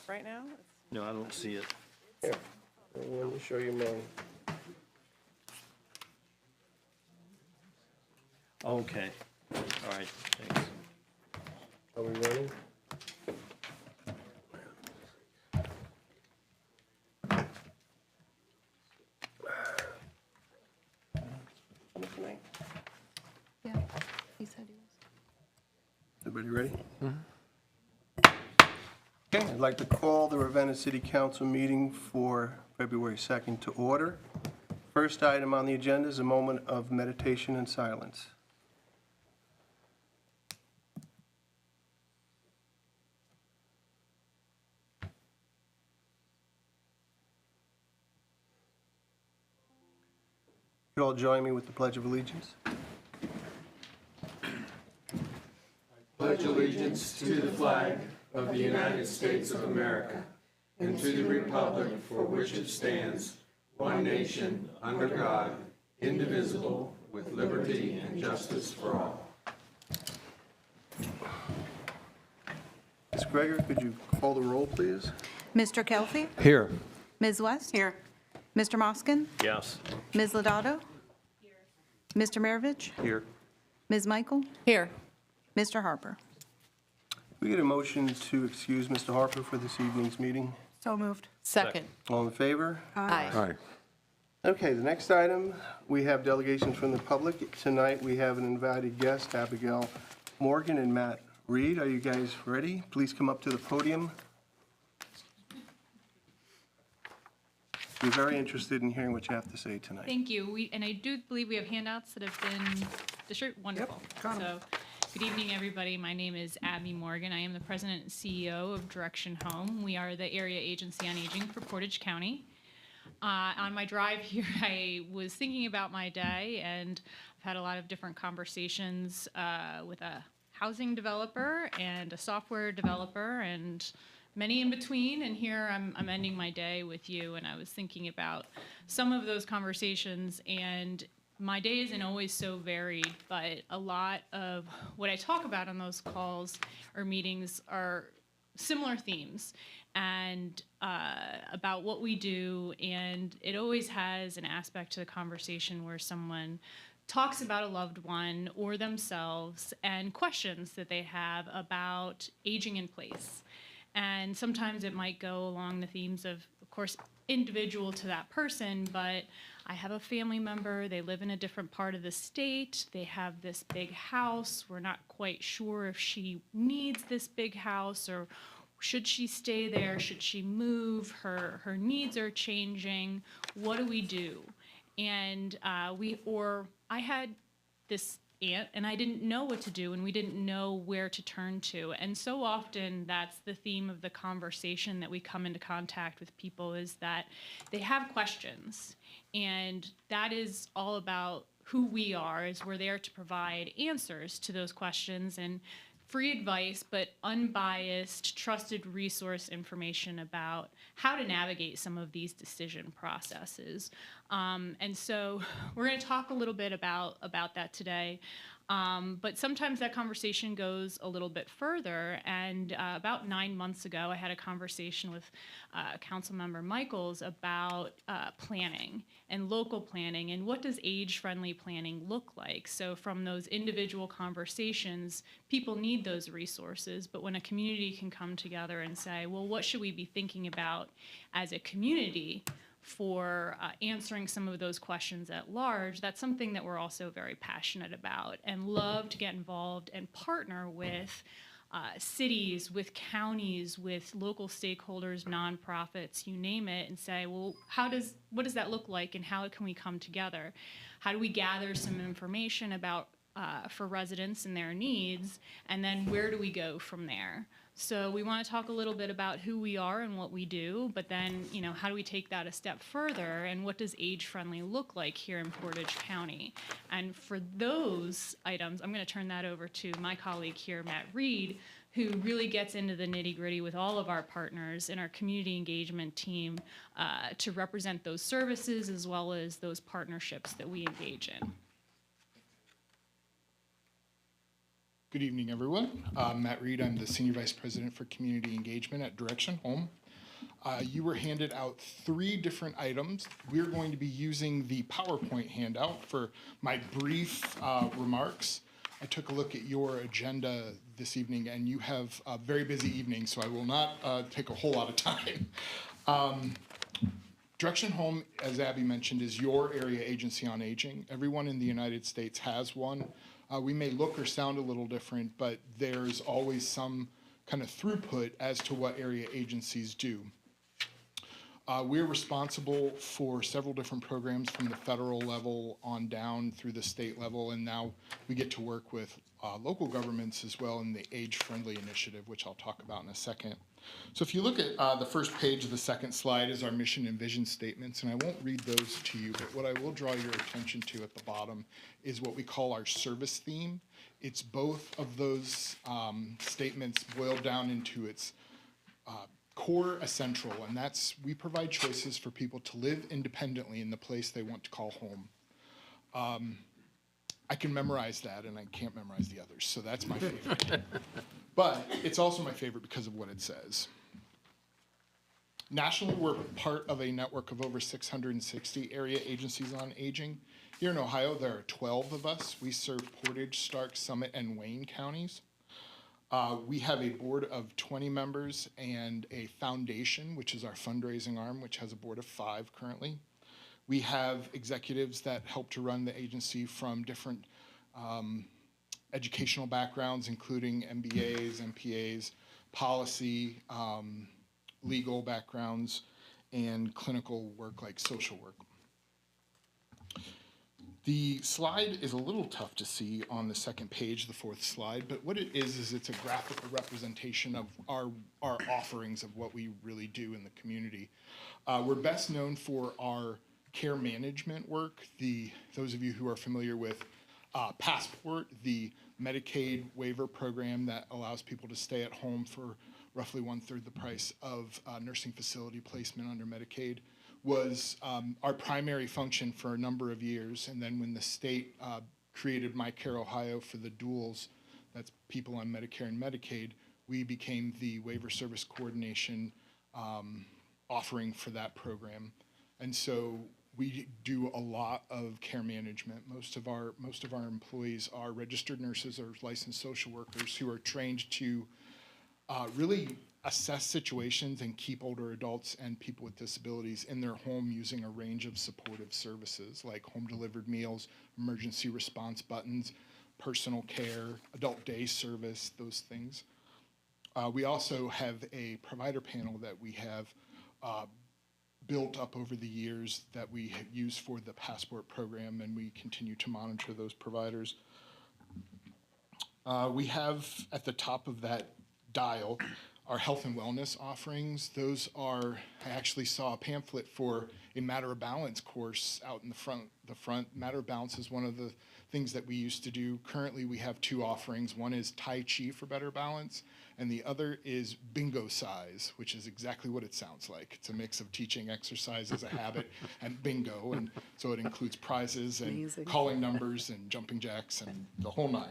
right now? No, I don't see it. Here, let me show you mine. Okay. All right, thanks. Are we ready? Tonight? Yeah, he said he was. Everybody ready? Okay, I'd like to call the Ravenna City Council meeting for February 2nd to order. First item on the agenda is a moment of meditation and silence. You all join me with the Pledge of Allegiance. Pledge allegiance to the flag of the United States of America and to the republic for which it stands, one nation, under God, indivisible, with liberty and justice for all. Ms. Greger, could you call the roll, please? Mr. Kelsey? Here. Ms. West? Here. Mr. Moskin? Yes. Ms. Lodato? Mr. Maravich? Here. Ms. Michael? Here. Mr. Harper? We get a motion to excuse Mr. Harper for this evening's meeting. So moved. Second. All in favor? Aye. Aye. Okay, the next item, we have delegations from the public. Tonight, we have an invited guest, Abigail Morgan and Matt Reed. Are you guys ready? Please come up to the podium. We're very interested in hearing what you have to say tonight. Thank you. And I do believe we have handouts that have been distributed. Wonderful. So, good evening, everybody. My name is Abby Morgan. I am the president and CEO of Direction Home. We are the area agency on aging for Portage County. On my drive here, I was thinking about my day, and I've had a lot of different conversations with a housing developer and a software developer and many in between, and here I'm ending my day with you, and I was thinking about some of those conversations, and my day isn't always so varied, but a lot of what I talk about on those calls or meetings are similar themes and about what we do, and it always has an aspect to the conversation where someone talks about a loved one or themselves and questions that they have about aging in place. And sometimes it might go along the themes of course, individual to that person, but I have a family member, they live in a different part of the state, they have this big house, we're not quite sure if she needs this big house or should she stay there, should she move, her needs are changing, what do we do? And I had this aunt and I didn't know what to do and we didn't know where to turn to. And so often that's the theme of the conversation that we come into contact with people is that they have questions. And that is all about who we are, is we're there to provide answers to those questions and free advice, but unbiased, trusted resource information about how to navigate some of these decision processes. And so we're going to talk a little bit about that today. But sometimes that conversation goes a little bit further. And about 9 months ago, I had a conversation with Councilmember Michaels about planning and local planning and what does age-friendly planning look like. So from those individual conversations, people need those resources. But when a community can come together and say, well, what should we be thinking about as a community for answering some of those questions at large, that's something that we're also very passionate about and love to get involved and partner with cities, with counties, with local stakeholders, nonprofits, you name it, and say, well, what does that look like and how can we come together? How do we gather some information about for residents and their needs, and then where do we go from there? So we want to talk a little bit about who we are and what we do, but then, how do we take that a step further, and what does age-friendly look like here in Portage County? And for those items, I'm going to turn that over to my colleague here, Matt Reed, who really gets into the nitty-gritty with all of our partners and our community engagement team to represent those services as well as those partnerships that we engage in. Good evening, everyone. Matt Reed, I'm the Senior Vice President for Community Engagement at Direction Home. You were handed out 3 different items. We're going to be using the PowerPoint handout for my brief remarks. I took a look at your agenda this evening, and you have a very busy evening, so I will not take a whole lot of time. Direction Home, as Abby mentioned, is your area agency on aging. Everyone in the United States has one. We may look or sound a little different, but there's always some kind of throughput as to what area agencies do. We're responsible for several different programs from the federal level on down through the state level, and now we get to work with local governments as well in the Age Friendly Initiative, which I'll talk about in a second. So if you look at the first page of the second slide is our mission and vision statements, and I won't read those to you, but what I will draw your attention to at the bottom is what we call our service theme. It's both of those statements boiled down into its core essential, and that's we provide choices for people to live independently in the place they want to call home. I can memorize that, and I can't memorize the others, so that's my favorite. But it's also my favorite because of what it says. Nationally, we're part of a network of over 660 area agencies on aging. Here in Ohio, there are 12 of us. We serve Portage, Stark, Summit, and Wayne counties. We have a board of 20 members and a foundation, which is our fundraising arm, which has a board of 5 currently. We have executives that help to run the agency from different educational backgrounds, including MBAs, MPAs, policy, legal backgrounds, and clinical work like social work. The slide is a little tough to see on the second page, the 4th slide, but what it is it's a graphical representation of our offerings of what we really do in the community. We're best known for our care management work. Those of you who are familiar with Passport, the Medicaid waiver program that allows people to stay at home for roughly 1/3 the price of nursing facility placement under Medicaid, was our primary function for a number of years. And then when the state created MyCare Ohio for the duals, that's people on Medicare and Medicaid, we became the waiver service coordination offering for that program. And so we do a lot of care management. Most of our employees are registered nurses or licensed social workers who are trained to really assess situations and keep older adults and people with disabilities in their home using a range of supportive services like home delivered meals, emergency response buttons, personal care, adult day service, those things. We also have a provider panel that we have built up over the years that we use for the Passport program, and we continue to monitor those providers. We have at the top of that dial our health and wellness offerings. Those are, I actually saw a pamphlet for a Matter of Balance course out in the front. Matter of Balance is one of the things that we used to do. Currently, we have 2 offerings. One is Tai Chi for better balance, and the other is Bingo Size, which is exactly what it sounds like. It's a mix of teaching exercise as a habit and bingo, and so it includes prizes and Amazing. calling numbers and jumping jacks and the whole 9.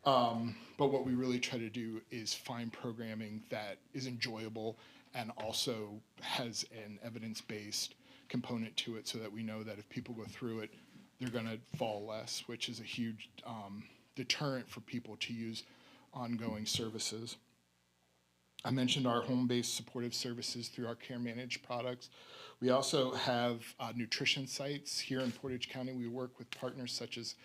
But what we really try to do is find programming that is enjoyable and also has an evidence-based component to it so that we know that if people go through it, they're going to fall less, which is a huge deterrent for people to use ongoing services. I mentioned our home-based supportive services through our Care Managed products. We also have nutrition sites here in Portage County. We work with partners such as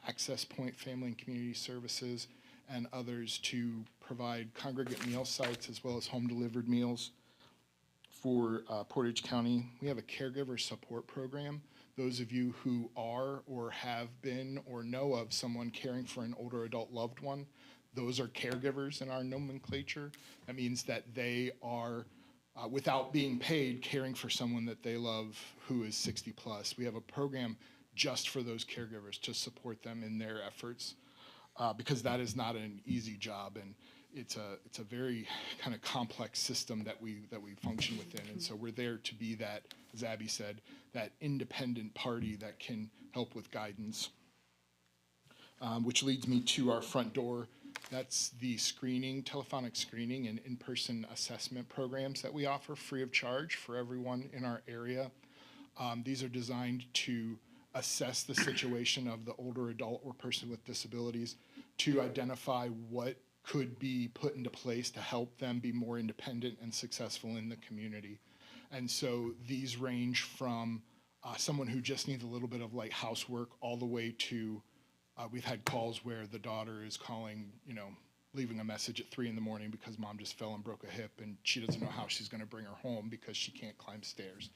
Access Point Family and Community Services and others to provide congregate meal sites as well as home-delivered meals for Portage County. We have a caregiver support program. Those of you who are or have been or know of someone caring for an older adult loved one, those are caregivers in our nomenclature. That means that they are, without being paid, caring for someone that they love who is 60 plus. We have a program just for those caregivers to support them in their efforts because that is not an easy job, and it's a very kind of complex system that we function within. And so we're there to be that, as Abby said, that independent party that can help with guidance. Which leads me to our front door That's the screening, telephonic screening and in-person assessment programs that we offer free of charge for everyone in our area. These are designed to assess the situation of the older adult or person with disabilities, to identify what could be put into place to help them be more independent and successful in the community. And so these range from someone who just needs a little bit of light housework all the way to we've had calls where the daughter is calling, leaving a message at 3 a.m. because mom just fell and broke a hip and she doesn't know how she's going to bring her home because she can't climb stairs.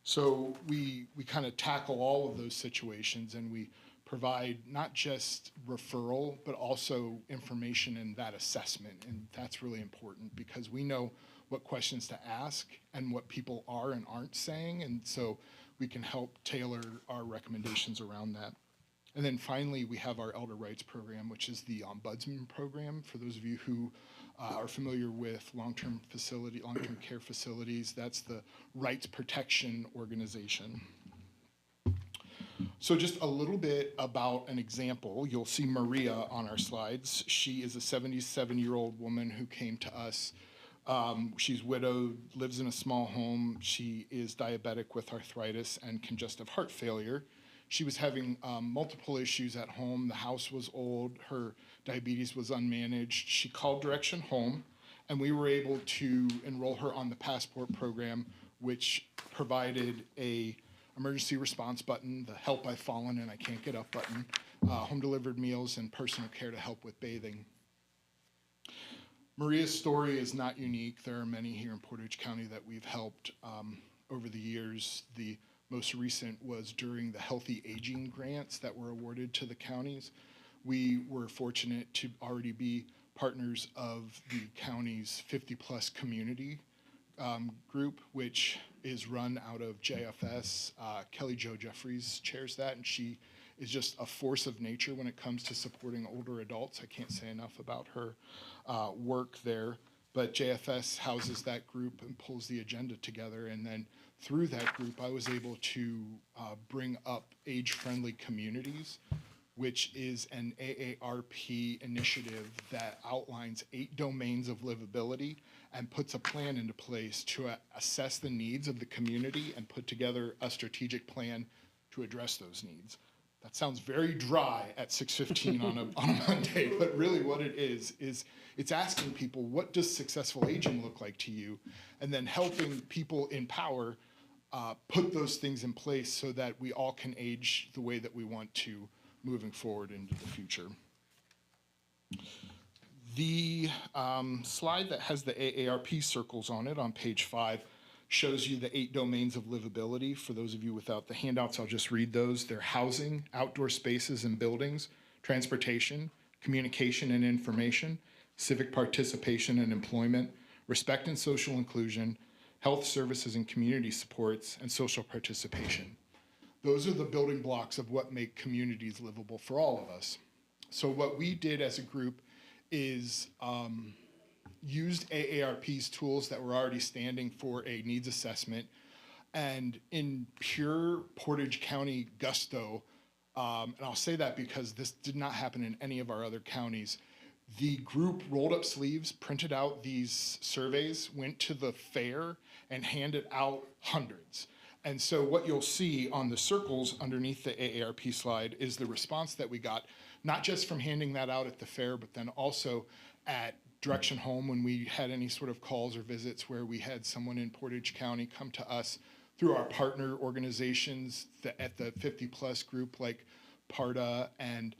So we kind of tackle all of those situations, and we provide not just referral, but also information in that assessment. And that's really important because we know what questions to ask and what people are and aren't saying. And so we can help tailor our recommendations around that. And then finally, we have our Elder Rights Program, which is the Ombudsman Program. For those of you who are familiar with long-term care facilities, that's the rights protection organization. So just a little bit about an example. You'll see Maria on our slides. She is a 77-year-old woman who came to us. She's widowed, lives in a small home. She is diabetic with arthritis and congestive heart failure. She was having multiple issues at home. The house was old. Her diabetes was unmanaged. She called Direction Home, and we were able to enroll her on the Passport program, which provided a emergency response button, the Help I've Fallen and I Can't Get Up button, home-delivered meals, and personal care to help with bathing. Maria's story is not unique. There are many here in Portage County that we've helped over the years. The most recent was during the Healthy Aging grants that were awarded to the counties. We were fortunate to already be partners of the county's 50-plus community group, which is run out of JFS. Kelly Jo Jeffries chairs that, and she is just a force of nature when it comes to supporting older adults. I can't say enough about her work there, but JFS houses that group and pulls the agenda together. And then through that group, I was able to bring up Age-Friendly Communities, which is an AARP initiative that outlines 8 domains of livability and puts a plan into place to assess the needs of the community and put together a strategic plan to address those needs. That sounds very dry at 6:15 on a Monday, but really what it is it's asking people, what does successful aging look like to you? And then helping people in power put those things in place so that we all can age the way that we want to moving forward into the future. The slide that has the AARP circles on it on page 5 shows you the 8 domains of livability. For those of you without the handouts, I'll just read those. They're housing, outdoor spaces and buildings, transportation, communication and information, civic participation and employment, respect and social inclusion, health services and community supports, and social participation. Those are the building blocks of what make communities livable for all of us. So what we did as a group is used AARP's tools that were already standing for a needs assessment, and in pure Portage County gusto, and I'll say that because this did not happen in any of our other counties, the group rolled up sleeves, printed out these surveys, went to the fair, and handed out hundreds. And so what you'll see on the circles underneath the AARP slide is the response that we got, not just from handing that out at the fair, but then also at Direction Home when we had any sort of calls or visits where we had someone in Portage County come to us through our partner organizations at the 50-plus group like PARTA and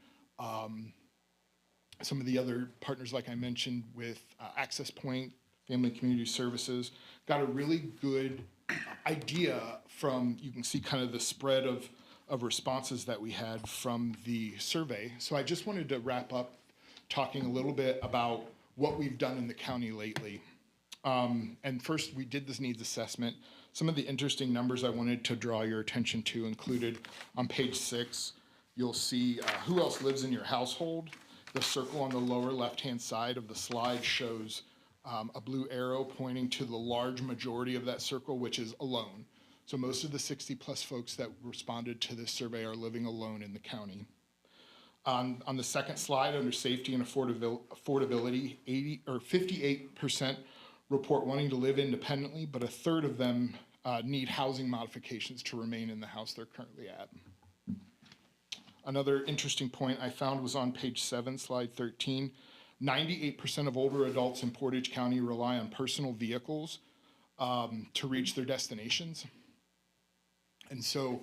some of the other partners like I mentioned with Access Point, Family Community Services, got a really good idea from, you can see kind of the spread of responses that we had from the survey. So I just wanted to wrap up talking a little bit about what we've done in the county lately. And first, we did this needs assessment. Some of the interesting numbers I wanted to draw your attention to included on page 6, you'll see who else lives in your household. The circle on the lower left-hand side of the slide shows a blue arrow pointing to the large majority of that circle, which is alone. So most of the 60-plus folks that responded to this survey are living alone in the county. On the second slide, under safety and affordability, 58% report wanting to live independently, but a third of them need housing modifications to remain in the house they're currently at. Another interesting point I found was on page 7, slide 13. 98% of older adults in Portage County rely on personal vehicles to reach their destinations. And so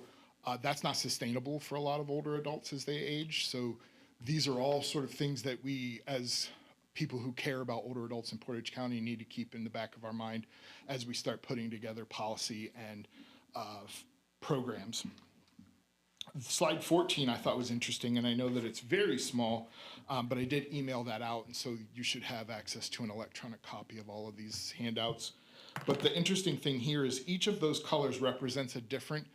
that's not sustainable for a lot of older adults as they age. So these are all sort of things that we, as people who care about older adults in Portage County, need to keep in the back of our mind as we start putting together policy and programs. Slide 14 I thought was interesting, and I know that it's very small, but I did email that out, and so you should have access to an electronic copy of all of these handouts. But the interesting thing here is each of those colors represents a different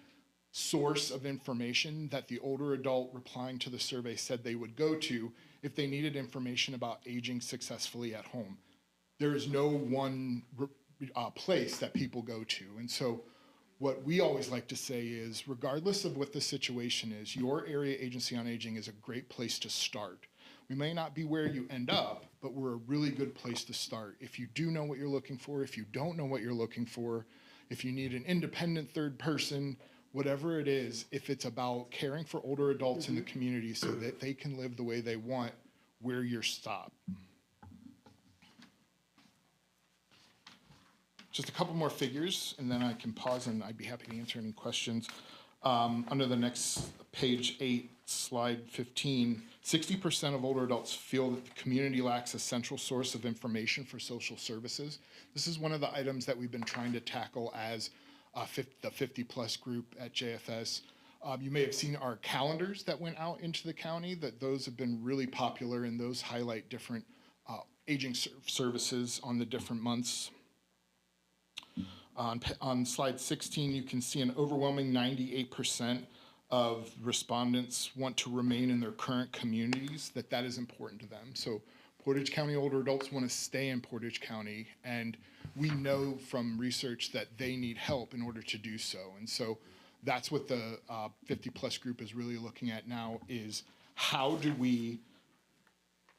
source of information that the older adult replying to the survey said they would go to if they needed information about aging successfully at home. There is no one place that people go to. And so what we always like to say is, regardless of what the situation is, your area agency on aging is a great place to start. We may not be where you end up, but we're a really good place to start. If you do know what you're looking for, if you don't know what you're looking for, if you need an independent third person, whatever it is, if it's about caring for older adults in the community so that they can live the way they want, we're your stop. Just a couple more figures, and then I can pause and I'd be happy to answer any questions. Under the next page 8, slide 15, 60% of older adults feel that the community lacks a central source of information for social services. This is one of the items that we've been trying to tackle as the 50-plus group at JFS. You may have seen our calendars that went out into the county, that those have been really popular, and those highlight different aging services on the different months. On slide 16, you can see an overwhelming 98% of respondents want to remain in their current communities, that is important to them. So Portage County older adults want to stay in Portage County, and we know from research that they need help in order to do so. And so that's what the 50-plus group is really looking at now, is how do we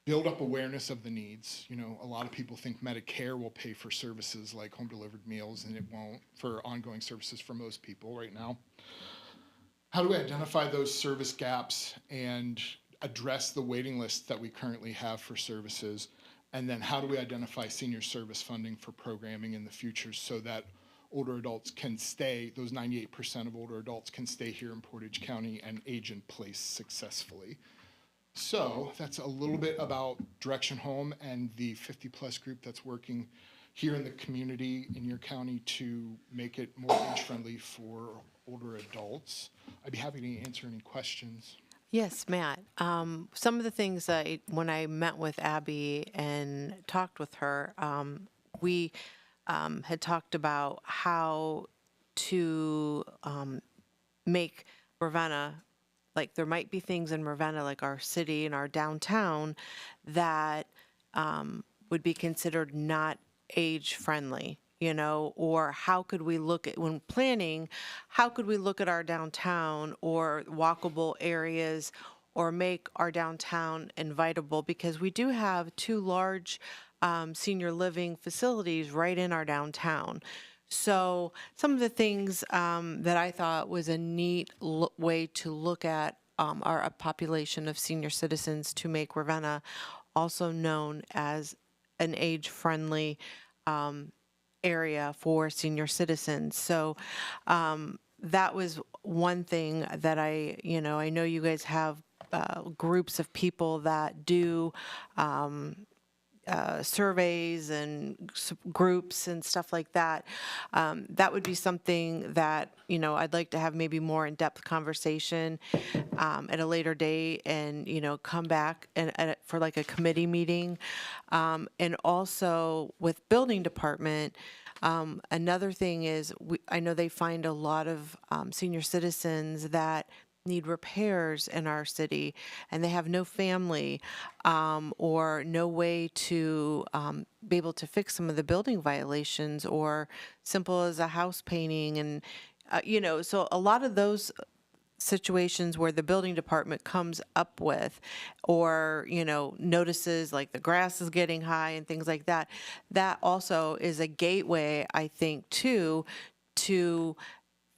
build up awareness of the needs. You know, a lot of people think Medicare will pay for services like home delivered meals, and it won't for ongoing services for most people right now. How do we identify those service gaps and address the waiting lists that we currently have for services? And then how do we identify senior service funding for programming in the future so that older adults can stay, those 98% of older adults can stay here in Portage County and age in place successfully? So that's a little bit about Direction Home and the 50-plus group that's working here in the community in your county to make it more age-friendly for older adults. I'd be happy to answer any questions. Yes, Matt. Some of the things when I met with Abby and talked with her, we had talked about how to make Ravenna, like there might be things in Ravenna, like our city and our downtown, that would be considered not age-friendly, you know, or how could we look at, when planning, how could we look at our downtown or walkable areas or make our downtown invitable? Because we do have 2 large senior living facilities right in our downtown. So some of the things that I thought was a neat way to look at our population of senior citizens to make Ravenna also known as an age-friendly area for senior citizens. So that was one thing that I know you guys have groups of people that do surveys and groups and stuff like that. That would be something that, you know, I'd like to have maybe more in-depth conversation at a later date and, you know, come back and for like a committee meeting. And also with building department, another thing is I know they find a lot of senior citizens that need repairs in our city and they have no family or no way to be able to fix some of the building violations, or simple as a house painting. And you know, so a lot of those situations where the building department comes up with, or, notices like the grass is getting high and things like that, that also is a gateway, I think, too, to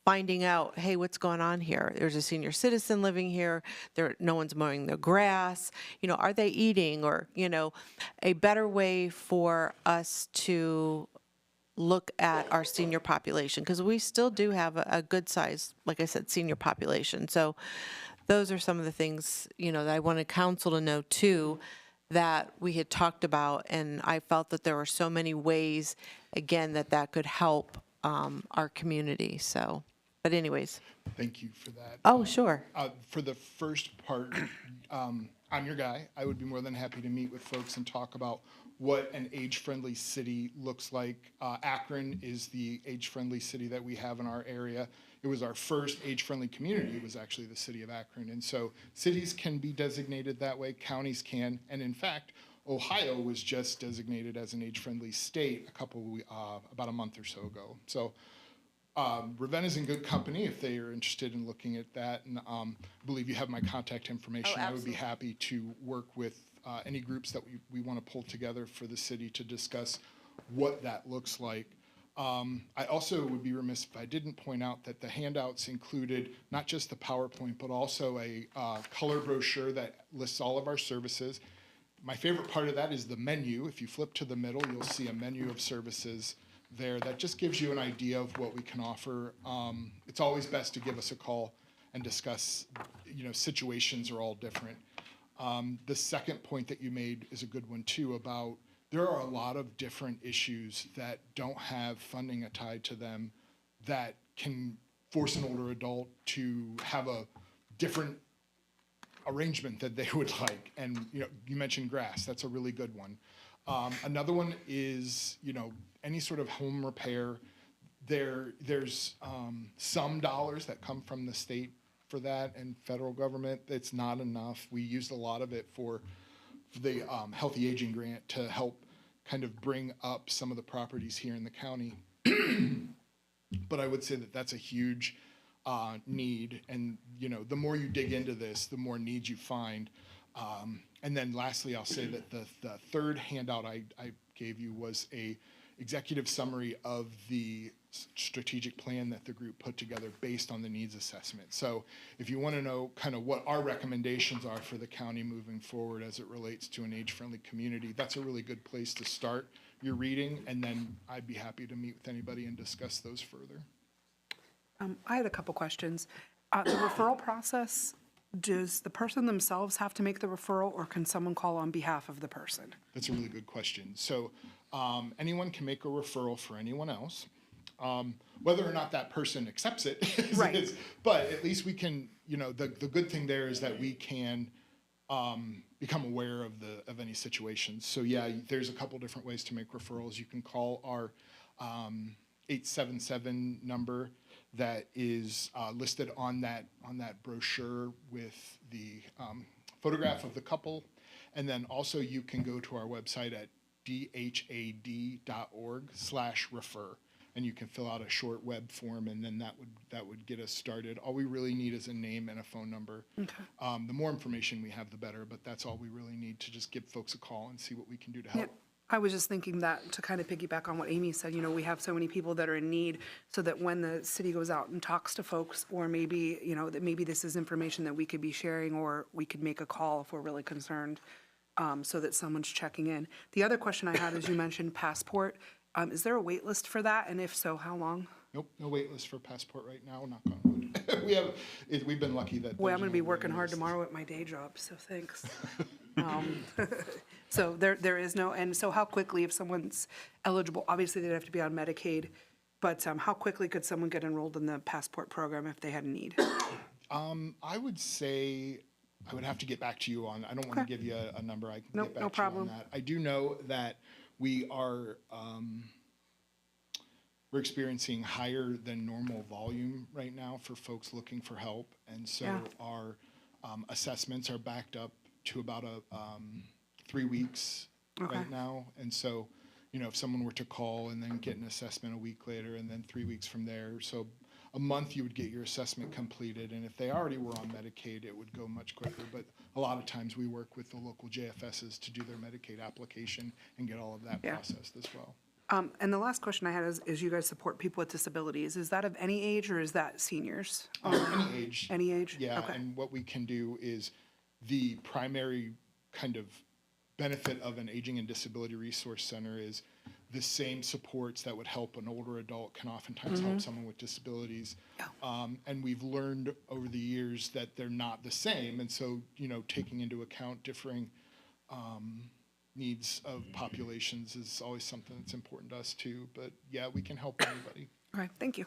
finding out, hey, what's going on here? There's a senior citizen living here. No one's mowing the grass. Are they eating? Or, a better way for us to look at our senior population, because we still do have a good size, like I said, senior population. So those are some of the things, that I wanted council to know too, that we had talked about. And I felt that there were so many ways, again, that could help our community. So, but anyways. Thank you for that. Oh, sure. For the first part, I'm your guy. I would be more than happy to meet with folks and talk about what an age-friendly city looks like. Akron is the age-friendly city that we have in our area. It was our first age-friendly community. It was actually the city of Akron. And so cities can be designated that way, counties can. And in fact, Ohio was just designated as an age-friendly state about a month or so ago. So Ravenna's in good company if they are interested in looking at that. And I believe you have my contact information. I would be happy to work with any groups that we want to pull together for the city to discuss what that looks like. I also would be remiss if I didn't point out that the handouts included not just the PowerPoint, but also a color brochure that lists all of our services. My favorite part of that is the menu. If you flip to the middle, you'll see a menu of services there that just gives you an idea of what we can offer. It's always best to give us a call and discuss, situations are all different. The second point that you made is a good one too, about there are a lot of different issues that don't have funding tied to them that can force an older adult to have a different arrangement that they would like. And you mentioned grass. That's a really good one. Another one is any sort of home repair. There's some dollars that come from the state for that and federal government. It's not enough. We used a lot of it for the Healthy Aging Grant to help kind of bring up some of the properties here in the county. But I would say that that's a huge need. And, the more you dig into this, the more needs you find. And then lastly, I'll say that the third handout I gave you was a executive summary of the strategic plan that the group put together based on the needs assessment. So if you want to know kind of what our recommendations are for the county moving forward as it relates to an age-friendly community, that's a really good place to start your reading, and then I'd be happy to meet with anybody and discuss those further. I had a couple questions. The referral process, does the person themselves have to make the referral, or can someone call on behalf of the person? That's a really good question. So anyone can make a referral for anyone else. Whether or not that person accepts it Right. But at least we can, the good thing there is that we can become aware of any situations. So yeah, there's a couple different ways to make referrals. You can call our 877 number that is listed on that brochure with the photograph of the couple. And then also you can go to our website at dhad.org/refer. And you can fill out a short web form, and then that would get us started. All we really need is a name and a phone number. Okay. The more information we have, the better, but that's all we really need to just give folks a call and see what we can do to help. Yeah, I was just thinking that to kind of piggyback on what Amy said, we have so many people that are in need, so that when the city goes out and talks to folks, or maybe, that maybe this is information that we could be sharing, or we could make a call if we're really concerned, so that someone's checking in. The other question I had is, you mentioned Passport. Is there a wait list for that? And if so, how long? Nope, no wait list for Passport right now, knock on wood. We've been lucky that. Boy, I'm there's going to no be working waiting hard list. tomorrow at my day job, so thanks. So there is no, and so how quickly, if someone's eligible, obviously they'd have to be on Medicaid, but how quickly could someone get enrolled in the Passport program if they had a need? I would say, I would have to get back to you on, I don't want to give you a number. I can Nope, get back no to you on problem. that. I do know that we are, we're experiencing higher than normal volume right now for folks looking for help. And so Yeah. our assessments are backed up to about 3 weeks Okay. right now. And so, if someone were to call and then get an assessment a week later and then 3 weeks from there. So a month you would get your assessment completed, and if they already were on Medicaid, it would go much quicker. But a lot of times we work with the local JFSs to do their Medicaid application and get all of that Yeah. processed as well. And the last question I had is you guys support people with disabilities. Is that of any age or is that seniors? Any age. Any age? Yeah, Okay. and what we can do is the primary kind of benefit of an Aging and Disability Resource Center is the same supports that would help an older adult can oftentimes help someone with disabilities. And we've learned over the years that they're not the same. And so, taking into account differing needs of populations is always something that's important to us too. But yeah, we can help anybody. All right, thank you.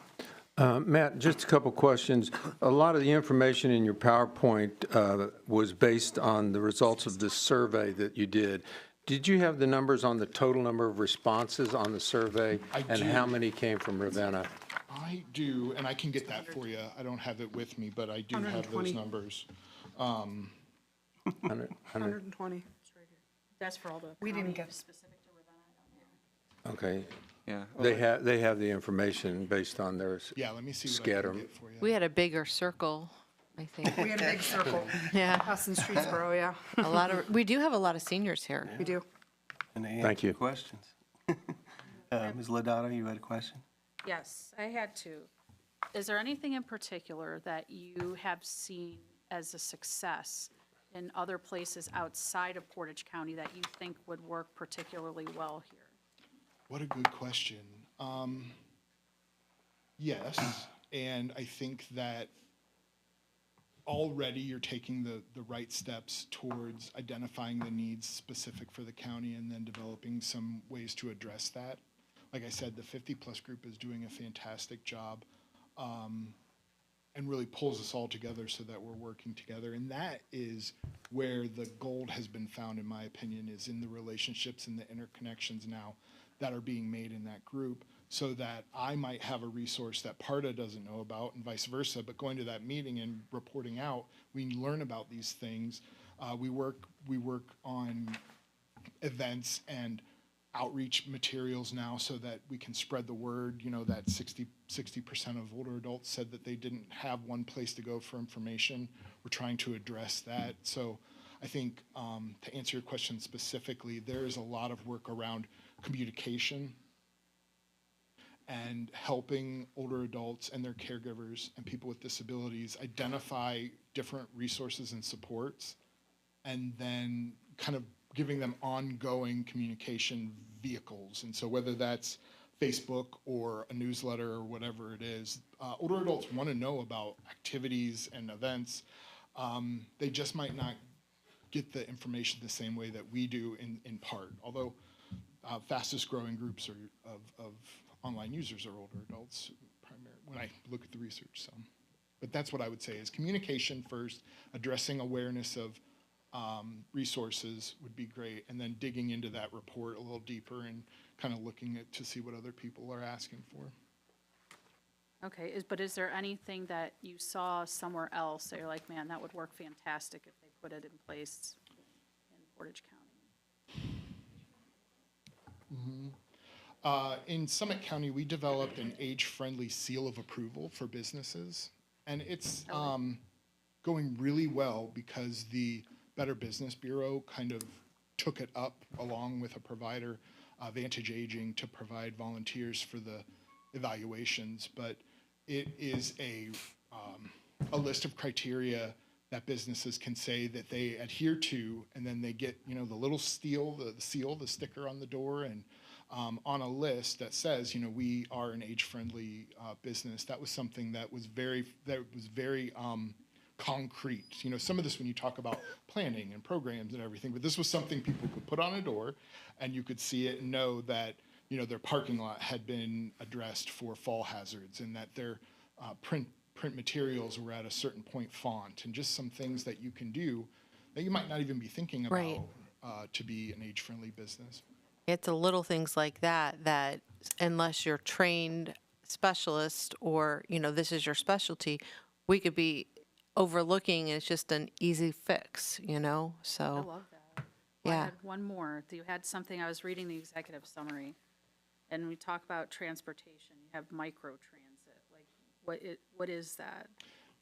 Matt, just a couple questions. A lot of the information in your PowerPoint was based on the results of this survey that you did. Did you have the numbers on the total number of responses on the survey? I And do. how many came from Ravenna? I do, and I can get that for you. I don't have it with me, but I do have 120. those numbers. 100? 120. That's for all the We didn't counties, get- specific to Ravenna, I don't know. Okay. Yeah. They have the information based on their Yeah, let me see what I Scatter can 'em. get for you. We had a bigger circle, I think. We had a big circle. Yeah, Us in Streetsboro, yeah, a lot of, we do have a lot of seniors here. we do. And they Thank answer you. questions. Ms. Lodato, you had a question? Yes, I had to. Is there anything in particular that you have seen as a success in other places outside of Portage County that you think would work particularly well here? What a good question. Yes, and I think that already you're taking the right steps towards identifying the needs specific for the county and then developing some ways to address that. Like I said, the 50-plus group is doing a fantastic job and really pulls us all together so that we're working together. And that is where the gold has been found, in my opinion, is in the relationships and the interconnections now that are being made in that group, so that I might have a resource that PARTA doesn't know about and vice versa. But going to that meeting and reporting out, we learn about these things. We work on events and outreach materials now so that we can spread the word. That 60% of older adults said that they didn't have one place to go for information. We're trying to address that. So I think to answer your question specifically, there is a lot of work around communication and helping older adults and their caregivers and people with disabilities identify different resources and supports, and then kind of giving them ongoing communication vehicles. And so whether that's Facebook or a newsletter or whatever it is, older adults want to know about activities and events. They just might not get the information the same way that we do in part, although fastest growing groups of online users are older adults, primarily, when I look at the research. So, but that's what I would say is communication first, addressing awareness of resources would be great, and then digging into that report a little deeper and kind of looking at to see what other people are asking for. Okay, but is there anything that you saw somewhere else that you're like, man, that would work fantastic if they put it in place in Portage County? In Summit County, we developed an age-friendly seal of approval for businesses, and it's going really well because the Better Business Bureau kind of took it up along with a provider, Vantage Aging, to provide volunteers for the evaluations. But it is a list of criteria that businesses can say that they adhere to, and then they get the little seal, the sticker on the door, and on a list that says we are an age-friendly business. That was something that was very concrete. Some of this when you talk about planning and programs and everything, but this was something people could put on a door, and you could see it and know that their parking lot had been addressed for fall hazards, and that their print materials were at a certain point font, and just some things that you can do that you might not even be thinking about Right. To be an age-friendly business. It's the little things like that unless you're trained specialist or, this is your specialty, we could be overlooking, and it's just an easy fix, I so, love that. Well, I yeah. had one more. You had something, I was reading the executive summary, and we talk about transportation. You have micro transit. Like, what is that?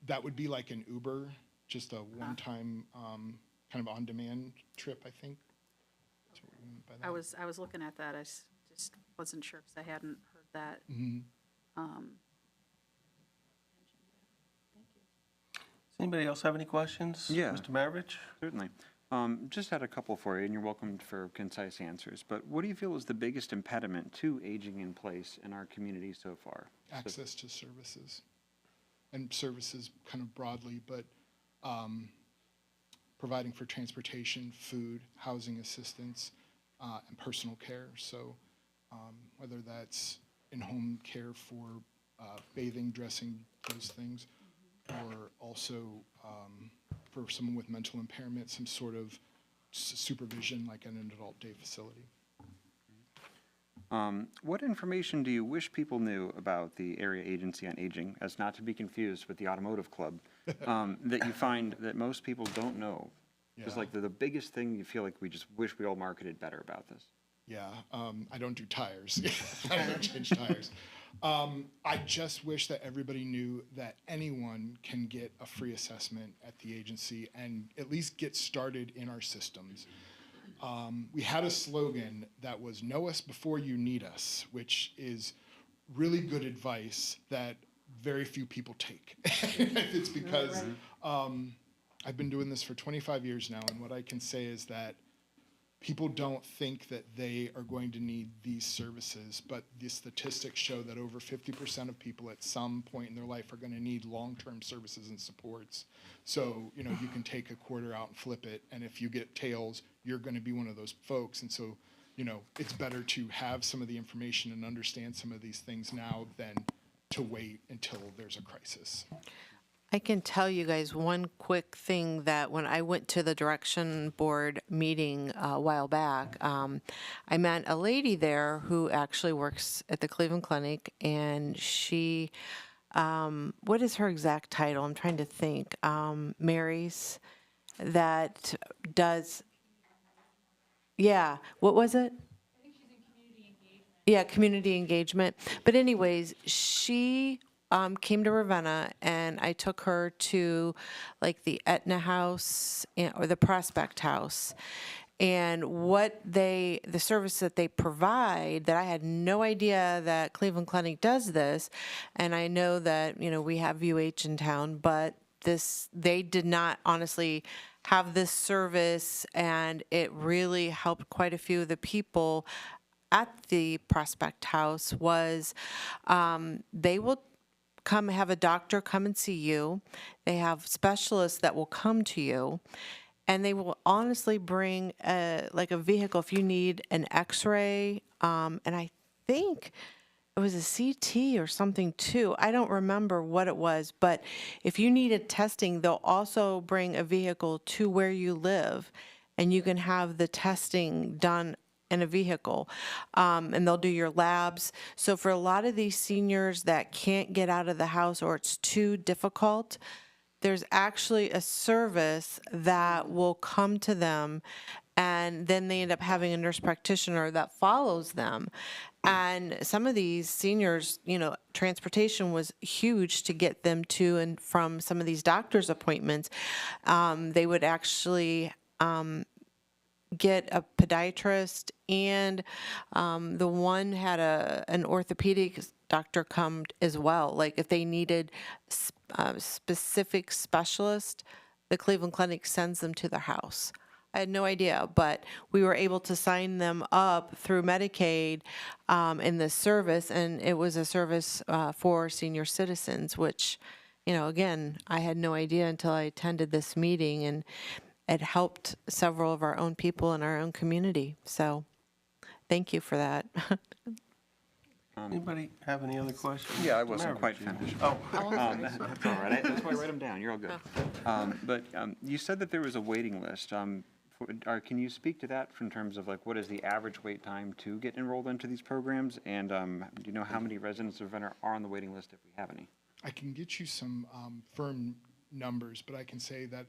That would be like an Uber, just a one-time, kind of on-demand trip, I think. That's what we meant by that. I was looking at that, just wasn't sure because I hadn't heard that. Does anybody else have any questions? Yeah. Mr. Maravich? Certainly. Just had a couple for you, and you're welcome for concise answers. But what do you feel is the biggest impediment to aging in place in our community so far? Access to services, and services kind of broadly, but providing for transportation, food, housing assistance, and personal care. So whether that's in-home care for bathing, dressing, those things, or also for someone with mental impairment, some sort of supervision like in an adult day facility. What information do you wish people knew about the Area Agency on Aging, as not to be confused with the Automotive Club, that you find that most people don't know? Is Yeah. like the biggest thing you feel like we just wish we all marketed better about this? Yeah, I don't do tires. I don't change tires. I just wish that everybody knew that anyone can get a free assessment at the agency and at least get started in our systems. We had a slogan that was "Know us before you need us," which is really good advice that very few people take. It's because I've been doing this for 25 years now, and what I can say is that people don't think that they are going to need these services, but the statistics show that over 50% of people at some point in their life are going to need long-term services and supports. So, you know, you can take a quarter out and flip it, and if you get tails, you're going to be one of those folks. And so, you know, it's better to have some of the information and understand some of these things now than to wait until there's a crisis. I can tell you guys one quick thing that when I went to the direction board meeting a while back, I met a lady there who actually works at the Cleveland Clinic, and she, what is her exact title? I'm trying to think. Mary's, that does, yeah, what was it? Yeah, community engagement. But anyways, she came to Ravenna, and I took her to like the Etna House or the Prospect House. And the service that they provide, that I had no idea that Cleveland Clinic does this, and I know that, you know, we have UH in town, but they did not honestly have this service, and it really helped quite a few of the people at the Prospect House. Was they will have a doctor come and see you. They have specialists that will come to you, and they will honestly bring like a vehicle if you need an X-ray, and I think it was a CT or something too. I don't remember what it was, but if you needed testing, they'll also bring a vehicle to where you live, and you can have the testing done in a vehicle, and they'll do your labs. So for a lot of these seniors that can't get out of the house or it's too difficult, there's actually a service that will come to them, and then they end up having a nurse practitioner that follows them. And some of these seniors, you know, transportation was huge to get them to and from some of these doctor's appointments. They would actually get a podiatrist, and the one had an orthopedic doctor come as well. Like if they needed specific specialist, the Cleveland Clinic sends them to their house. I had no idea, but we were able to sign them up through Medicaid in this service, and it was a service for senior citizens, which, you know, again, I had no idea until I attended this meeting, and it helped several of our own people in our own community. So thank you for that. Anybody have any other questions? Yeah, I Mr. wasn't Maravich, quite you- finished. Oh, That's all right. That's why I write them down. You're all good. But you said that there was a waiting list. Can you speak to that in terms of like what is the average wait time to get enrolled into these programs? And do you know how many residents of Ravenna are on the waiting list if we have any? I can get you some firm numbers, but I can say that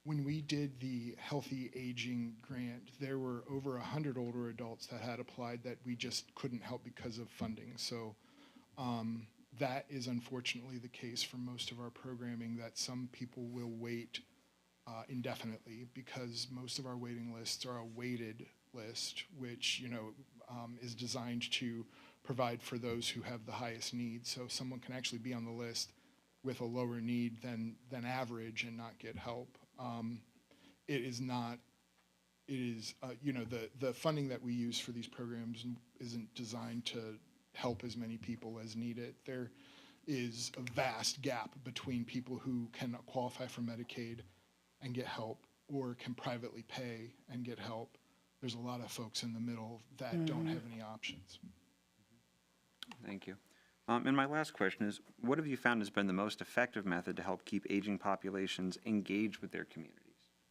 when we did the Healthy Aging Grant, there were over 100 older adults that had applied that we just couldn't help because of funding. So that is unfortunately the case for most of our programming, that some people will wait indefinitely, because most of our waiting lists are a weighted list, which, is designed to provide for those who have the highest needs. So someone can actually be on the list with a lower need than average and not get help. It is not, it is, the funding that we use for these programs isn't designed to help as many people as need it. There is a vast gap between people who can qualify for Medicaid and get help, or can privately pay and get help. There's a lot of folks in the middle that don't have any options. Thank you. And my last question is, what have you found has been the most effective method to help keep aging populations engaged with their communities?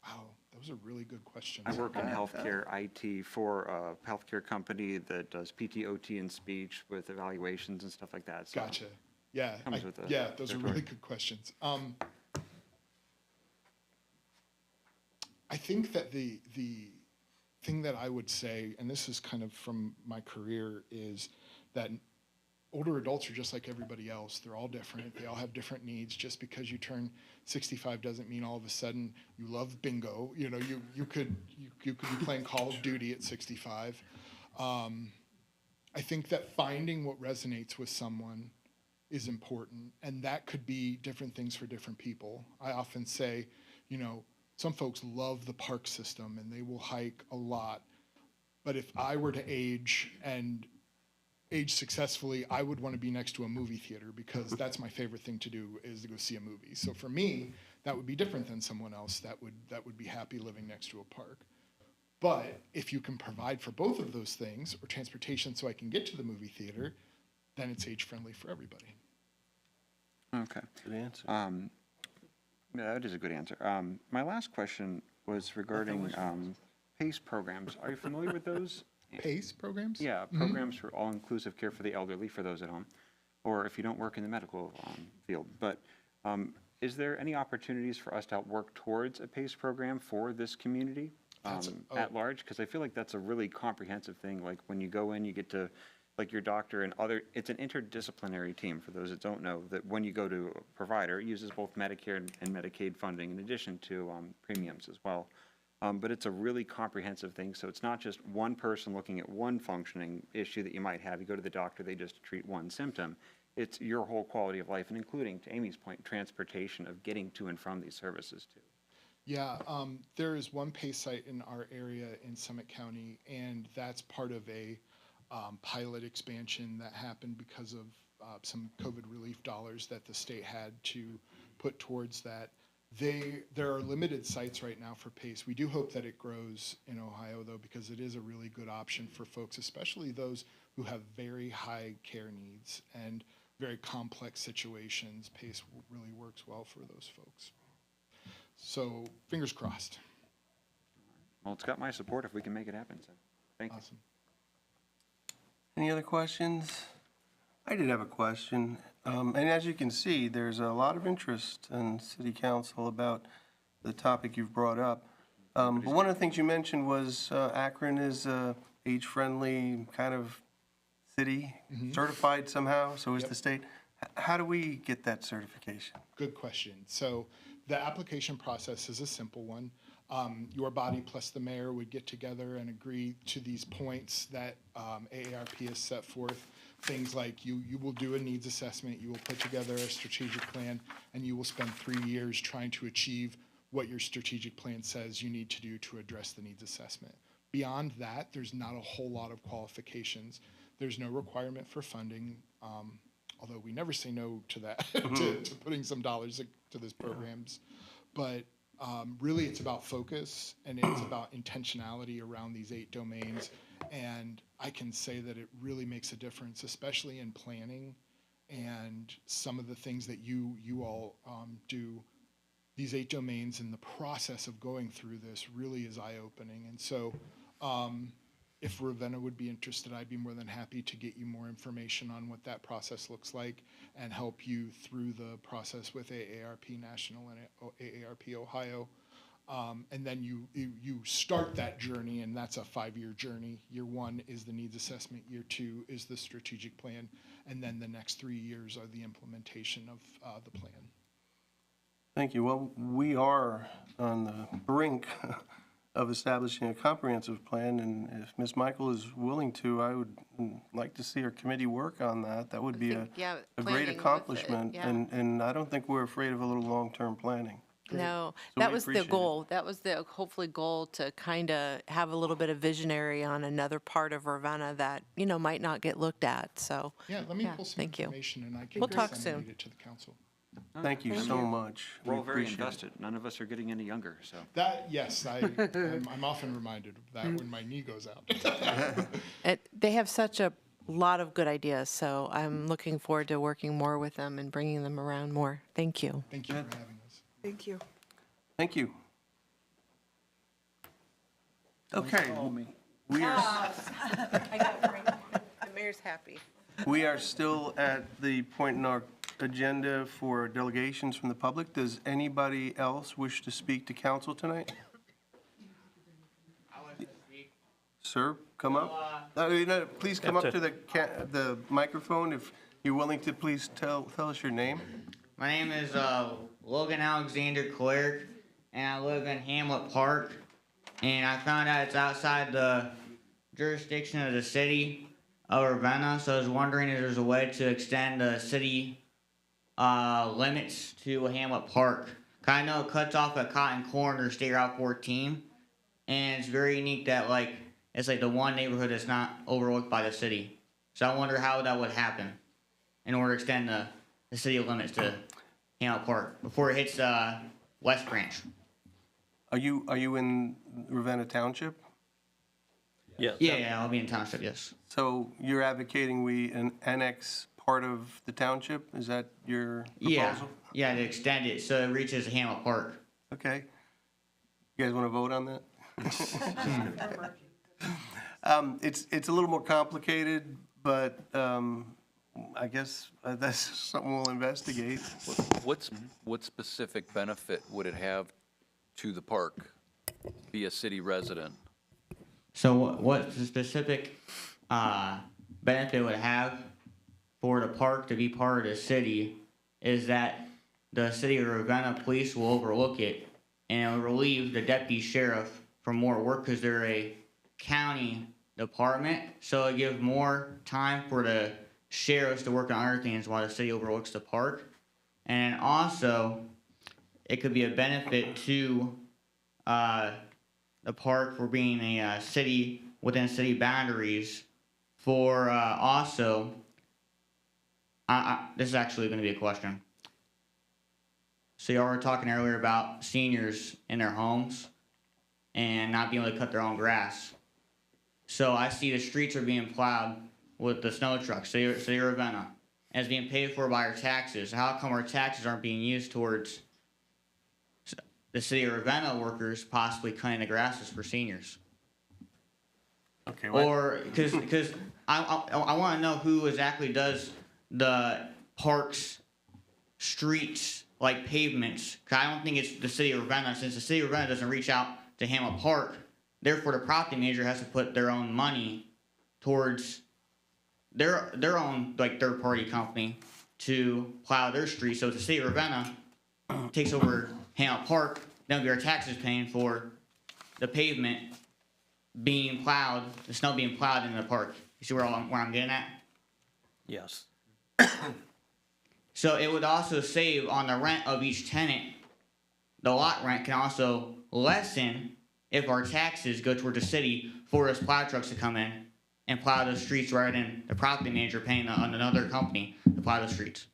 Wow, those are really good questions. I work in healthcare IT for a healthcare company that does PT, OT, and speech with evaluations and stuff like that. So Gotcha. Yeah, comes with the those are territory. really good questions. I think that the thing that I would say, and this is kind of from my career, is that older adults are just like everybody else. They're all different. They all have different needs. Just because you turn 65 doesn't mean all of a sudden you love bingo. You could be playing Call of Duty at 65. I think that finding what resonates with someone is important, and that could be different things for different people. I often say, some folks love the park system and they will hike a lot. But if I were to age successfully, I would want to be next to a movie theater, because that's my favorite thing to do, is to go see a movie. So for me, that would be different than someone else that would be happy living next to a park. But if you can provide for both of those things, or transportation so I can get to the movie theater, then it's age friendly for everybody. Okay. Good answer. Yeah, that is a good answer. My last question was regarding PACE programs. Are you familiar with those? PACE programs? Yeah, programs for all-inclusive care for the elderly, for those at home, or if you don't work in the medical field. But is there any opportunities for us to help work towards a PACE program for this community at large? Because I feel like that's a really comprehensive thing. Like when you go in, you get to, like your doctor and it's an interdisciplinary team, for those that don't know, that when you go to a provider, it uses both Medicare and Medicaid funding in addition to premiums as well. But it's a really comprehensive thing, so it's not just one person looking at one functioning issue that you might have. You go to the doctor, they just treat one symptom. It's your whole quality of life, and including, to Amy's point, transportation of getting to and from these services too. Yeah, there is one PACE site in our area in Summit County, and that's part of a pilot expansion that happened because of some COVID relief dollars that the state had to put towards that. There are limited sites right now for PACE. We do hope that it grows in Ohio, though, because it is a really good option for folks, especially those who have very high care needs and very complex situations. PACE really works well for those folks. So fingers crossed. Well, it's got my support if we can make it happen, so thank you. Awesome. Any other questions? I did have a question. And as you can see, there's a lot of interest in City Council about the topic you've brought up. But one of the things you mentioned was Akron is a age-friendly kind of city, certified somehow, so is the state. How do we get that certification? Good question. So the application process is a simple one. Your body plus the mayor would get together and agree to these points that AARP has set forth. Things like you will do a needs assessment, you will put together a strategic plan, and you will spend 3 years trying to achieve what your strategic plan says you need to do to address the needs assessment. Beyond that, there's not a whole lot of qualifications. There's no requirement for funding, although we never say no to that, to putting some dollars to these programs. But really, it's about focus, and it's about intentionality around these 8 domains. And I can say that it really makes a difference, especially in planning and some of the things that you all do. These 8 domains and the process of going through this really is eye-opening. And so if Ravenna would be interested, I'd be more than happy to get you more information on what that process looks like and help you through the process with AARP National and AARP Ohio. And then you start that journey, and that's a 5-year journey. Year 1 is the needs assessment. Year 2 is the strategic plan. And then the next 3 years are the implementation of the plan. Thank you. Well, we are on the brink of establishing a comprehensive plan, and if Ms. Michael is willing to, I would like to see our committee work on that. That would be a Yeah, great planning with it, accomplishment, yeah. and I don't think we're afraid of a little long-term planning. No, So that we was the appreciate it. goal. That was the hopefully goal, to kind of have a little bit of visionary on another part of Ravenna that, might not get looked at. So, Yeah, let me Yeah, pull some thank you. information, and I can We'll talk disseminate soon. it to the council. Thank you so much. We're We all very appreciate it. invested. None of us are getting any younger, so. That, yes, I'm often reminded of that when my knee goes out. they have such a lot of good ideas. So I'm looking forward to working more with them and bringing them around more. Thank you. Thank you for having us. Thank you. Thank you. Okay. We are, The mayor's happy. we are still at the point in our agenda for delegations from the public. Does anybody else wish to speak to council tonight? Sir, come up. Please come up to the microphone if you're willing to. Please tell us your name. My name is Logan Alexander Clerk, and I live in Hamlet Park. And I found out it's outside the jurisdiction of the city of Ravenna, so I was wondering if there's a way to extend the city limits to Hamlet Park. I know it cuts off at Cotton Corner, State Route 14, and it's very unique that it's the one neighborhood that's not overlooked by the city. So I wonder how that would happen in order to extend the city limits to Hamlet Park before it hits West Branch. Are you in Ravenna Township? Yeah. Yeah, I'll be in township, yes. So you're advocating we annex part of the township? Is that your proposal? Yeah, to extend it so it reaches Hamlet Park. Okay. You guys want to vote on that? It's a little more complicated, but I guess that's something we'll investigate. What specific benefit would it have to the park, be a city resident? So what the specific benefit would have for the park to be part of the city is that the city of Ravenna police will overlook it, and it will relieve the deputy sheriff from more work because they're a county department. So it gives more time for the sheriffs to work on other things while the city overlooks the park. And also, it could be a benefit to the park for being a city within city boundaries. For also, this is actually going to be a question. So y'all were talking earlier about seniors in their homes and not being able to cut their own grass. So I see the streets are being plowed with the snow trucks, City of Ravenna, and it's being paid for by our taxes. How come our taxes aren't being used towards the City of Ravenna workers possibly cutting the grasses for seniors? Okay. Or because I want to know who exactly does the parks, streets, like pavements. 'Cause I don't think it's the City of Ravenna, since the City of Ravenna doesn't reach out to Hamlet Park. Therefore, the property manager has to put their own money towards their own third party company to plow their streets. So if the City of Ravenna takes over Hamlet Park, then we are taxes paying for the pavement being plowed, the snow being plowed in the park. You see where I'm getting at? Yes. So it would also save on the rent of each tenant. The lot rent can also lessen if our taxes go toward the city for those plow trucks to come in and plow those streets rather than the property manager paying on another company to plow those streets.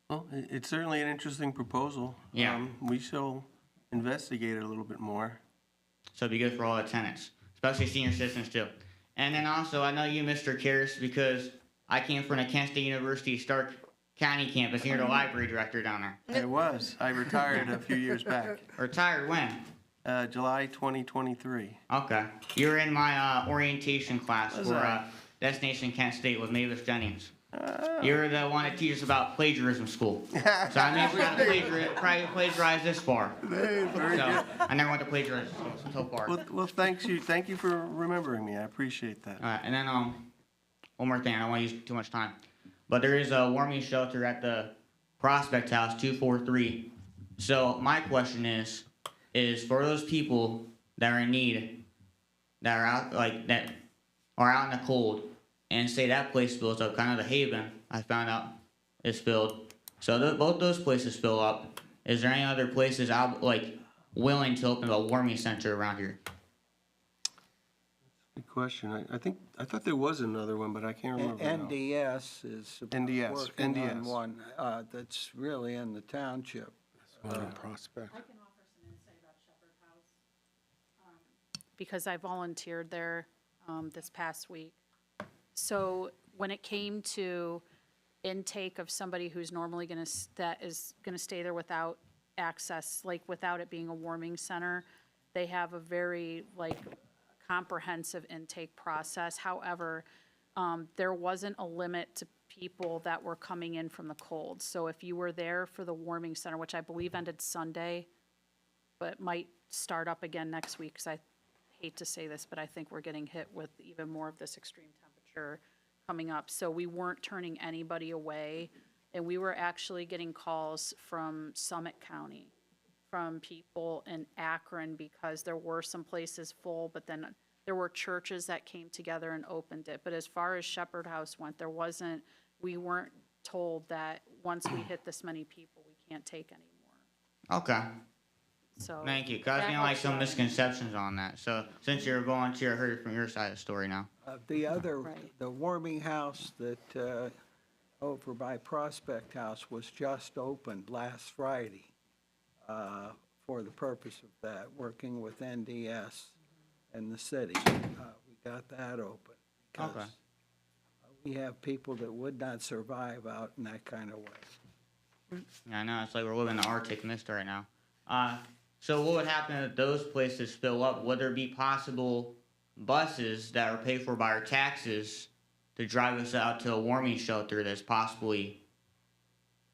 Well, it's certainly an interesting proposal. Yeah. We shall investigate it a little bit more. So it'd be good for all the tenants, especially senior citizens too. And then also, I know you, Mr. Karras, because I came from the Kent State University Stark County campus. You're the library director down there. I was. I retired a few years back. Retired when? July 2023. Okay. You were in my orientation class for Destination Kent State with Mavis Jennings. You're the one that teaches about plagiarism school. So I never got to plagiarize this far. So I never went to plagiarize so far. Well, thank you for remembering me. I appreciate that. All right, and then one more thing. I don't want to use too much time, but there is a warming shelter at the Prospect House 243. So my question is for those people that are in need, that are out that are out in the cold, and say that place fills up, kind of the Haven, I found out is filled. So both those places fill up. Is there any other places out willing to open a warming center around here? Good question. I thought there was another one, but I can't remember now. NDS is NDS, working on NDS. one that's really in the township. Prospect. Because I volunteered there this past week. So when it came to intake of somebody who's normally that is gonna stay there without access, without it being a warming center, they have a very comprehensive intake process. However, there wasn't a limit to people that were coming in from the cold. So if you were there for the warming center, which I believe ended Sunday, but might start up again next week, because I hate to say this, but I think we're getting hit with even more of this extreme temperature coming up. So we weren't turning anybody away, and we were actually getting calls from Summit County, from people in Akron, because there were some places full, but then there were churches that came together and opened it. But as far as Shepherd House went, we weren't told that once we hit this many people, we can't take anymore. Okay. So Thank you. 'Cause I was that getting helps some out. misconceptions on that. So since you're a volunteer, I heard it from your side of the story now. The warming house that over by Prospect House was just opened last Friday for the purpose of that, working with NDS and the city. We got that open because Okay. we have people that would not survive out in that kind of way. Yeah, I know. It's like we're living in the Arctic mist right now. So what would happen if those places fill up? Would there be possible buses that are paid for by our taxes to drive us out to a warming shelter that's possibly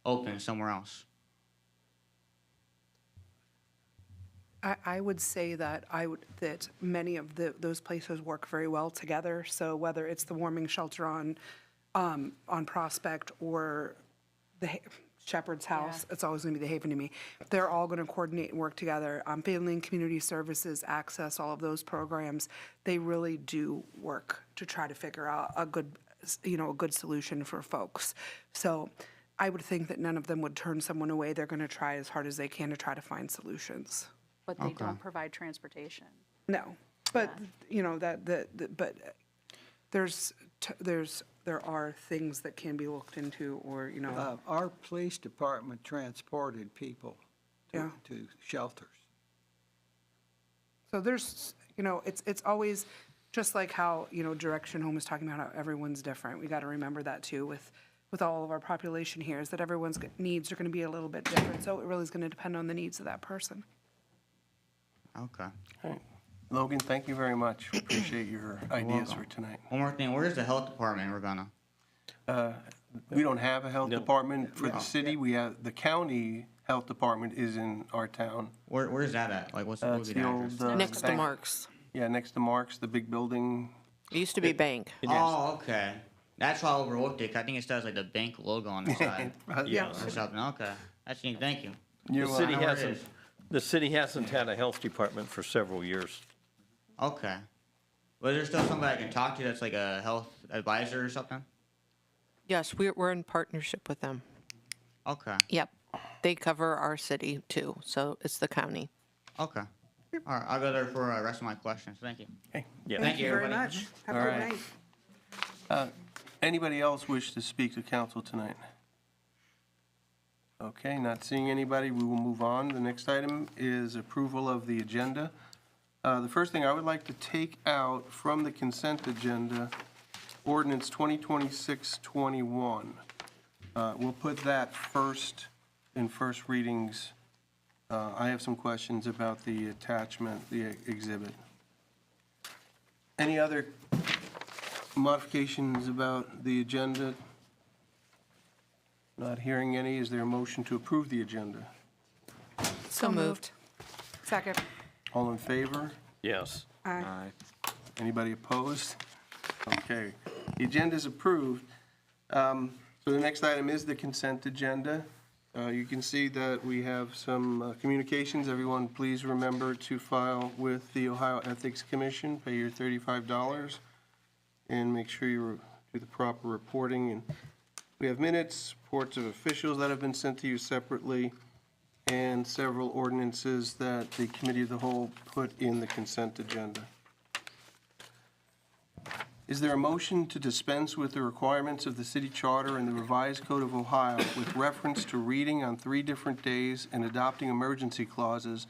open somewhere else? I would say that that many of those places work very well together. So whether it's the warming shelter on Prospect or the Shepherd's House, it's always going to be the Haven to me. They're all going to coordinate and work together. Family and Community Services, Access, all of those programs, they really do work to try to figure out a good solution for folks. So I would think that none of them would turn someone away. They're going to try as hard as they can to try to find solutions. But they don't provide transportation. No, but but there are things that can be looked into, or Our police department transported people to shelters. So there's it's always just like how Direction Home is talking about how everyone's different. We got to remember that too with all of our population here, is that everyone's needs are going to be a little bit different. So it really is going to depend on the needs of that person. Okay. All right. Logan, thank you very much. Appreciate your ideas for tonight. One more thing. Where's the health department we're gonna? We don't have a health department for the city. We have, the county health department is in our town. Where's that at? Like, what's the It's the address? old. Next to bank. Mark's. Yeah, next to Mark's, the big building. It used to be bank. Oh, okay. That's why I overlooked it. 'Cause I think it says like the bank logo on the side Yeah. or something. Okay. That's neat. Thank you. You're The city I know where it hasn't, is. the city hasn't had a health department for several years. Okay. Was there still somebody I can talk to that's like a health advisor or something? Yes, we're in partnership with them. Okay. Yep. They cover our city too, so it's the county. Okay. All right. I'll go there for the rest of my questions. Thank you. Okay. Yeah. Thank you, very everybody. much. Have All a good right. night. Anybody else wish to speak to council tonight? Okay, not seeing anybody, we will move on. The next item is approval of the agenda. The first thing I would like to take out from the consent agenda, ordinance 2026-21. We'll put that first in first readings. I have some questions about the attachment, the exhibit. Any other modifications about the agenda? Not hearing any. Is there a motion to approve the agenda? So moved. Second. All in favor? Yes. Aye. Anybody opposed? Okay, the agenda is approved. So the next item is the consent agenda. You can see that we have some communications. Everyone, please remember to file with the Ohio Ethics Commission, pay your $35, and make sure you do the proper reporting. And we have minutes, reports of officials that have been sent to you separately, and several ordinances that the Committee of the Whole put in the consent agenda. Is there a motion to dispense with the requirements of the city charter and the revised code of Ohio with reference to reading on 3 different days and adopting emergency clauses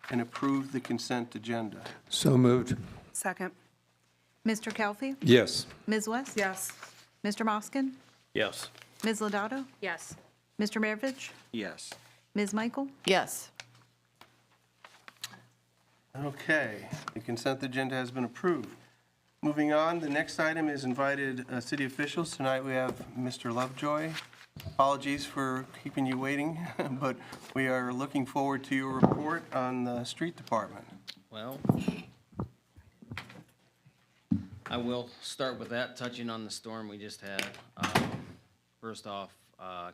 and approve the consent agenda? So moved. Second. Mr. Kelfi? Yes. Ms. West? Yes. Mr. Moskin? Yes. Ms. Lodato? Yes. Mr. Maravich? Yes. Ms. Michael? Yes. Okay, the consent agenda has been approved. Moving on, the next item is invited city officials. Tonight we have Mr. Lovejoy. Apologies for keeping you waiting, but we are looking forward to your report on the street department. Well, I will start with that, touching on the storm we just had. First off,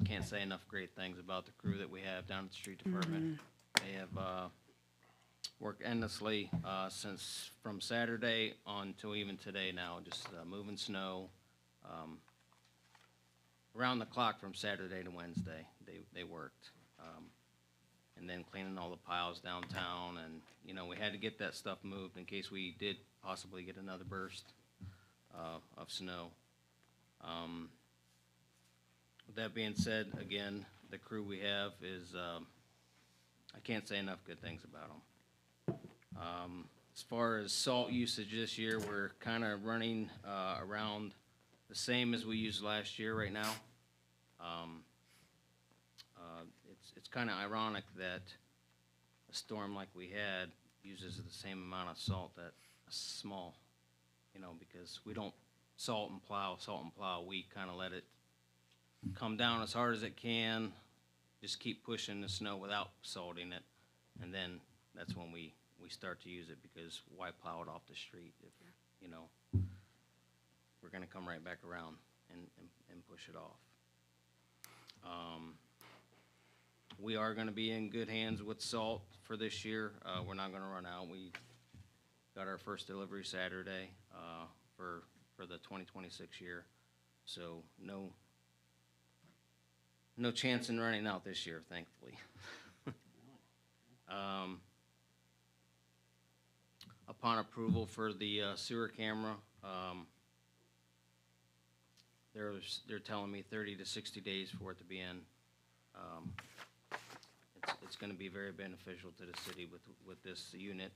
can't say enough great things about the crew that we have down at the street department. They have worked endlessly since from Saturday on till even today now, just moving snow around the clock from Saturday to Wednesday. They worked. And then cleaning all the piles downtown, and, you know, we had to get that stuff moved in case we did possibly get another burst of snow. With that being said, again, the crew we have is, I can't say enough good things about them. As far as salt usage this year, we're kind of running around the same as we used last year right now. It's kind of ironic that a storm like we had uses the same amount of salt that a small, you know, because we don't salt and plow. We kind of let it come down as hard as it can, just keep pushing the snow without salting it, and then that's when we start to use it, because why plow it off the street if, you know, we're gonna come right back around and push it off. We are gonna be in good hands with salt for this year. We're not gonna run out. We got our first delivery Saturday, for the 2026 year, so no chance in running out this year, thankfully. Upon approval for the sewer camera, they're telling me 30 to 60 days for it to be in. It's going to be very beneficial to the city with this unit.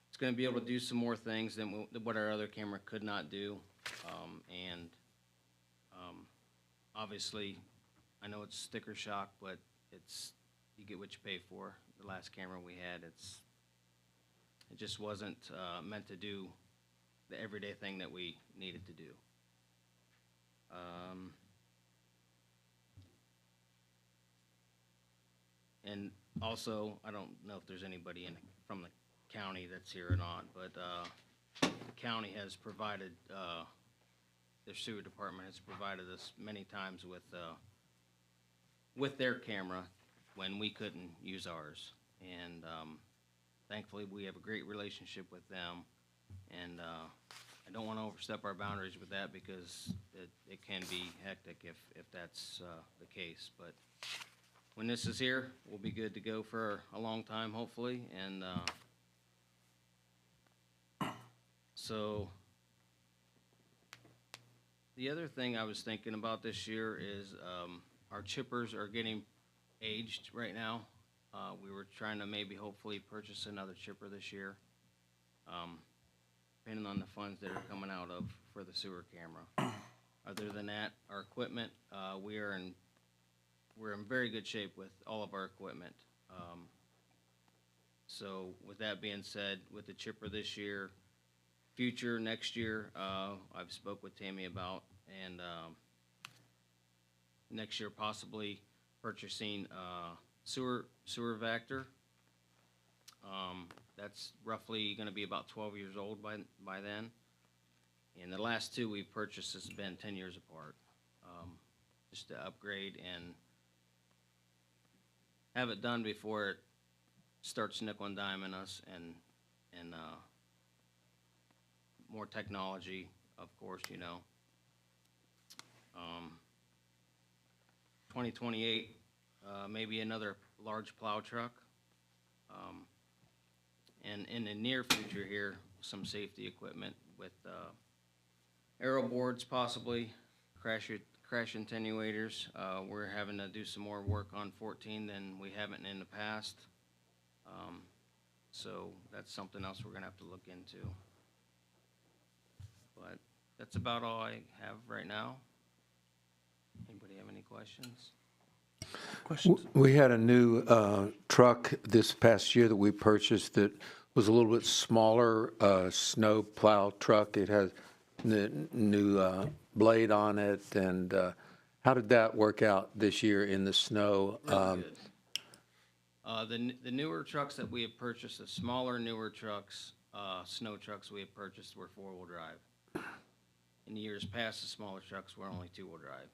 It's going to be able to do some more things than what our other camera could not do, and obviously, I know it's sticker shock, but you get what you pay for. The last camera we had, it just wasn't meant to do the everyday thing that we needed to do. And also, I don't know if there's anybody from the county that's here or not, but the county has provided, their sewer department has provided us many times with their camera when we couldn't use ours. And thankfully, we have a great relationship with them. And I don't want to overstep our boundaries with that, because it can be hectic if that's the case. But when this is here, we'll be good to go for a long time, hopefully. And so the other thing I was thinking about this year is our chippers are getting aged right now. We were trying to maybe hopefully purchase another chipper this year, depending on the funds that are coming out of for the sewer camera. Other than that, our equipment, we're in very good shape with all of our equipment. So with that being said, with the chipper this year, future, next year, I've spoke with Tammy about, and next year possibly purchasing sewer vector. That's roughly going to be about 12 years old by then. And the last two we've purchased has been 10 years apart, just to upgrade and have it done before it starts nickel and diming us, and more technology, of course, 2028, maybe another large plow truck. And in the near future here, some safety equipment with aero boards possibly, crash attenuators. We're having to do some more work on 14 than we haven't in the past. So that's something else we're gonna have to look into. But that's about all I have right now. Anybody have any questions? Questions? We had a new truck this past year that we purchased that was a little bit smaller, snow plow truck. It has the new blade on it, and how did that work out this year in the snow? Really good. The newer trucks that we have purchased, the smaller, newer trucks, snow trucks we have purchased were four-wheel drive. In the years past, the smaller trucks were only two-wheel drive.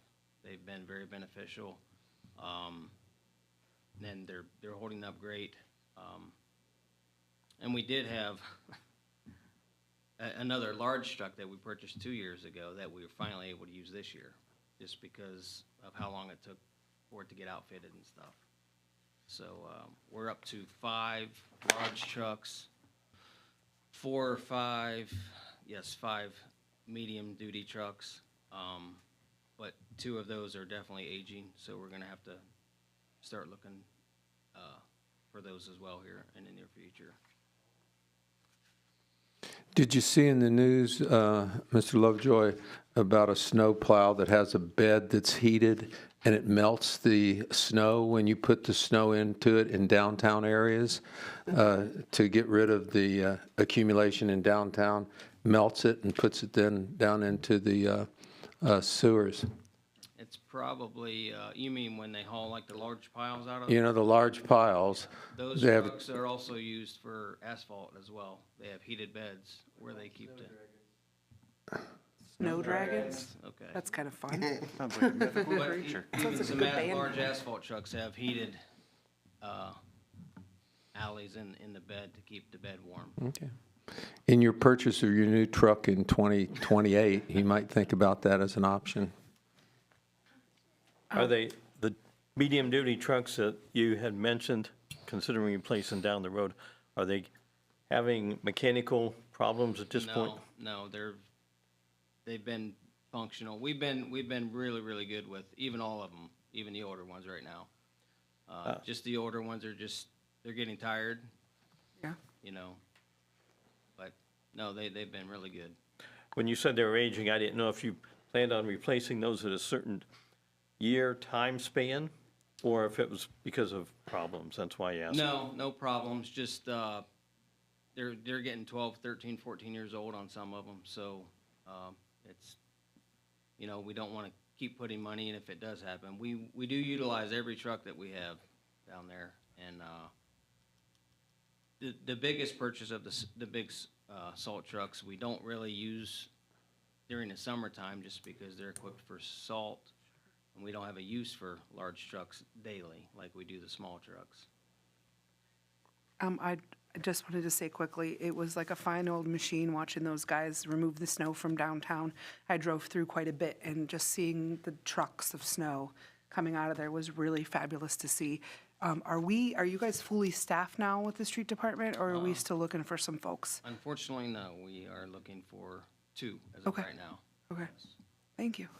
They've been very beneficial. And they're holding up great. And we did have another large truck that we purchased 2 years ago that we were finally able to use this year, just because of how long it took for it to get outfitted and stuff. So we're up to 5 large trucks, 4 or 5, yes, 5 medium-duty trucks. But 2 of those are definitely aging, so we're gonna have to start looking for those as well here in the near future. Did you see in the news, Mr. Lovejoy, about a snow plow that has a bed that's heated and it melts the snow when you put the snow into it in downtown areas to get rid of the accumulation in downtown, melts it and puts it then down into the sewers? It's probably, you mean when they haul like the large piles out of? You know, the large piles. Those they have- trucks are also used for asphalt as well. They have heated beds where they keep the. Snow dragons? Okay. That's kind of fun. Sounds like a mythical But creature. Sounds like a some good band. large asphalt trucks have heated alleys in the bed to keep the bed warm. Okay. In your purchase of your new truck in 2028, you might think about that as an option. Are they, the medium-duty trucks that you had mentioned, considering replacing down the road, are they having mechanical problems at this point? No, they've been functional. We've been really, really good with even all of them, even the older ones right now. Just the older ones are they're getting tired. Yeah. But no, they've been really good. When you said they were aging, I didn't know if you planned on replacing those at a certain year time span, or if it was because of problems. That's why I asked. No problems. Just they're getting 12, 13, 14 years old on some of them. So it's we don't want to keep putting money in if it does happen. We do utilize every truck that we have down there, and the biggest purchase of the big salt trucks we don't really use during the summertime, just because they're equipped for salt. And we don't have a use for large trucks daily like we do the small trucks. I just wanted to say quickly, it was like a fine old machine watching those guys remove the snow from downtown. I drove through quite a bit, and just seeing the trucks of snow coming out of there was really fabulous to see. Are you guys fully staffed now with the street department, or are we still looking for some folks? Unfortunately, no. We are looking for 2 as of Okay. right now. Okay, thank you.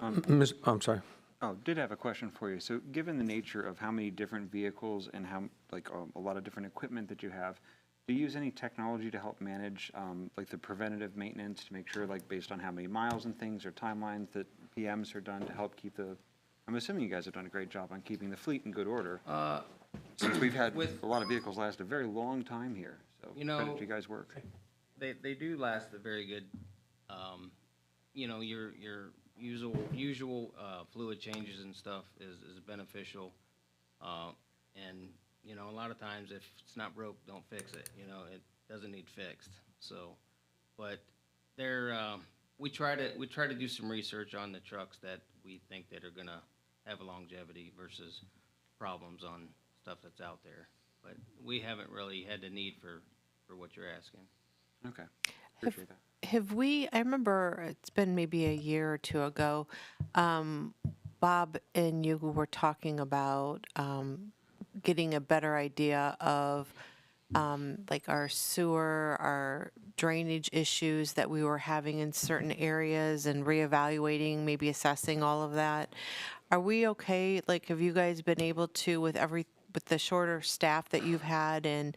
I'm sorry. Oh, did have a question for you. So given the nature of how many different vehicles and how, a lot of different equipment that you have, do you use any technology to help manage, the preventative maintenance to make sure, based on how many miles and things or timelines that PMs are done to help keep I'm assuming you guys have done a great job on keeping the fleet in good order, since we've had a lot of vehicles last a very long time here. So You know- credit to you guys' work. They do last a very good, you know, your usual fluid changes and stuff is beneficial. And, you know, a lot of times if it's not broke, don't fix it, you know, it doesn't need fixed, so. But we try to do some research on the trucks that we think that are gonna have a longevity versus problems on stuff that's out there. But we haven't really had the need for what you're asking. Okay, appreciate that. Have we, I remember it's been maybe a year or two ago, Bob and you were talking about getting a better idea of like our sewer, our drainage issues that we were having in certain areas and reevaluating, maybe assessing all of that. Are we okay? Like, have you guys been able to, with the shorter staff that you've had and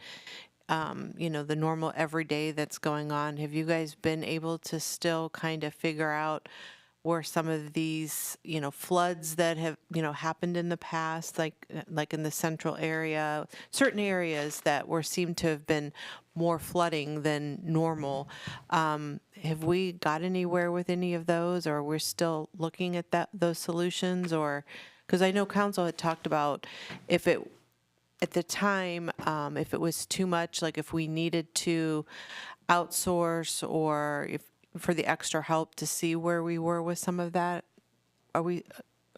you know, the normal everyday that's going on, have you guys been able to still kind of figure out where some of these, you know, floods that have, you know, happened in the past, like in the central area, certain areas that seem to have been more flooding than normal? Have we got anywhere with any of those, or we're still looking at those solutions? Or, because I know council had talked about if it, at the time, if it was too much, like if we needed to outsource or if for the extra help, to see where we were with some of that. Are we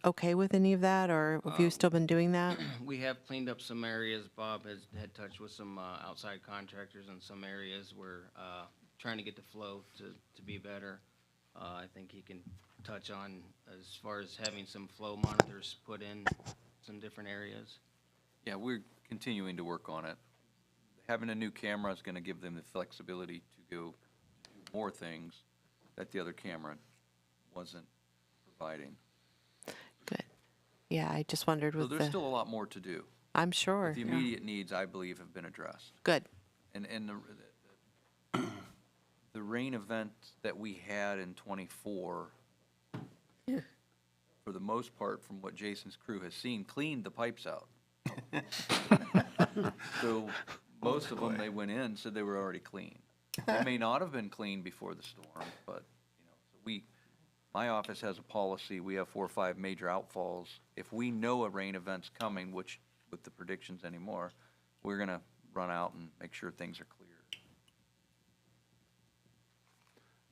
okay with any of that, or have you still been doing that? We have cleaned up some areas. Bob has had touch with some outside contractors in some areas. We're trying to get the flow to be better. I think he can touch on as far as having some flow monitors put in some different areas. Yeah, we're continuing to work on it. Having a new camera is going to give them the flexibility to go do more things that the other camera wasn't providing. Good. Yeah, I just wondered So with there's still a lot more to do. I'm sure. The immediate needs, I believe, have been addressed. Good. And the rain event that we had in '24, for the most part, from what Jason's crew has seen, cleaned the pipes out. So most of them, they went in, said they were already clean. They may not have been clean before the storm, but, you know, so my office has a policy, we have 4 or 5 major outfalls. If we know a rain event's coming, which with the predictions anymore, we're gonna run out and make sure things are clear.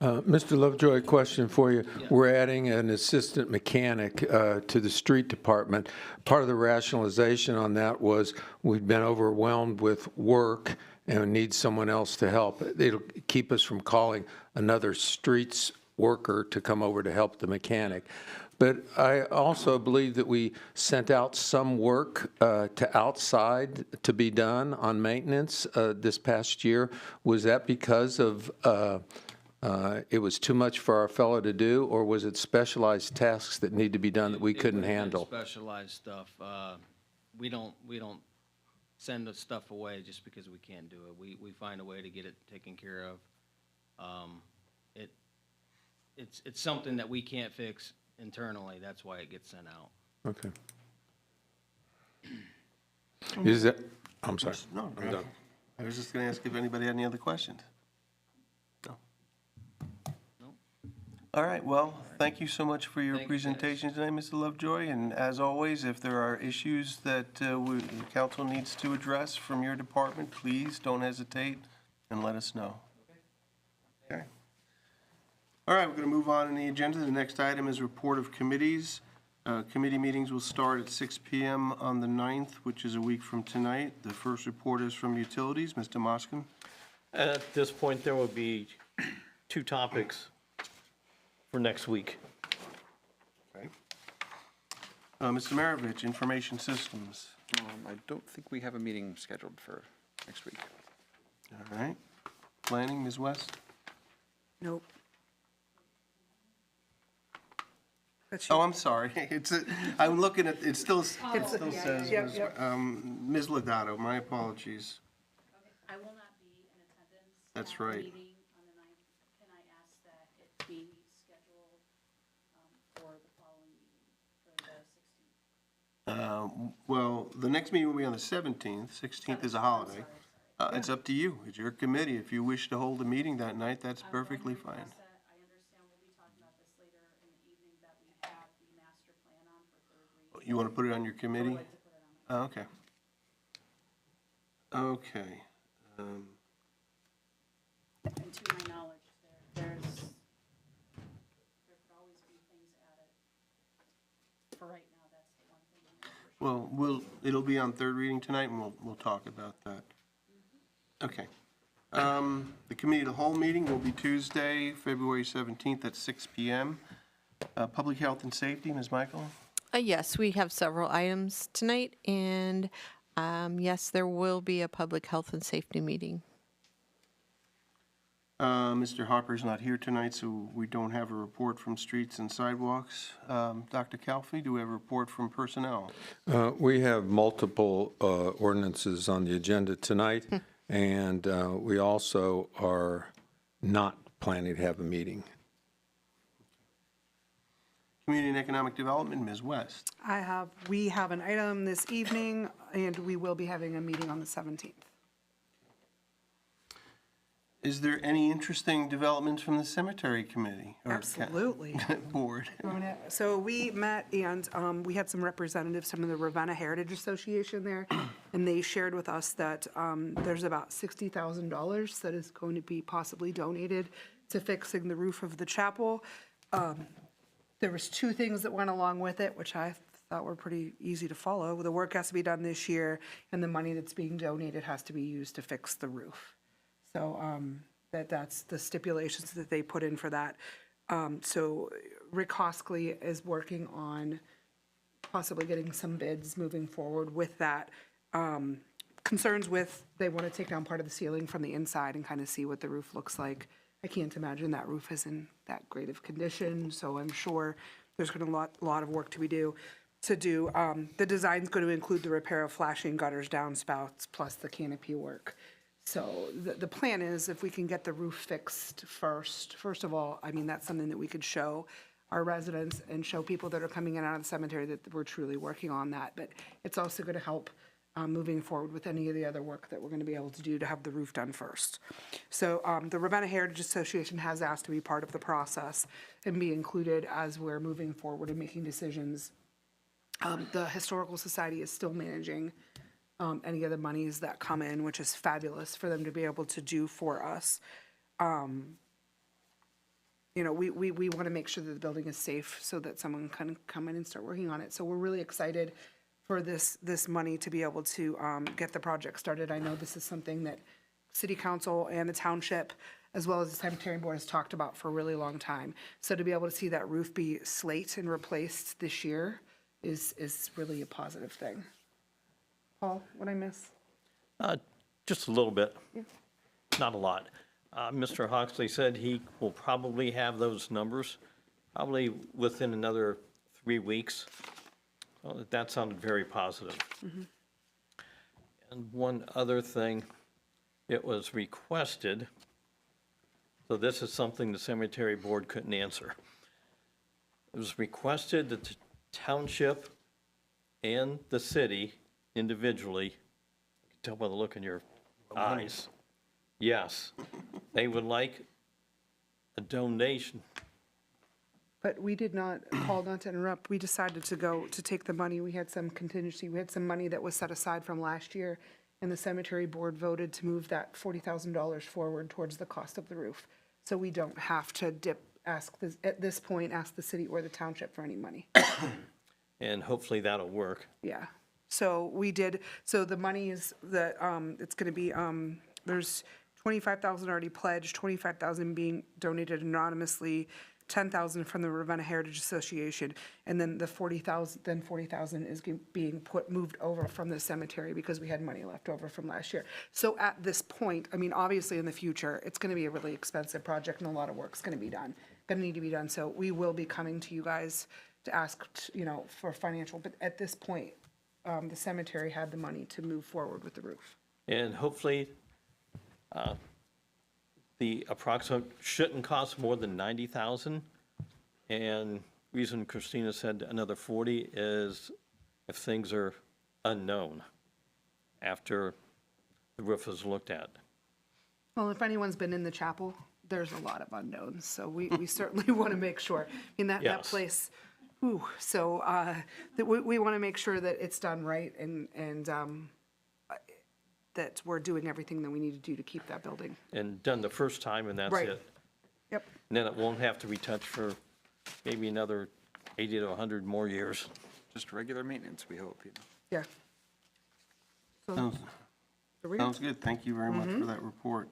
Mr. Lovejoy, question for you. We're adding an assistant mechanic to the street department. Part of the rationalization on that was we've been overwhelmed with work and need someone else to help. It'll keep us from calling another streets worker to come over to help the mechanic. But I also believe that we sent out some work to outside to be done on maintenance this past year. Was that because of it was too much for our fellow to do, or was it specialized tasks that need to be done that we couldn't handle? Specialized stuff. We don't send the stuff away just because we can't do it. We find a way to get it taken care of. It's something that we can't fix internally. That's why it gets sent out. Okay. Is that, I'm sorry. No, I'm done. I was just going to ask if anybody had any other questions. No. All right, well, thank you so much for your Thank you, guys. presentation today, Mr. Lovejoy. And as always, if there are issues that the council needs to address from your department, please don't hesitate and let us know. Okay. All right, we're going to move on in the agenda. The next item is report of committees. Committee meetings will start at 6 p.m. on the 9th, which is a week from tonight. The first report is from Utilities. Mr. Moskin. At this point, there will be 2 topics for next week. Okay. Mr. Maravich, Information Systems. I don't think we have a meeting scheduled for next week. All right. Planning, Ms. West? Nope. Oh, I'm sorry. I'm looking at, it still says, Yep, yep. Ms. Lodato, my apologies. I will not be in attendance. That's at the right. Meeting on the 9th. Can I ask that it be scheduled for the following meeting, for the 16th? Well, the next meeting will be on the 17th. 16th is a holiday. It's up to you. It's your committee. If you wish to hold a meeting that night, that's perfectly fine. I understand we'll be talking about this later in the evening, that we have the master plan on for third reading. You want to put it on your committee? I'd like to put it on. Oh, okay. Okay. And to my knowledge, there could always be things added. For right now, that's the one thing. I know for sure. Well, it'll be on third reading tonight, and we'll talk about that. Okay. The committee of the whole meeting will be Tuesday, February 17th at 6 PM. Public health and safety, Ms. Michael? Yes, we have several items tonight, and yes, there will be a public health and safety meeting. Mr. Hopper's not here tonight, so we don't have a report from streets and sidewalks. Dr. Calfee, do we have a report from personnel? We have multiple ordinances on the agenda tonight, and we also are not planning to have a meeting. Community and Economic Development, Ms. West. We have an item this evening, and we will be having a meeting on the 17th. Is there any interesting developments from the Cemetery Committee? or Absolutely. Board? So we met, and we had some representatives from the Ravenna Heritage Association there, and they shared with us that there's about $60,000 that is going to be possibly donated to fixing the roof of the chapel. There was two things that went along with it, which I thought were pretty easy to follow. The work has to be done this year, and the money that's being donated has to be used to fix the roof. So that's the stipulations that they put in for that. So Rick Hoskley is working on possibly getting some bids moving forward with that. Concerns with, they want to take down part of the ceiling from the inside and kind of see what the roof looks like. I can't imagine that roof is in that great of condition, so I'm sure there's going to be a lot of work to do. The design's going to include the repair of flashing gutters, downspouts, plus the canopy work. So the plan is, if we can get the roof fixed first of all, I mean, that's something that we could show our residents and show people that are coming in and out of the cemetery that we're truly working on that. But it's also going to help moving forward with any of the other work that we're going to be able to do to have the roof done first. So the Ravenna Heritage Association has asked to be part of the process and be included as we're moving forward and making decisions. The Historical Society is still managing any of the monies that come in, which is fabulous for them to be able to do for us. We want to make sure that the building is safe so that someone can come in and start working on it. So we're really excited for this money to be able to get the project started. I know this is something that City Council and the Township, as well as the Cemetery Board, has talked about for a really long time. So to be able to see that roof be slate and replaced this year is really a positive thing. Paul, what I miss? Just a little bit, not a lot. Mr. Hawksley said he will probably have those numbers probably within another 3 weeks. Well, that sounded very positive. And one other thing, it was requested, so this is something the Cemetery Board couldn't answer. It was requested that the township and the city individually, you can tell by the look in your eyes, yes, they would like a donation. But we did not, Paul, not to interrupt, we decided to take the money. We had some contingency. We had some money that was set aside from last year, and the Cemetery Board voted to move that $40,000 forward towards the cost of the roof. So we don't have to at this point, ask the city or the township for any money. And hopefully that'll work. Yeah. So we did, so the money is that, it's gonna be, there's 25,000 already pledged, 25,000 being donated anonymously, 10,000 from the Ravenna Heritage Association, and then the 40,000 is being moved over from the cemetery because we had money left over from last year. So at this point, I mean, obviously in the future, it's gonna be a really expensive project and a lot of work's gonna need to be done. So we will be coming to you guys to ask, for financial, but at this point, the cemetery had the money to move forward with the roof. And hopefully, the approximate shouldn't cost more than 90,000. And reason Christina said another 40 is if things are unknown after the roof is looked at. Well, if anyone's been in the chapel, there's a lot of unknowns, so we certainly want to make sure. I mean, that Yes. place, whew, so that we want to make sure that it's done right and that we're doing everything that we need to do to keep that building. And done the first time, and that's Right. it. Yep. And then it won't have to be touched for maybe another 80 to 100 more years. Just regular maintenance, we hope, you know. Yeah. So, Sounds so we're sounds good. Thank you very much for that report.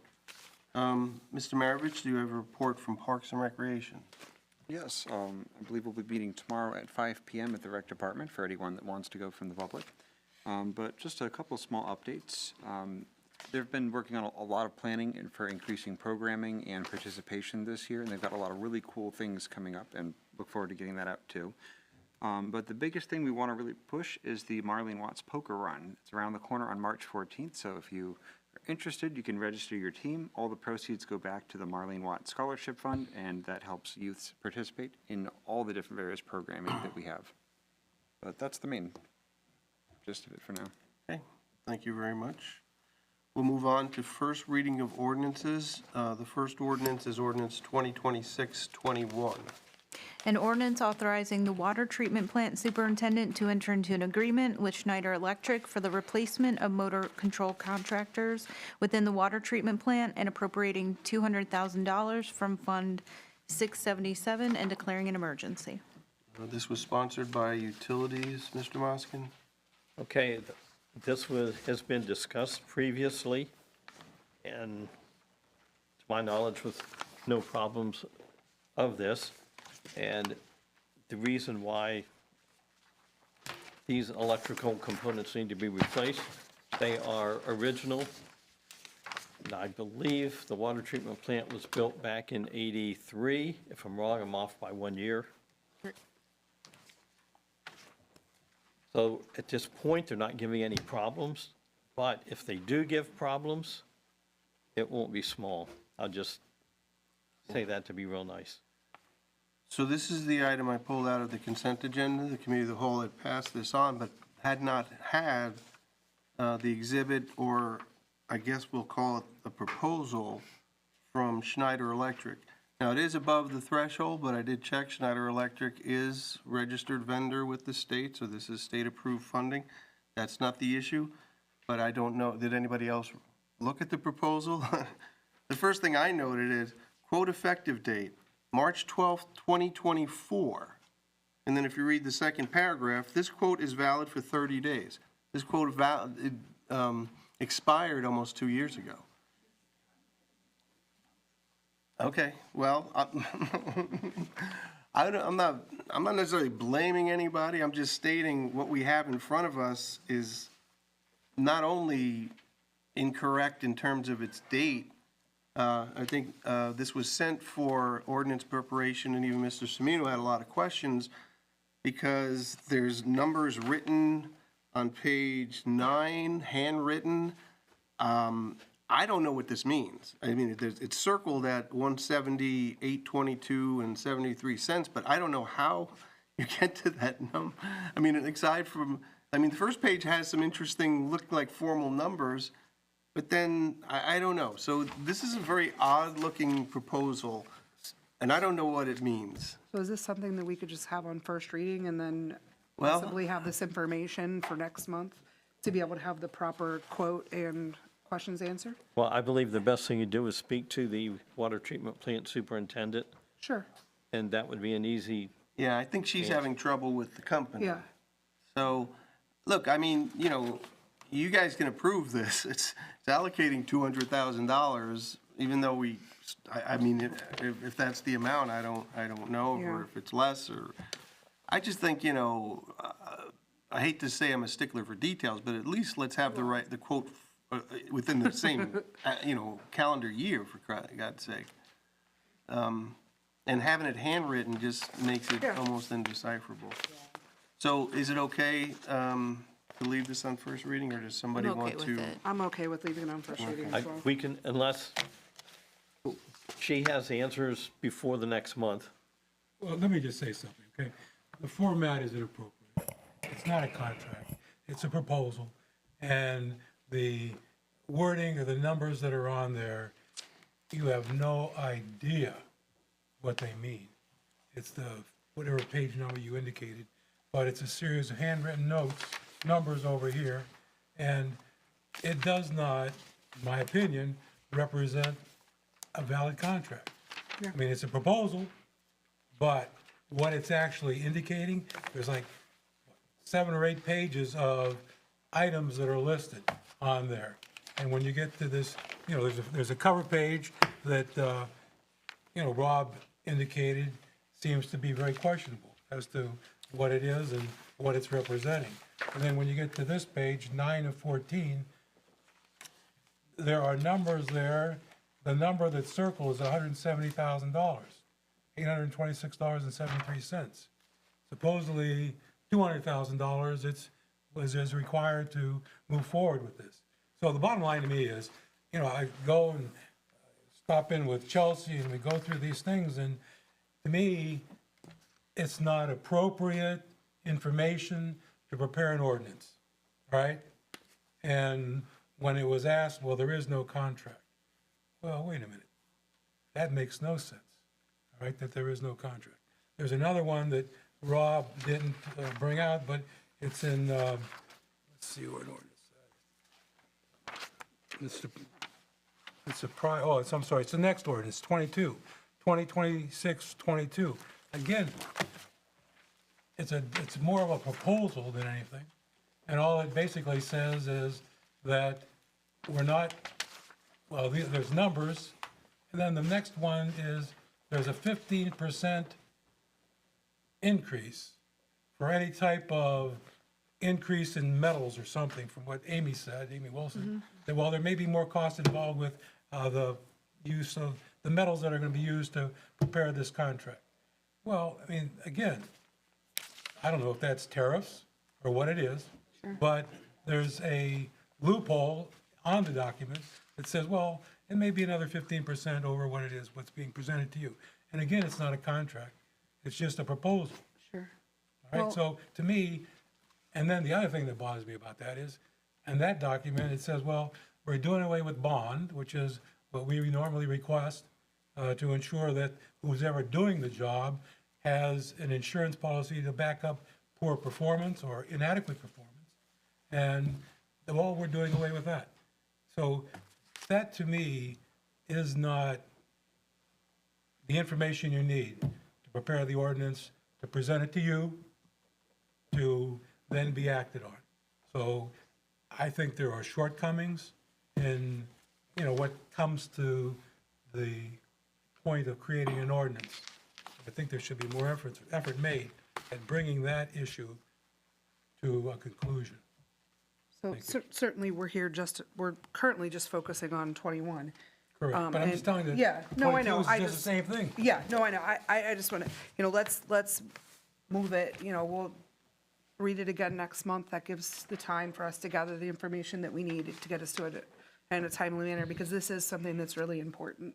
Mr. Maravich, do you have a report from Parks and Recreation? Yes, I believe we'll be meeting tomorrow at 5 PM at the Rec Department for anyone that wants to go from the public. But just a couple small updates. They've been working on a lot of planning and for increasing programming and participation this year, and they've got a lot of really cool things coming up, and look forward to getting that out too. But the biggest thing we want to really push is the Marlene Watts Poker Run. It's around the corner on March 14th, so if you are interested, you can register your team. All the proceeds go back to the Marlene Watts Scholarship Fund, and that helps youths participate in all the different various programming that we have. But that's the main gist of it for now. Okay, thank you very much. We'll move on to first reading of ordinances. The first ordinance is ordinance 2026-21. An ordinance authorizing the water treatment plant superintendent to enter into an agreement with Schneider Electric for the replacement of motor control contractors within the water treatment plant and appropriating $200,000 from Fund 677 and declaring an emergency. This was sponsored by Utilities, Mr. Moskin. Okay, this has been discussed previously, and to my knowledge, with no problems of this. And the reason why these electrical components need to be replaced, they are original. And I believe the water treatment plant was built back in '83. If I'm wrong, I'm off by 1 year. So at this point, they're not giving any problems, but if they do give problems, it won't be small. I'll just say that to be real nice. So this is the item I pulled out of the consent agenda. The committee of the whole had passed this on, but had not had the exhibit, or I guess we'll call it a proposal, from Schneider Electric. Now, it is above the threshold, but I did check. Schneider Electric is registered vendor with the state, so this is state-approved funding. That's not the issue, but I don't know, did anybody else look at the proposal? The first thing I noted is, quote, effective date, March 12th, 2024. And then if you read the second paragraph, this quote is valid for 30 days. This quote expired almost 2 years ago. Okay, well, I'm not necessarily blaming anybody. I'm just stating what we have in front of us is not only incorrect in terms of its date. I think this was sent for ordinance preparation, and even Mr. Semino had a lot of questions because there's numbers written on page 9, handwritten. I don't know what this means. I mean, it's circled at 170, 822, and 73 cents, but I don't know how you get to that number. I mean, aside from, the first page has some interesting, look like formal numbers, but then, I don't know. So this is a very odd-looking proposal, and I don't know what it means. So is this something that we could just have on first reading and then Well- possibly have this information for next month to be able to have the proper quote and questions answered? Well, I believe the best thing to do is speak to the water treatment plant superintendent, Sure, and that would be an easy, Yeah, I think she's having trouble with the company. yeah. So, look, you guys can approve this. It's allocating $200,000, even though if that's the amount, I don't know, Yeah. or if it's less, or, I just think, I hate to say I'm a stickler for details, but at least let's have the quote within the same, calendar year, for God's sake. And having it handwritten just makes it Yeah. almost indecipherable. So is it okay to leave this on first reading, or does somebody I'm okay want with to? it. I'm okay with leaving it on first reading as well. we can, unless she has answers before the next month. Well, let me just say something, okay? The format is inappropriate. It's not a contract, it's a proposal. And the wording or the numbers that are on there, you have no idea what they mean. It's the, whatever page number you indicated, but it's a series of handwritten notes, numbers over here, and it does not, in my opinion, represent a valid contract. I mean, it's a proposal, but what it's actually indicating, there's like 7 or 8 pages of items that are listed on there. And when you get to this, you know, there's a cover page that, you know, Rob indicated seems to be very questionable as to what it is and what it's representing. And then when you get to this page, 9 of 14, there are numbers there. The number that's circled is $170,000, $826.73. Supposedly, $200,000 is required to move forward with this. So the bottom line to me is, you know, I go and stop in with Chelsea and we go through these things, and to me, it's not appropriate information to prepare an ordinance, right? And when it was asked, well, there is no contract. Well, wait a minute. That makes no sense, all right, that there is no contract. There's another one that Rob didn't bring out, but it's in, let's see what ordinance that is. I'm sorry, it's the next ordinance, 2026-22. Again, it's more of a proposal than anything. And all it basically says is that we're not, well, there's numbers, and then the next one is there's a 15% increase for any type of increase in metals or something, from what Amy said, Amy Wilson, that while there may be more cost involved with the use of the metals that are going to be used to prepare this contract. Well, I mean, again, I don't know if that's tariffs or what it is, but there's a loophole on the document that says, well, it may be another 15% over what it is, what's being presented to you. And again, it's not a contract. It's just a proposal. Sure. All right, so to me, and then the other thing that bothers me about that is, in that document, it says, well, we're doing away with bond, which is what we normally request to ensure that who's ever doing the job has an insurance policy to back up poor performance or inadequate performance. And, well, we're doing away with that. So that, to me, is not the information you need to prepare the ordinance, to present it to you, to then be acted on. So I think there are shortcomings in, you know, what comes to the point of creating an ordinance. I think there should be more effort made at bringing that issue to a conclusion. So certainly, we're currently just focusing on 21. Correct, but I'm just telling you Yeah, that no, I 22 know. is just the same thing. Yeah, no, I know. I just want to, you know, let's move it, you know, we'll read it again next month. That gives the time for us to gather the information that we need to get us to it in a timely manner, because this is something that's really important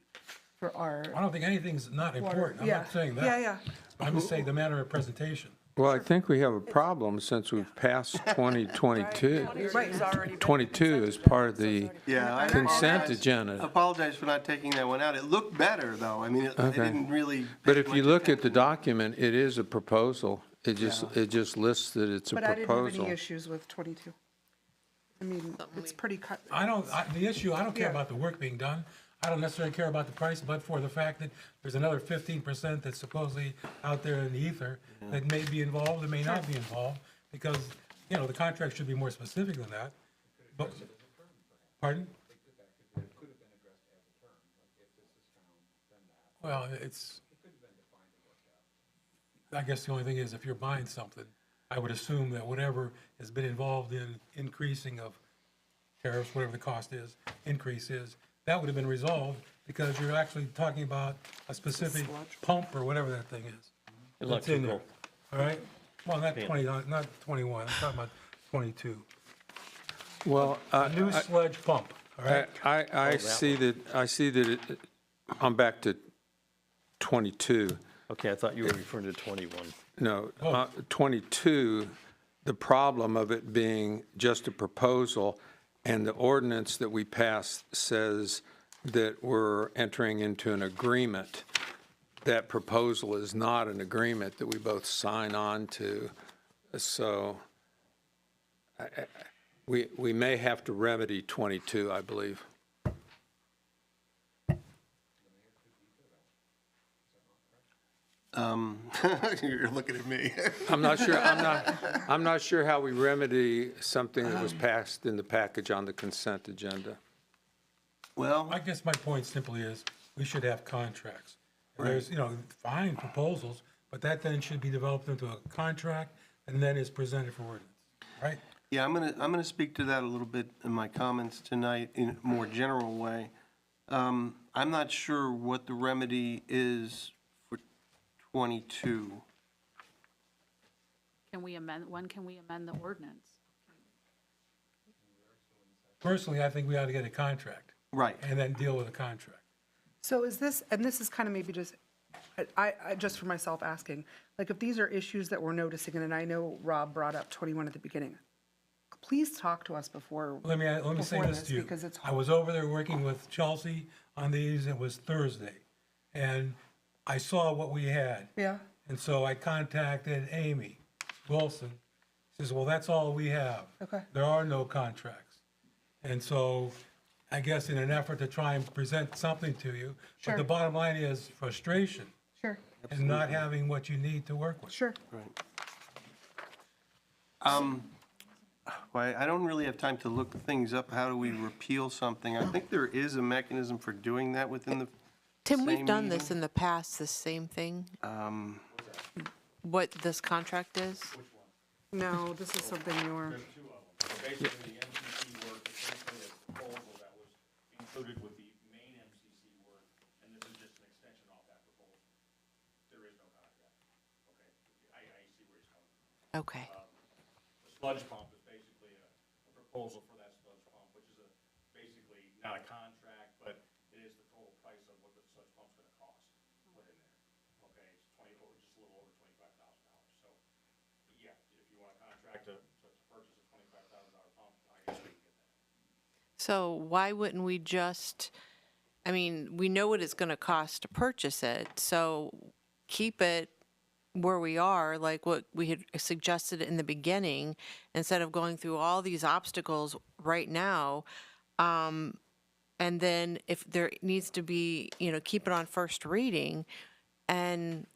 for our. I don't think anything's not important. I'm Yeah. not saying that. Yeah. I'm just saying the manner of presentation. Well, I think we have a problem since we've passed 2022. Right. 22 is part of the Yeah, I consent apologize. agenda. Apologize for not taking that one out. It looked better, though. I mean, it Okay. didn't really. But if you look at the document, it is a proposal. It just lists that it's a But I didn't have proposal. any issues with 22. I mean, it's pretty cut. I don't care Yeah. about the work being done. I don't necessarily care about the price, but for the fact that there's another 15% that's supposedly out there in the ether that may be involved, that may not be involved, because, you know, the contract should be more specific than that. But, pardon? Well, I guess the only thing is, if you're buying something, I would assume that whatever has been involved in increasing of tariffs, whatever the cost is, increase is, that would have been resolved, because you're actually talking about a specific pump or whatever that thing is. That's in there. Electrical. All right? Well, not 21, I'm talking about 22. Well, A new sludge pump, all right? I see that I'm back to 22. Okay, I thought you were referring to 21. No, 22, the problem of it being just a proposal And the ordinance that we passed says that we're entering into an agreement. That proposal is not an agreement that we both sign on to. So we may have to remedy 22, I believe. You're looking at me. I'm not sure how we remedy something that was passed in the package on the consent agenda. Well, I guess my point simply is, we should have contracts. And there's, fine proposals, but that then should be developed into a contract and then is presented for ordinance, right? yeah, I'm gonna speak to that a little bit in my comments tonight in a more general way. I'm not sure what the remedy is for 22. When can we amend the ordinance? Personally, I think we ought to get a contract Right. and then deal with a contract. So is this, and this is kind of maybe just, I just for myself asking, like if these are issues that we're noticing, and I know Rob brought up 21 at the beginning, please talk to us before. Let me say before this to you. Because it's I was over there working with Chelsea on these, it was Thursday, and I saw what we had. Yeah. And so I contacted Amy Wilson. She says, well, that's all we have. Okay. There are no contracts. And so I guess in an effort to try and present something to you, but the Sure. bottom line is frustration Sure, and not having what you need to work with. sure. Well, I don't really have time to look things up. How do we repeal something? I think there is a mechanism for doing that within the Tim, we've same done this meeting. in the past, the same thing. What this contract is? No, this is something you're, Basically, the MCC work is basically a proposal that was included with the main MCC work, and this is just an extension off that proposal. There is no contract. Okay, I see where he's coming from. Okay. The sludge pump is basically a proposal for that sludge pump, which is basically not a contract, but it is the total price of what the sludge pump's gonna cost put in there. Okay, it's just a little over $25,000. So, yeah, if you want a contract to purchase a $25,000 pump, I guess we can get that. So why wouldn't we just, I mean, we know what it's going to cost to purchase it, so keep it where we are, like what we had suggested in the beginning, instead of going through all these obstacles right now. And then if there needs to be, keep it on first reading. And,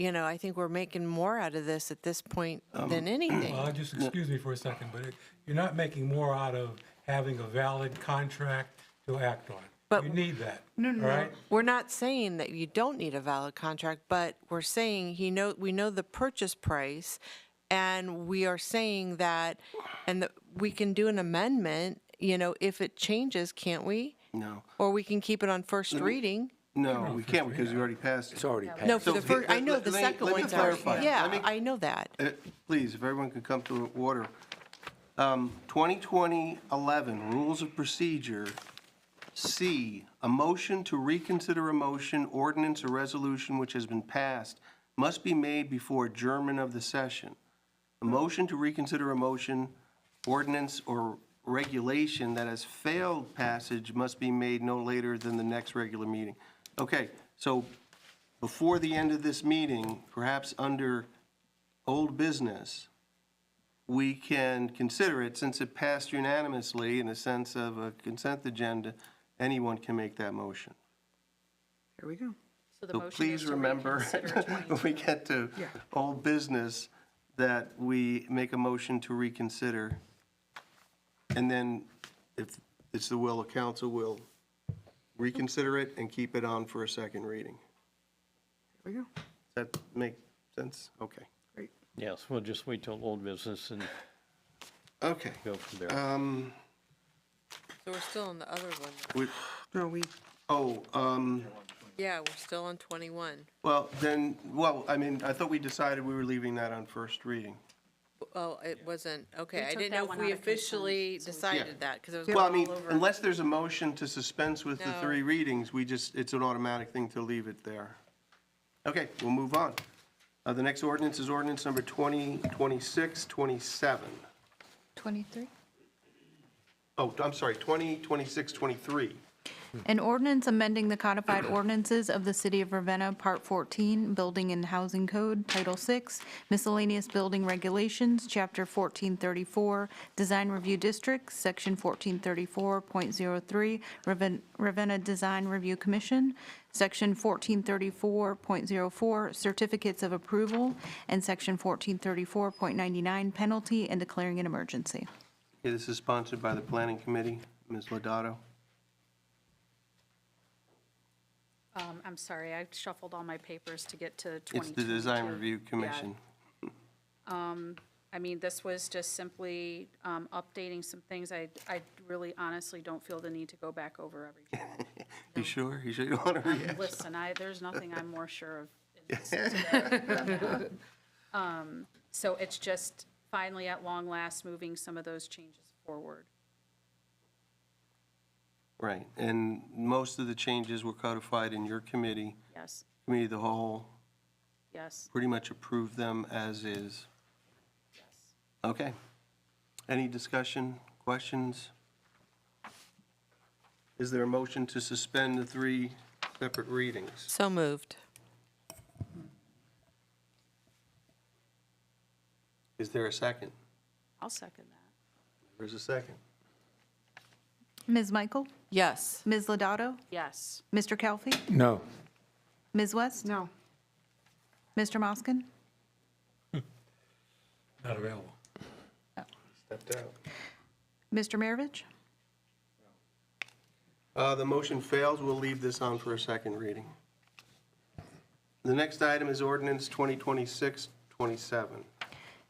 I think we're making more out of this at this point than anything. Well, just excuse me for a second, but you're not making more out of having a valid contract to act on. But- You need that. No, all right? We're not saying that you don't need a valid contract, but we're saying we know the purchase price, and we are saying that, and we can do an amendment, if it changes, can't we? No. Or we can keep it on first reading. No, we can't because we already passed it. It's already passed. No, for So, the first, I know let the me- second let me one's already, clarify. yeah, Let me- I know that. Please, if everyone could come to order. 2020-11, Rules of Procedure, C, a motion to reconsider a motion, ordinance, or resolution which has been passed must be made before adjournment of the session. A motion to reconsider a motion, ordinance, or regulation that has failed passage must be made no later than the next regular meeting. Okay, so before the end of this meeting, perhaps under old business, we can consider it, since it passed unanimously in the sense of a consent agenda, anyone can make that motion. here we go. So the So motion is please to remember, reconsider when we get to Yeah. old business, that we make a motion to reconsider. And then, if it's the will of council, we'll reconsider it and keep it on for a second reading. Here we go. Does that make sense? Okay, Great. Yes, we'll just wait till old business and okay. go from there. So we're still on the other one. No, we, Yeah, we're still on 21. Well, I mean, I thought we decided we were leaving that on first reading. Oh, it wasn't, okay, We I took didn't that know if one we out of consent, officially so- decided that, because it was Well, I all mean, over. unless there's a motion to dispense with the No. 3 readings, it's an automatic thing to leave it there. Okay, we'll move on. The next ordinance is ordinance number 2026-27. 23? Oh, I'm sorry, 2026-23. An ordinance amending the codified ordinances of the City of Ravenna, Part 14, Building and Housing Code, Title 6, Miscellaneous Building Regulations, Chapter 1434, Design Review Districts, Section 1434.03, Ravenna Design Review Commission, Section 1434.04, Certificates of Approval, and Section 1434.99, Penalty, and declaring an emergency. Okay, this is sponsored by the Planning Committee. Ms. Lodato? I'm sorry, I shuffled all my papers to get to 2022. It's the Design Review Commission. I mean, this was just simply updating some things. I really honestly don't feel the need to go back over everything. You sure? You sure you don't want to read? Listen, there's nothing I'm more sure of in this today. So it's just finally, at long last, moving some of those changes forward. Right, and most of the changes were codified in your committee. Yes, Committee of the Whole yes. pretty much approved them as is. Okay. Any discussion, questions? Is there a motion to suspend the 3 separate readings? So moved. Is there a second? I'll second that. There's a second. Ms. Michael? Yes. Ms. Lodato? Yes. Mr. Kelfi? No. Ms. West? No. Mr. Moskin? Not available. Stepped out. Mr. Maravich? The motion fails. We'll leave this on for a second reading. The next item is ordinance 2026-27.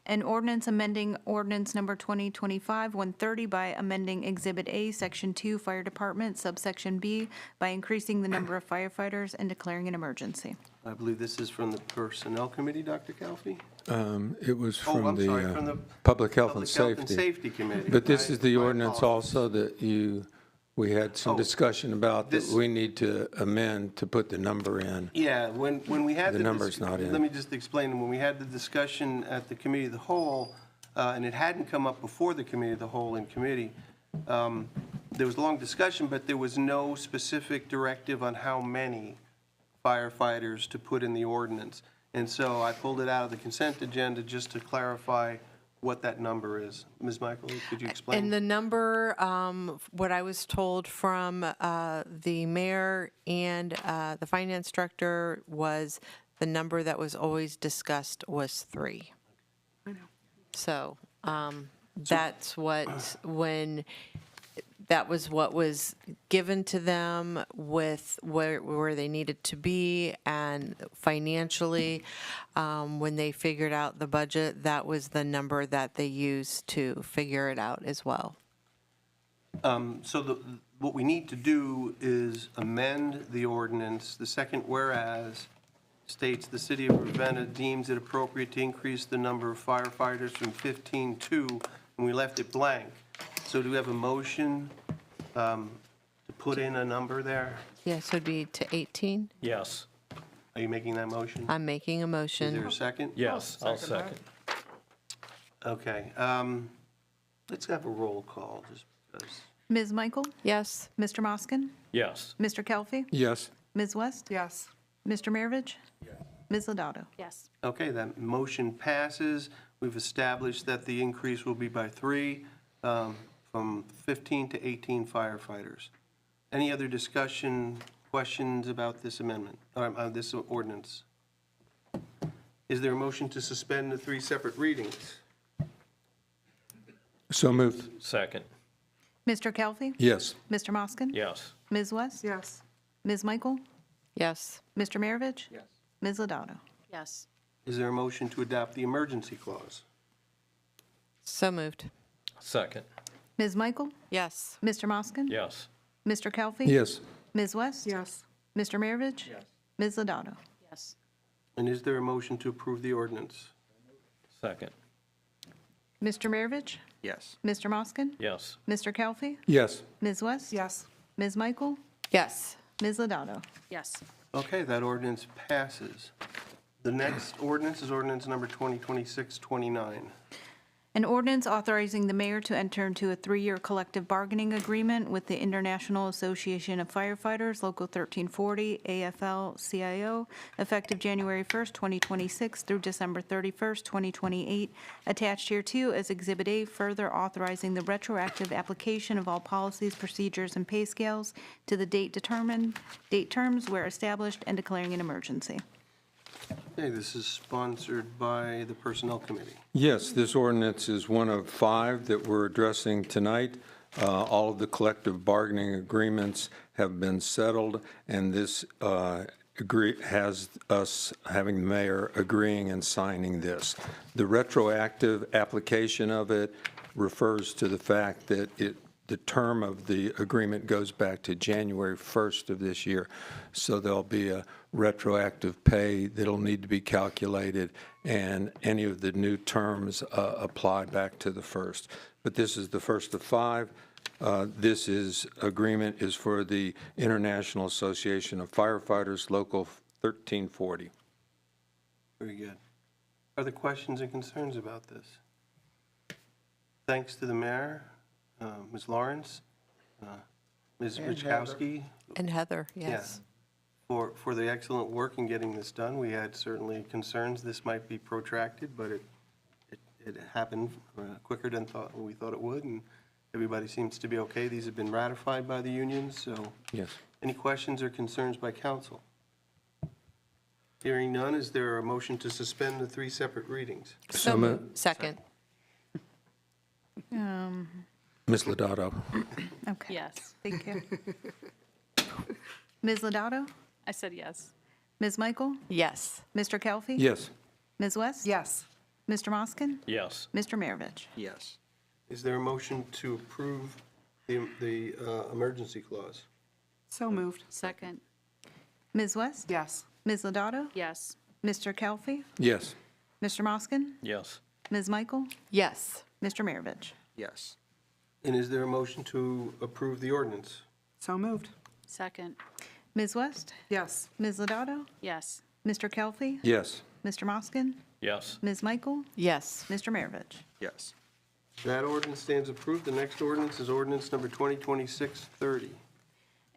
An ordinance amending ordinance number 2025-130 by amending Exhibit A, Section 2, Fire Department, subsection B, by increasing the number of firefighters and declaring an emergency. I believe this is from the Personnel Committee, Dr. Calfee? It was Oh, from I'm sorry, the from the Public Health and Public Health and Safety. Safety Committee. But this is the My ordinance apologies. also that we had some Oh, discussion about that this- we need to amend to put the number in. Yeah, when we had The the. number's not in. Let me just explain, when we had the discussion at the Committee of the Whole, and it hadn't come up before the Committee of the Whole in committee, there was a long discussion, but there was no specific directive on how many firefighters to put in the ordinance. And so I pulled it out of the consent agenda just to clarify what that number is. Ms. Michael, could you explain? And the number, what I was told from the mayor and the finance director was the number that was always discussed was 3. I know. So that's that was what was given to them with where they needed to be, and financially, when they figured out the budget, that was the number that they used to figure it out as well. So what we need to do is amend the ordinance. The second whereas states the city of Ravenna deems it appropriate to increase the number of firefighters from 15 to, and we left it blank. So do we have a motion to put in a number there? Yes, it would be to 18. Yes. Are you making that motion? I'm making a Is there motion. a second? Yes, I'll second. Okay. Let's have a roll call, just because. Ms. Michael? Yes. Mr. Moskin? Yes. Mr. Kelfi? Yes. Ms. West? Yes. Mr. Maravich? Ms. Lodato? Yes. Okay, that motion passes. We've established that the increase will be by 3, from 15 to 18 firefighters. Any other discussion, questions about this amendment, or this ordinance? Is there a motion to suspend the 3 separate readings? So moved. Second. Mr. Kelfi? Yes. Mr. Moskin? Yes. Ms. West? Yes. Ms. Michael? Yes. Mr. Maravich? Yes. Ms. Lodato? Yes. Is there a motion to adopt the emergency clause? So moved. Second. Ms. Michael? Yes. Mr. Moskin? Yes. Mr. Kelfi? Yes. Ms. West? Yes. Mr. Maravich? Yes. Ms. Lodato? Yes. And is there a motion to approve the ordinance? Second. Mr. Maravich? Yes. Mr. Moskin? Yes. Mr. Kelfi? Yes. Ms. West? Yes. Ms. Michael? Yes. Ms. Lodato? Yes. Okay, that ordinance passes. The next ordinance is ordinance number 2026-29. An ordinance authorizing the mayor to enter into a 3-year collective bargaining agreement with the International Association of Firefighters, Local 1340, AFL-CIO, effective January 1st, 2026 through December 31st, 2028. Attached hereto as Exhibit A, further authorizing the retroactive application of all policies, procedures, and pay scales to the date terms where established, and declaring an emergency. Okay, this is sponsored by the Personnel Committee. Yes, this ordinance is one of 5 that we're addressing tonight. All of the collective bargaining agreements have been settled, and this has us having the mayor agreeing and signing this. The retroactive application of it refers to the fact that the term of the agreement goes back to January 1st of this year. So there'll be a retroactive pay that'll need to be calculated, and any of the new terms apply back to the 1st. But this is the first of 5. This agreement is for the International Association of Firefighters, Local 1340. Very good. Are there questions and concerns about this? Thanks to the mayor, Ms. Lawrence, Ms. Richkowski. And Heather, Yeah, yes. for the excellent work in getting this done. We had certainly concerns this might be protracted, but it happened quicker than we thought it would, and everybody seems to be okay. These have been ratified by the unions, so. Yes. Any questions or concerns by council? Hearing none, is there a motion to suspend the 3 separate readings? So moved. Second. Ms. Lodato? Okay. Yes. Thank you. Ms. Lodato? I said yes. Ms. Michael? Yes. Mr. Kelfi? Yes. Ms. West? Yes. Mr. Moskin? Yes. Mr. Maravich? Yes. Is there a motion to approve the emergency clause? So moved. Second. Ms. West? Yes. Ms. Lodato? Yes. Mr. Kelfi? Yes. Mr. Moskin? Yes. Ms. Michael? Yes. Mr. Maravich? Yes. And is there a motion to approve the ordinance? So moved. Second. Ms. West? Yes. Ms. Lodato? Yes. Mr. Kelfi? Yes. Mr. Moskin? Yes. Ms. Michael? Yes. Mr. Maravich? Yes. That ordinance stands approved. The next ordinance is ordinance number 2026-30.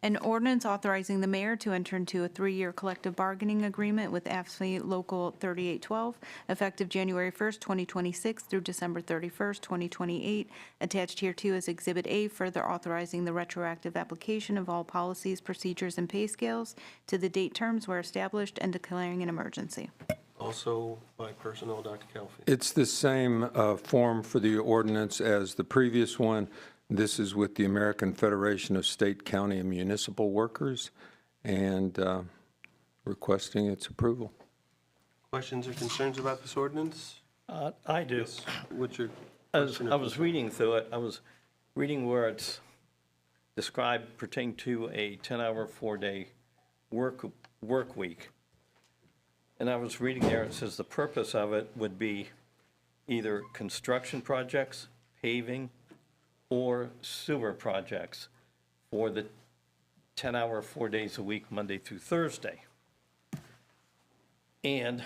An ordinance authorizing the mayor to enter into a 3-year collective bargaining agreement with AFSCME Local 3812, effective January 1st, 2026 through December 31st, 2028. Attached hereto is Exhibit A, further authorizing the retroactive application of all policies, procedures, and pay scales to the date terms where established, and declaring an emergency. Also by personnel, Dr. Kelfi. It's the same form for the ordinance as the previous one. This is with the American Federation of State, County, and Municipal Workers, and requesting its approval. Questions or concerns about this ordinance? I do. What's your As question? I was reading through it, I was reading where it's described pertaining to a 10-hour, 4-day work week. And I was reading there, it says the purpose of it would be either construction projects, paving, or sewer projects for the 10-hour, 4 days a week, Monday through Thursday. And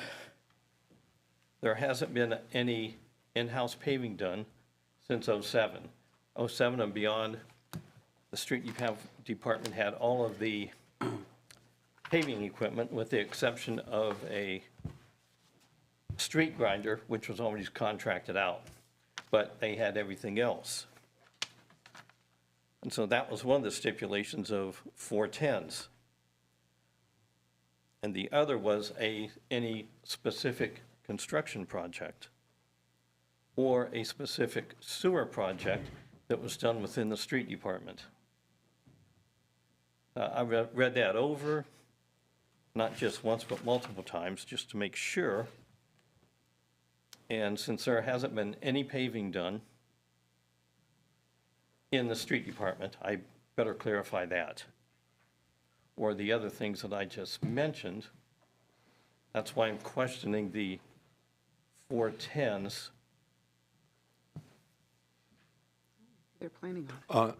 there hasn't been any in-house paving done since '07. '07 and beyond, the street department had all of the paving equipment with the exception of a street grinder, which was always contracted out, but they had everything else. And so that was one of the stipulations of 410s. And the other was any specific construction project or a specific sewer project that was done within the street department. I read that over, not just once, but multiple times, just to make sure. And since there hasn't been any paving done in the street department, I better clarify that. Or the other things that I just mentioned, that's why I'm questioning the 410s. They're planning on it.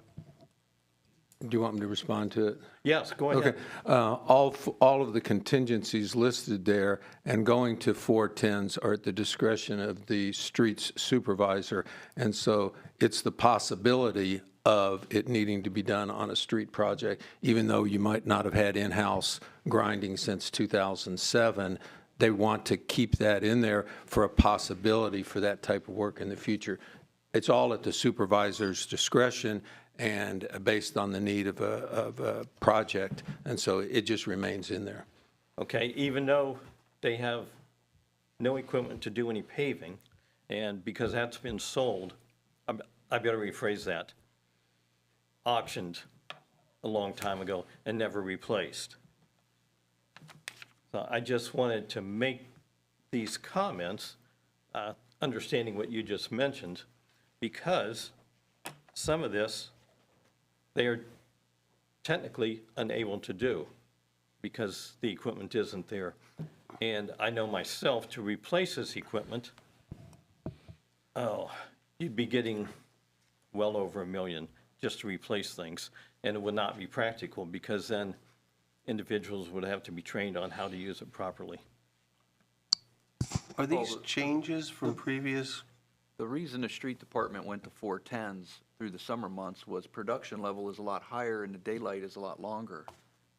Do you want me to respond to it? Yes, go ahead. Okay. All of the contingencies listed there and going to 410s are at the discretion of the streets supervisor. And so it's the possibility of it needing to be done on a street project, even though you might not have had in-house grinding since 2007. They want to keep that in there for a possibility for that type of work in the future. It's all at the supervisor's discretion and based on the need of a project, and so it just remains in there. Okay, even though they have no equipment to do any paving, and because that's been sold, I better rephrase that, auctioned a long time ago and never replaced. So I just wanted to make these comments, understanding what you just mentioned, because some of this they are technically unable to do because the equipment isn't there. And I know myself, to replace this equipment, you'd be getting well over $1 million just to replace things. And it would not be practical because then individuals would have to be trained on how to use it properly. Are these changes from previous? The reason the street department went to 410s through the summer months was production level is a lot higher and the daylight is a lot longer.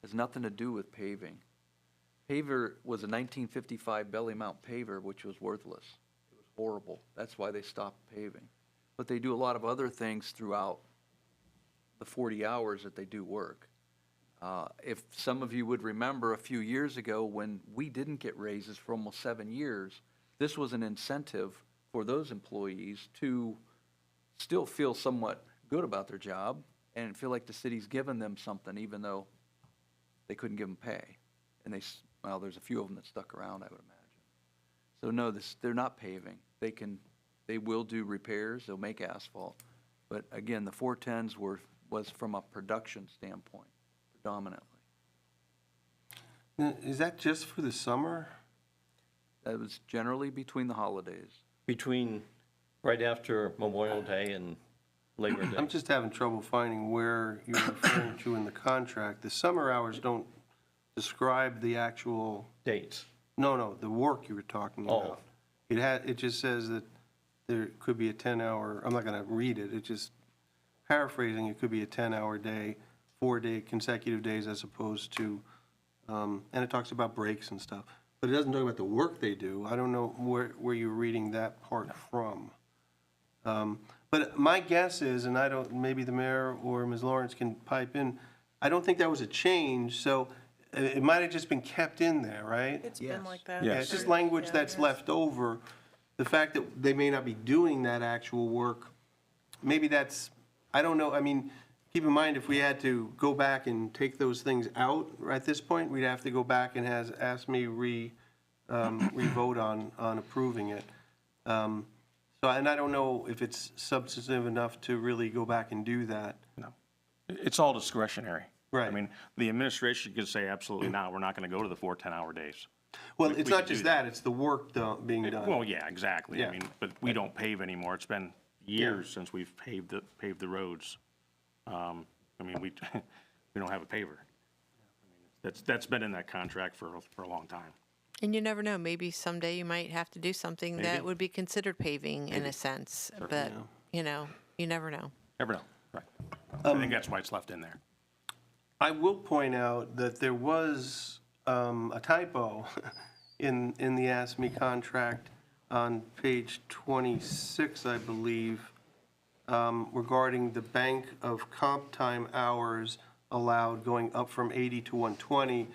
Has nothing to do with paving. Paver was a 1955 belly mount paver, which was worthless. It was horrible. That's why they stopped paving. But they do a lot of other things throughout the 40 hours that they do work. If some of you would remember a few years ago when we didn't get raises for almost 7 years, this was an incentive for those employees to still feel somewhat good about their job and feel like the city's given them something even though they couldn't give them pay. And well, there's a few of them that stuck around, I would imagine. So no, they're not paving. They will do repairs, they'll make asphalt. But again, the 410s was from a production standpoint, predominantly. Is that just for the summer? That was generally between the holidays. Between right after Memorial Day and Labor Day. I'm just having trouble finding where you're referring to in the contract. The summer hours don't describe the actual. Dates. No, the work you were talking about. It just says that there could be a 10-hour, I'm not going to read it, it's just paraphrasing, it could be a 10-hour day, 4-day consecutive days as opposed to, and it talks about breaks and stuff. But it doesn't talk about the work they do. I don't know where you're reading that part from. But my guess is, and maybe the mayor or Ms. Lawrence can pipe in, I don't think that was a change, so it might have just been kept in there, right? It's been like that. Yeah, it's just language that's left over. The fact that they may not be doing that actual work, maybe that's, I don't know, I mean, keep in mind, if we had to go back and take those things out at this point, we'd have to go back and ask me re-vote on approving it. And I don't know if it's substantive enough to really go back and do that. No. It's all discretionary. Right. I mean, the administration could say absolutely not, we're not going to go to the 4 10-hour days. Well, We it's could not do just that, it's the work being done. Well, yeah, exactly. Yeah. I mean, but we don't pave anymore. It's been years since we've paved the roads. I mean, we don't have a paver. That's been in that contract for a long time. And you never know, maybe someday you might have to do something that would be considered paving in a sense, but, you know, you never know. Never know, right. I think that's why it's left in there. I will point out that there was a typo in the ASME contract on page 26, I believe, regarding the bank of comp time hours allowed going up from 80 to 120.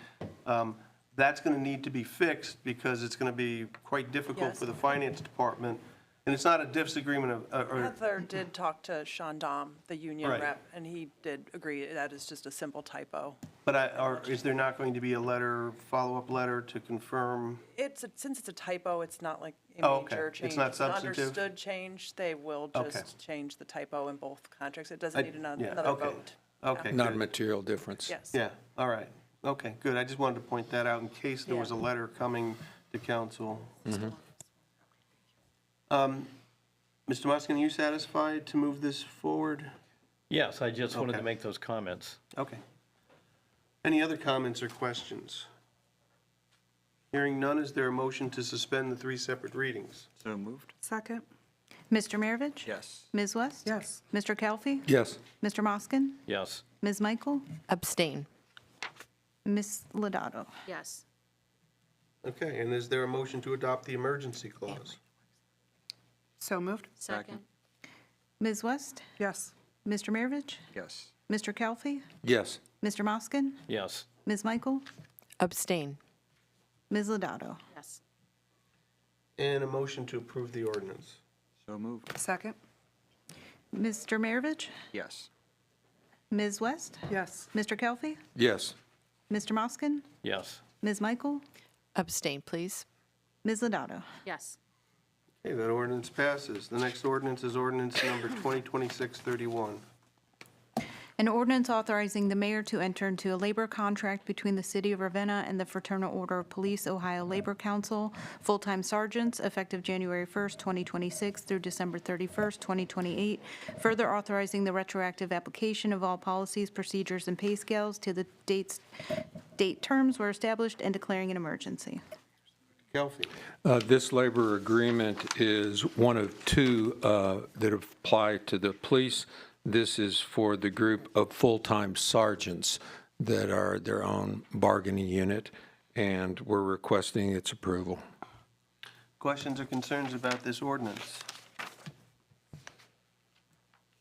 That's going to need to be fixed because it's going to be quite difficult for the finance department. And it's not a disagreement of, Heather did talk to Sean Dom, the union Right. rep, and he did agree that is just a simple typo. but is there not going to be a follow-up letter to confirm? Since it's a typo, it's not like a Oh, okay. major It's change. not It's an substantive? understood change. They will Okay. just change the typo in both contracts. It doesn't need another okay. vote. Okay, Not a good. material difference. Yes. Yeah, all right. Okay, good. I just wanted to point that out in case there was a letter coming to council. Mr. Muskin, are you satisfied to move this forward? Yes, I just wanted to Okay. make those comments. Okay. Any other comments or questions? Hearing none, is there a motion to suspend the three separate readings? So moved? Second? Mr. Maravich? Yes. Ms. West? Yes. Mr. Kelfi? Yes. Mr. Moskin? Yes. Ms. Michael? Abstain. Ms. Lodato? Yes. Okay, and is there a motion to adopt the emergency clause? So moved? Second. Ms. West? Yes. Mr. Maravich? Yes. Mr. Kelfi? Yes. Mr. Moskin? Yes. Ms. Michael? Abstain. Ms. Lodato? Yes. And a motion to approve the ordinance? So moved? Second? Mr. Maravich? Yes. Ms. West? Yes. Mr. Kelfi? Yes. Mr. Moskin? Yes. Ms. Michael? Abstain, please. Ms. Lodato? Yes. Okay, that ordinance passes. The next ordinance is ordinance number 2026-31. An ordinance authorizing the mayor to enter into a labor contract between the City of Ravenna and the Fraternal Order of Police Ohio Labor Council, full-time sergeants, effective January 1st, 2026 through December 31st, 2028, further authorizing the retroactive application of all policies, procedures, and pay scales to the date terms were established and declaring an emergency. Kelfi. This labor agreement is one of two that apply to the police. This is for the group of full-time sergeants that are their own bargaining unit, and we're requesting its approval. Questions or concerns about this ordinance?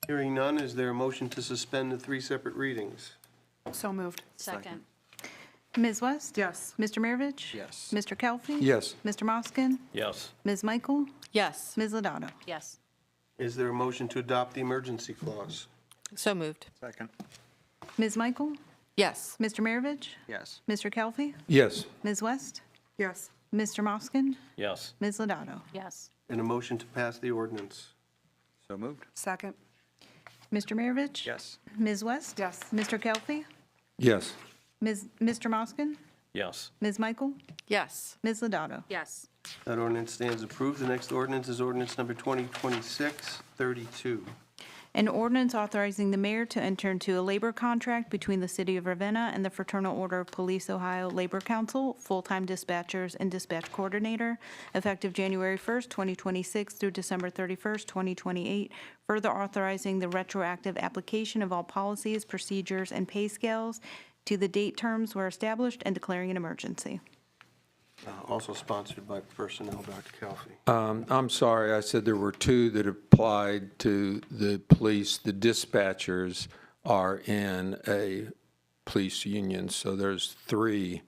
Hearing none, is there a motion to suspend the three separate readings? So moved? Second. Ms. West? Yes. Mr. Maravich? Yes. Mr. Kelfi? Yes. Mr. Moskin? Yes. Ms. Michael? Yes. Ms. Lodato? Yes. Is there a motion to adopt the emergency clause? So moved. Second? Ms. Michael? Yes. Mr. Maravich? Yes. Mr. Kelfi? Yes. Ms. West? Yes. Mr. Moskin? Yes. Ms. Lodato? Yes. And a motion to pass the ordinance? So moved? Second? Mr. Maravich? Yes. Ms. West? Yes. Mr. Kelfi? Yes. Mr. Moskin? Yes. Ms. Michael? Yes. Ms. Lodato? Yes. That ordinance stands approved. The next ordinance is ordinance number 2026-32. An ordinance authorizing the mayor to enter into a labor contract between the City of Ravenna and the Fraternal Order of Police Ohio Labor Council, full-time dispatchers and dispatch coordinator, effective January 1st, 2026 through December 31st, 2028, further authorizing the retroactive application of all policies, procedures, and pay scales to the date terms were established and declaring an emergency. Also sponsored by Personnel, Dr. Kelfi. I'm sorry, I said there were two that applied to the police. The dispatchers are in a police union, so there's three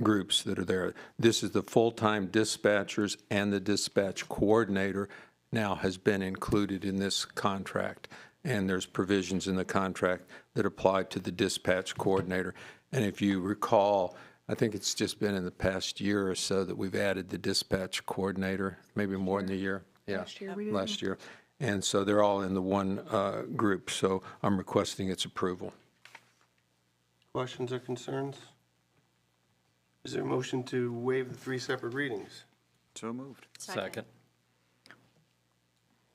groups that are there. This is the full-time dispatchers, and the dispatch coordinator now has been included in this contract. And there's provisions in the contract that apply to the dispatch coordinator. And if you recall, I think it's just been in the past year or so that we've added the dispatch coordinator, maybe more than a year. Yeah, Last year we did. last year. And so they're all in the one group, so I'm requesting its approval. Questions or concerns? Is there a motion to waive the three separate readings? So moved? Second.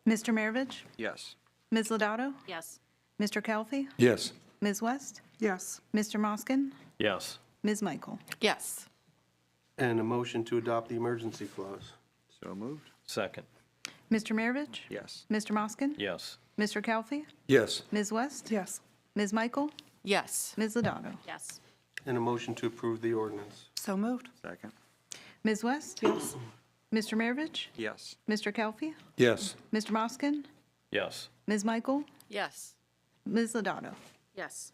Mr. Maravich? Yes. Ms. Lodato? Yes. Mr. Kelfi? Yes. Ms. West? Yes. Mr. Moskin? Yes. Ms. Michael? Yes. And a motion to adopt the emergency clause? So moved? Second. Mr. Maravich? Yes. Mr. Moskin? Yes. Mr. Kelfi? Yes. Ms. West? Yes. Ms. Michael? Yes. Ms. Lodato? Yes. And a motion to approve the ordinance? So moved? Second? Ms. West? Yes. Mr. Maravich? Yes. Mr. Kelfi? Yes. Mr. Moskin? Yes. Ms. Michael? Yes. Ms. Lodato? Yes.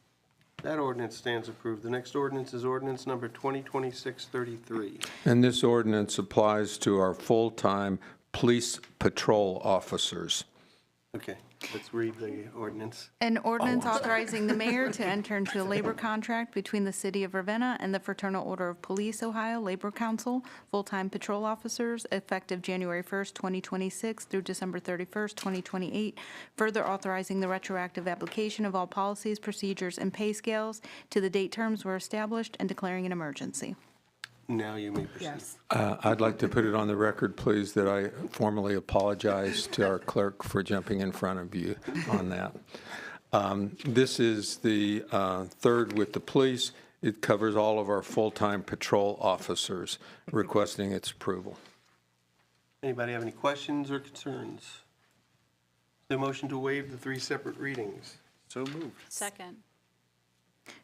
That ordinance stands approved. The next ordinance is ordinance number 2026-33. And this ordinance applies to our full-time police patrol officers. Okay, let's read the ordinance. An ordinance authorizing the mayor to enter into a labor contract between the City of Ravenna and the Fraternal Order of Police Ohio Labor Council, full-time patrol officers, effective January 1st, 2026 through December 31st, 2028, further authorizing the retroactive application of all policies, procedures, and pay scales to the date terms were established and declaring an emergency. Now you may proceed. Yes. I'd like to put it on the record, please, that I formally apologize to our clerk for jumping in front of you on that. This is the third with the police. It covers all of our full-time patrol officers, requesting its approval. Anybody have any questions or concerns? Is there a motion to waive the 3 separate readings? So moved. Second,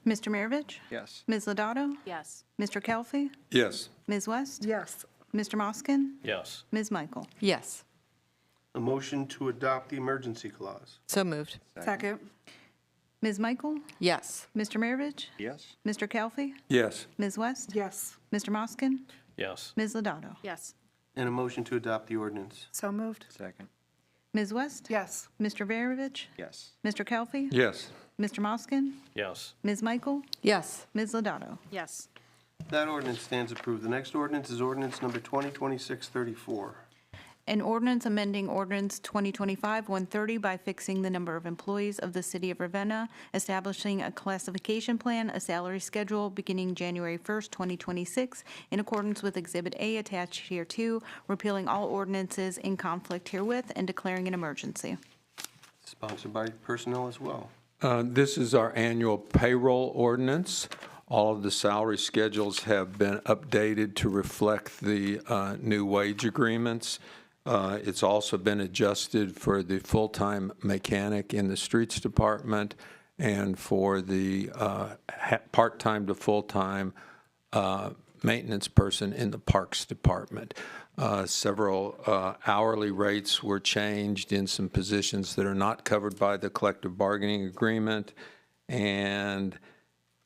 Mr. Maravich? Yes. Ms. Lodato? yes. Mr. Kelfi? Yes. Ms. West? Yes. Mr. Moskin? Yes. Ms. Michael? Yes. A motion to adopt the emergency clause. So moved. Second, Ms. Michael? Yes. Mr. Maravich? Yes. Mr. Kelfi? Yes. Ms. West? yes. Mr. Moskin? Yes. Ms. Lodato? Yes. And a motion to adopt the ordinance. So moved. Second. Ms. West? Yes. Mr. Maravich? Yes. Mr. Kelfi? Yes. Mr. Moskin? Yes. Ms. Michael? Yes. Ms. Lodato? Yes. That ordinance stands approved. The next ordinance is ordinance number 2026-34. An ordinance amending ordinance 2025-130 by fixing the number of employees of the city of Ravenna, establishing a classification plan, a salary schedule beginning January 1st, 2026, in accordance with Exhibit A attached hereto, repealing all ordinances in conflict herewith, and declaring an emergency. Sponsored by personnel as well. This is our annual payroll ordinance. All of the salary schedules have been updated to reflect the new wage agreements. It's also been adjusted for the full-time mechanic in the streets department and for the part-time to full-time maintenance person in the parks department. Several hourly rates were changed in some positions that are not covered by the collective bargaining agreement, and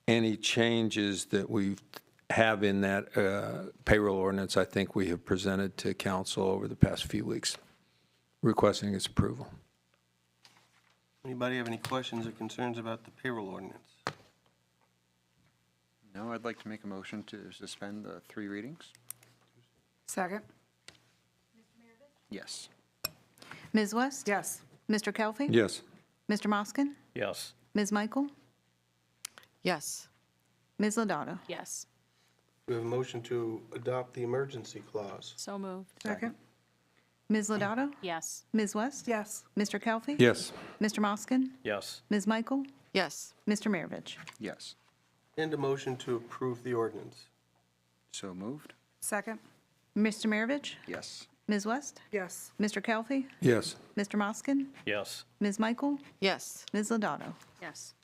any changes that we have in that payroll ordinance, I think we have presented to council over the past few weeks, requesting its approval. Anybody have any questions or concerns about the payroll ordinance? No, I'd like to make a motion to suspend the 3 readings. Second, Yes. Ms. West? yes. Mr. Kelfi? Yes. Mr. Moskin? Yes. Ms. Michael? Yes. Ms. Lodato? Yes. We have a motion to adopt the emergency clause. So moved. Second, Ms. Lodato? Yes. Ms. West? yes. Mr. Kelfi? Yes. Mr. Moskin? Yes. Ms. Michael? Yes. Mr. Maravich? Yes. And a motion to approve the ordinance. So moved. Second, Mr. Maravich? Yes. Ms. West? yes. Mr. Kelfi? Yes. Mr. Moskin? Yes. Ms. Michael? Yes. Ms. Lodato? Yes.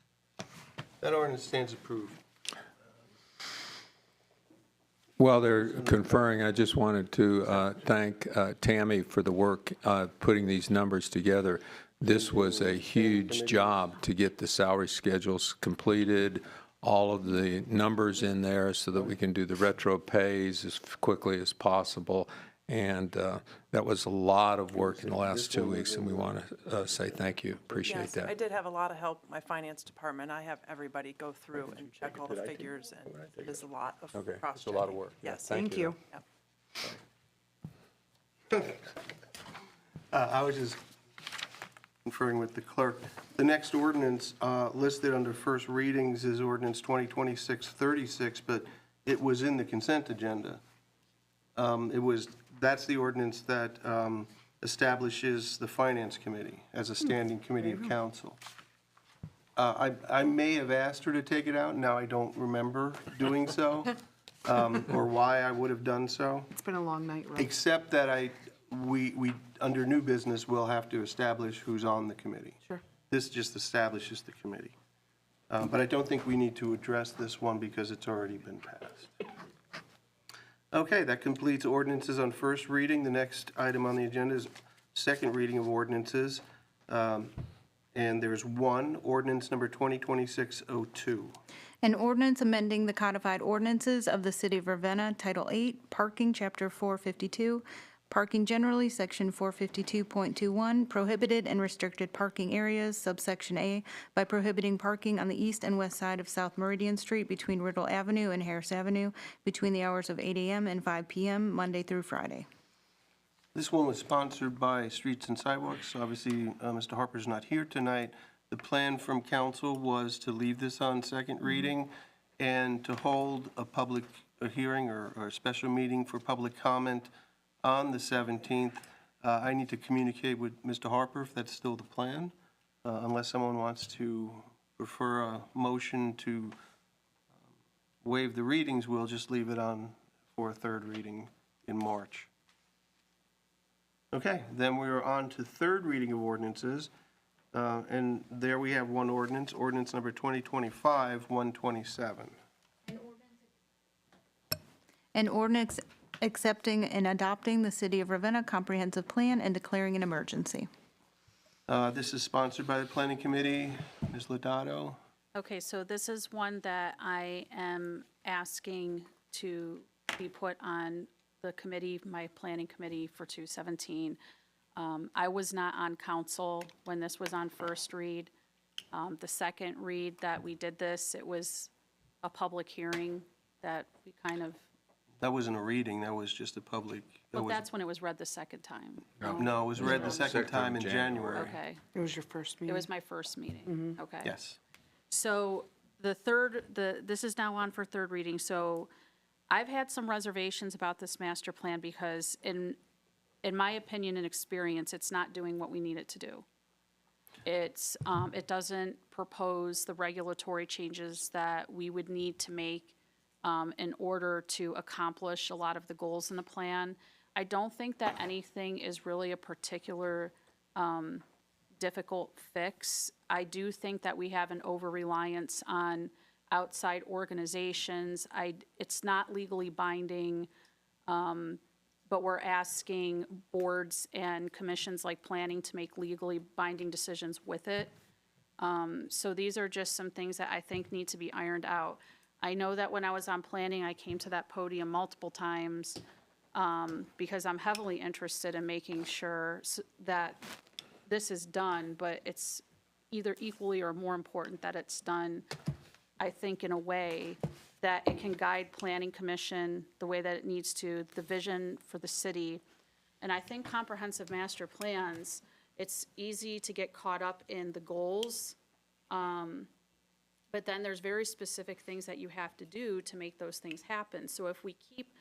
That ordinance stands approved. While they're conferring, I just wanted to thank Tammy for the work putting these numbers together. This was a huge job to get the salary schedules completed, all of the numbers in there so that we can do the retro pays as quickly as possible. And that was a lot of work in the last 2 weeks, and we want to say thank you. Appreciate Yes, I that. did have a lot of help, my finance department. I have everybody go through and check all the figures, and it is a lot of Okay, cross-checking. it's a lot of work. Yeah, Yes. thank you. Yep. I was just conferring with the clerk. The next ordinance listed under first readings is ordinance 2026-36, but it was in the consent agenda. That's the ordinance that establishes the Finance Committee as a standing committee of council. I may have asked her to take it out, now I don't remember doing so, or why I would have done so. It's been a long night, right? Except that we, under new business, will have to establish who's on the committee. Sure. This just establishes the committee. But I don't think we need to address this one because it's already been passed. Okay, that completes ordinances on first reading. The next item on the agenda is second reading of ordinances. And there's one, ordinance number 2026-02. An ordinance amending the codified ordinances of the City of Ravenna, Title 8, Parking, Chapter 452, Parking generally, Section 452.21, prohibited and restricted parking areas, subsection A, by prohibiting parking on the east and west side of South Meridian Street between Riddle Avenue and Harris Avenue between the hours of 8 a.m. and 5 p.m., Monday through Friday. This one was sponsored by Streets and Sidewalks. Obviously, Mr. Harper's not here tonight. The plan from council was to leave this on second reading and to hold a hearing or a special meeting for public comment on the 17th. I need to communicate with Mr. Harper if that's still the plan. unless someone wants to prefer a motion to waive the readings, we'll just leave it on for a third reading in March. Okay, then we are on to third reading of ordinances. And there we have one ordinance, ordinance number 2025-127. An ordinance accepting and adopting the City of Ravenna Comprehensive Plan and declaring an emergency. This is sponsored by the Planning Committee. Ms. Lodato? Okay, so this is one that I am asking to be put on the committee, my planning committee for 217. I was not on council when this was on first read. The second read that we did this, it was a public hearing that we kind of, That wasn't a reading, that was just a public. that well, was- that's when it was read the second time. No, it was read the second time in January. Okay, It was your first it meeting? was my first meeting, okay. Yes. So this is now on for third reading, so I've had some reservations about this master plan because in my opinion and experience, it's not doing what we need it to do. It doesn't propose the regulatory changes that we would need to make in order to accomplish a lot of the goals in the plan. I don't think that anything is really a particular difficult fix. I do think that we have an over-reliance on outside organizations. It's not legally binding, but we're asking boards and commissions like planning to make legally binding decisions with it. So these are just some things that I think need to be ironed out. I know that when I was on planning, I came to that podium multiple times because I'm heavily interested in making sure that this is done, but it's either equally or more important that it's done, I think, in a way that it can guide Planning Commission the way that it needs to, the vision for the city. And I think comprehensive master plans, it's easy to get caught up in the goals, but then there's very specific things that you have to do to make those things happen. So if we keep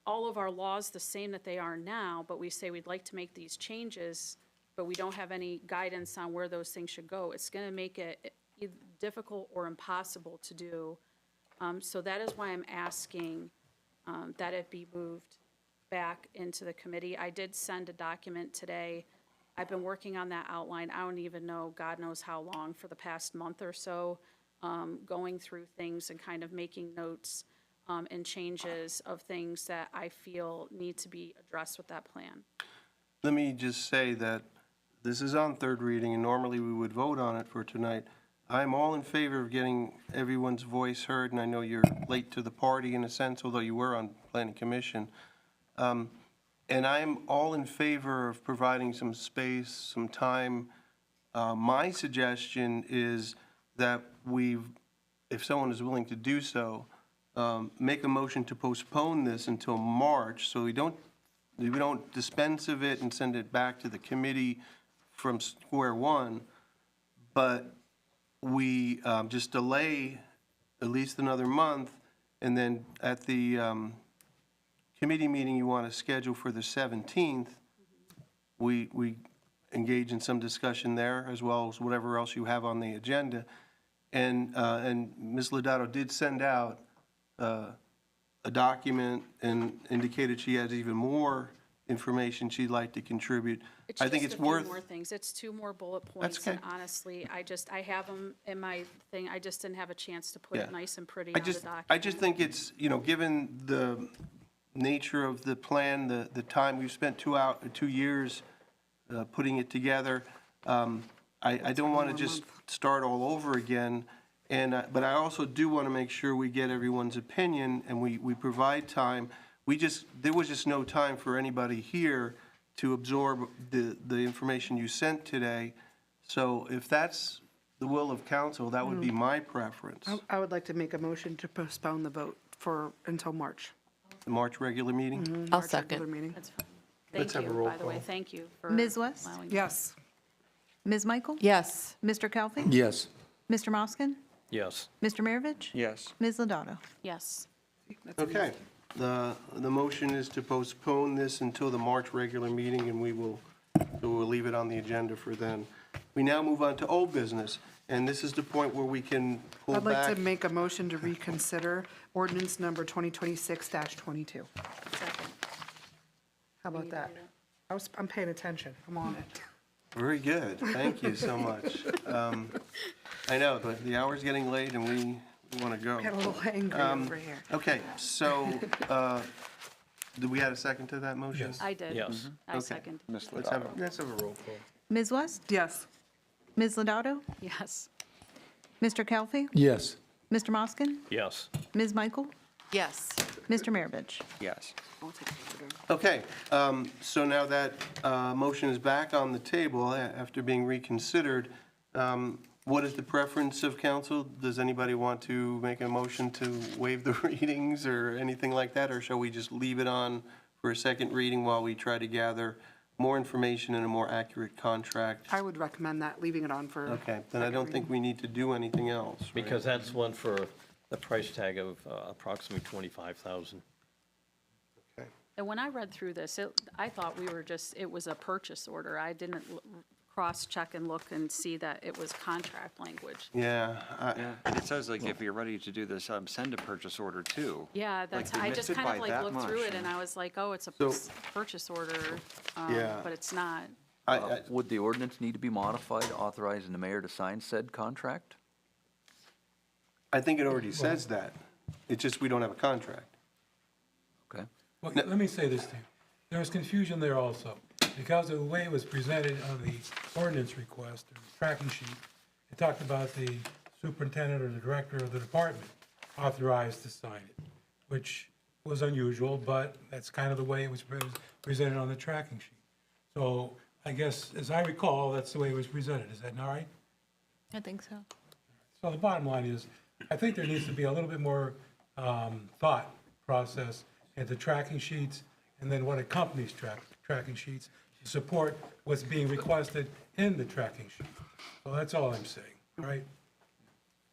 all of our laws the same that they are now, but we say we'd like to make these changes, but we don't have any guidance on where those things should go, it's going to make it either difficult or impossible to do. So that is why I'm asking that it be moved back into the committee. I did send a document today. I've been working on that outline, I don't even know, God knows how long, for the past month or so, going through things and kind of making notes and changes of things that I feel need to be addressed with that plan. Let me just say that this is on third reading, and normally we would vote on it for tonight. I'm all in favor of getting everyone's voice heard, and I know you're late to the party in a sense, although you were on Planning Commission. And I'm all in favor of providing some space, some time. My suggestion is that if someone is willing to do so, make a motion to postpone this until March, so we don't dispense of it and send it back to the committee from square one, but we just delay at least another month, and then at the committee meeting you want to schedule for the 17th, we engage in some discussion there, as well as whatever else you have on the agenda. And Ms. Lodato did send out a document and indicated she has even more information she'd like to contribute. I think it's just a few worth. more things. It's 2 more bullet That's points, and okay. honestly, I have them in my thing. I just didn't have a chance to put Yeah. it nice and pretty I on the just, document. I just think it's, given the nature of the plan, the time we've spent 2 years putting it together, I don't want to just start all over again. But I also do want to make sure we get everyone's opinion and we provide time. There was just no time for anybody here to absorb the information you sent today. So if that's the will of council, that would be my preference. I would like to make a motion to postpone the vote until March. The March regular meeting? I'll March regular second. meeting. That's fine. Let's Thank have a you, roll by the way, call. thank you for Ms. West? allowing me. Yes. Ms. Michael? Yes. Mr. Kelly? Yes. Mr. Moskin? Yes. Mr. Maravich? Yes. Ms. Lodato? Yes. Okay. The motion is to postpone this until the March regular meeting, and we'll leave it on the agenda for then. We now move on to old business, and this is the point where we can pull I'd like back. to make a motion to reconsider ordinance number 2026-22. How about that? I'm paying attention. I'm on it. Very good, thank you so much. I know, but the hour's getting late and we want to go. Get a little angry over here. Okay, so, did we add a second to that motion? Yes. I did. Yes. I Okay. second. Ms. Let's have Lovato. a roll call. Ms. West? Yes. Ms. Lodato? Yes. Mr. Kelfi? Yes. Mr. Moskin? Yes. Ms. Michael? Yes. Mr. Maravich? Yes. Okay, so now that motion is back on the table after being reconsidered, what is the preference of council? Does anybody want to make a motion to waive the readings or anything like that? Or shall we just leave it on for a second reading while we try to gather more information and a more accurate contract? I would recommend that, leaving it on for. Okay, then I don't think we need to do anything else, right? Because that's one for the price tag of approximately 25,000. And when I read through this, I thought it was a purchase order. I didn't cross-check and look and see that it was contract language. Yeah, Yeah, and it says like if you're ready to do this, send a purchase order too. Yeah, that's, Like, I you just missed it kind of by like that looked through much, it and and- I was like, oh, it's a So- purchase order, Yeah. but it's not. Would the ordinance need to be modified, authorizing the mayor to sign said contract? I think it already says that. It's just we don't have a contract. Okay. Well, let me say this to you. There was confusion there also, because of the way it was presented on the ordinance request, or the tracking sheet, it talked about the superintendent or the director of the department authorized to sign it, which was unusual, but that's kind of the way it was presented on the tracking sheet. So I guess, as I recall, that's the way it was presented. Is that not right? I think so. So the bottom line is, I think there needs to be a little bit more thought process into tracking sheets and then what accompanies tracking sheets to support what's being requested in the tracking sheet. So that's all I'm saying, right?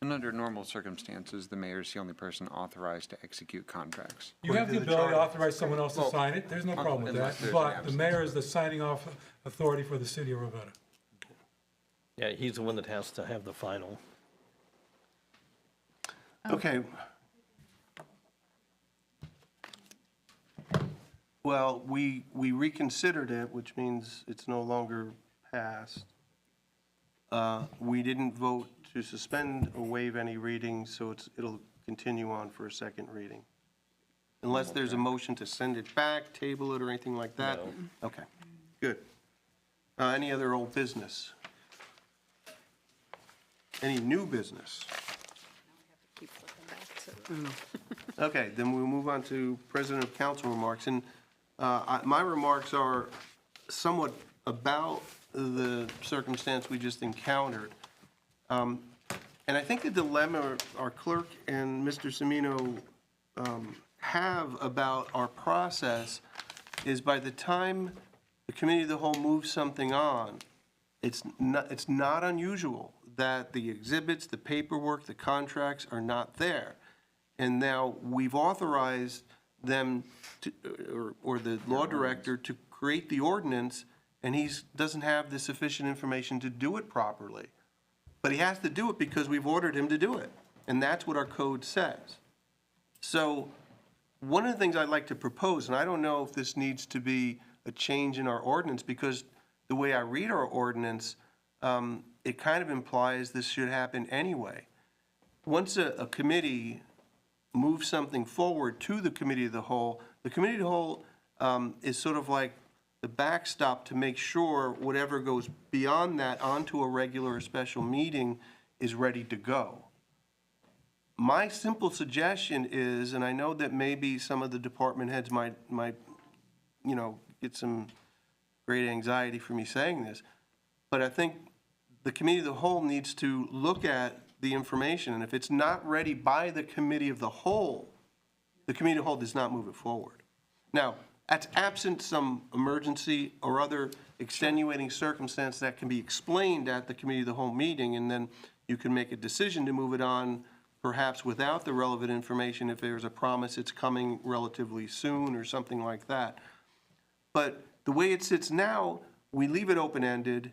And under normal circumstances, the mayor is the only person authorized to execute contracts. You have the ability to authorize someone else to sign it, there's no problem with unless that, there's but an the mayor is the signing off authority for the city of Ravenna. Yeah, he's the one that has to have the final. Okay. Well, we reconsidered it, which means it's no longer passed. We didn't vote to suspend or waive any readings, so it'll continue on for a second reading. Unless there's a motion to send it back, table it, or anything like that? No. Okay, good. Any other old business? Any new business? Keep flipping back to. Okay, then we'll move on to President of Council remarks. And my remarks are somewhat about the circumstance we just encountered. And I think the dilemma our clerk and Mr. Semino have about our process is by the time the committee of the whole moves something on, it's not unusual that the exhibits, the paperwork, the contracts are not there. And now we've authorized them to, or the law director to create the ordinance, and he doesn't have the sufficient information to do it properly. But he has to do it because we've ordered him to do it, and that's what our code says. So one of the things I'd like to propose, and I don't know if this needs to be a change in our ordinance, because the way I read our ordinance, it kind of implies this should happen anyway. Once a committee moves something forward to the committee of the whole is sort of like the backstop to make sure whatever goes beyond that onto a regular or special meeting is ready to go. My simple suggestion is, and I know that maybe some of the department heads might get some great anxiety for me saying this, but I think the committee of the whole needs to look at the information, and if it's not ready by the committee of the whole, the committee of the whole does not move it forward. Now, that's absent some emergency or other extenuating circumstance that can be explained at the committee of the whole meeting, and then you can make a decision to move it on perhaps without the relevant information if there's a promise it's coming relatively soon or something like that. But the way it sits now, we leave it open-ended.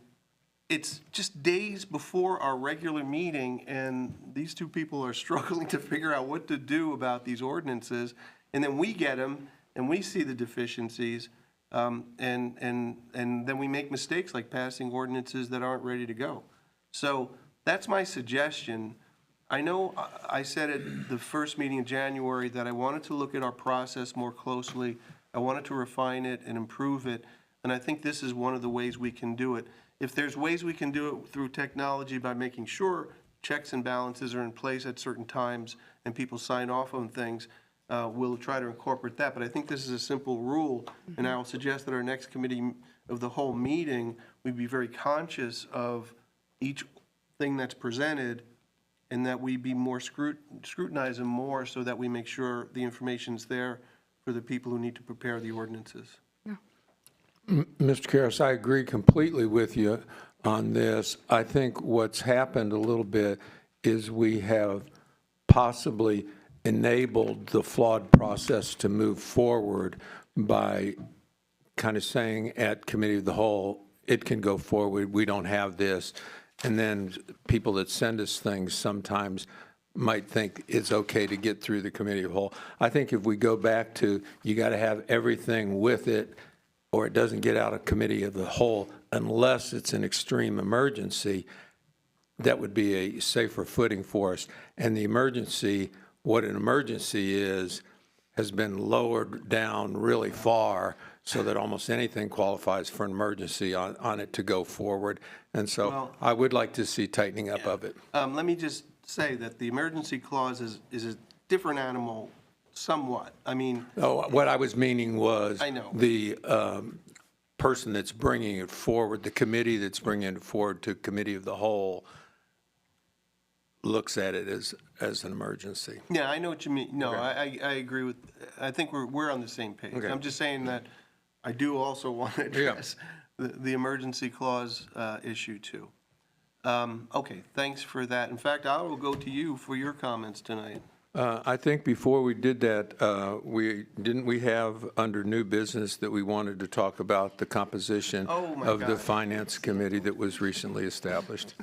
it's just days before our regular meeting, and these two people are struggling to figure out what to do about these ordinances. And then we get them, and we see the deficiencies, and then we make mistakes like passing ordinances that aren't ready to go. So that's my suggestion. I know I said at the first meeting in January that I wanted to look at our process more closely. I wanted to refine it and improve it, and I think this is one of the ways we can do it. If there's ways we can do it through technology by making sure checks and balances are in place at certain times and people sign off on things, we'll try to incorporate that. But I think this is a simple rule, and I'll suggest that our next committee of the whole meeting, we be very conscious of each thing that's presented, and that we be more scrutinize them more so that we make sure the information's there for the people who need to prepare the ordinances. Mr. Karas, I agree completely with you on this. I think what's happened a little bit is we have possibly enabled the flawed process to move forward by kind of saying at Committee of the Whole, it can go forward, we don't have this. And then people that send us things sometimes might think it's okay to get through the Committee of the Whole. I think if we go back to, you got to have everything with it, or it doesn't get out of Committee of the Whole unless it's an extreme emergency, that would be a safer footing for us. And the emergency, what an emergency is, has been lowered down really far so that almost anything qualifies for an emergency on it to go forward. And so Well, I would like to see tightening up of it. Let me just say that the emergency clause is a different animal somewhat. I mean, Oh, what I was meaning was I know. the person that's bringing it forward, the committee that's bringing it forward to Committee of the Whole looks at it as an emergency. yeah, I know what you mean. No, I agree with, I think we're on the same page. Okay. I'm just saying that I do also want to address the emergency clause issue too. Okay, thanks for that. In fact, I will go to you for your comments tonight. I think before we did that, we have under new business that we wanted to talk about the composition Oh, my of the God. Finance Committee that was recently established.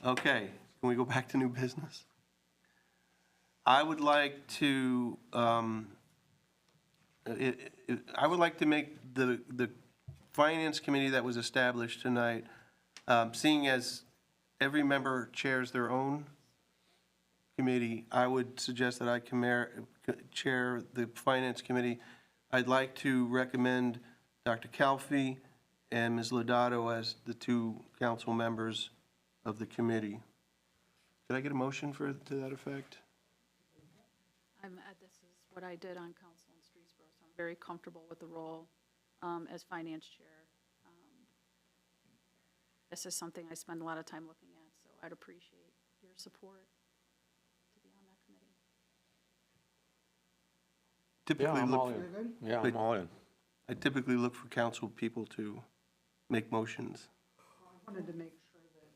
Okay, can we go back to new business? I would like to, I would like to make the Finance Committee that was established tonight, seeing as every member chairs their own committee, I would suggest that I chair the Finance Committee. I'd like to recommend Dr. Calfee and Ms. Lodato as the two council members of the committee. Did I get a motion to that effect? This is what I did on council in Streetsboro, so I'm very comfortable with the role as finance chair. This is something I spend a lot of time looking at, so I'd appreciate your support to be on that committee. Typically I'm look all for- in. Yeah, I'm all in. I typically look for council people to make motions. I wanted to make sure that,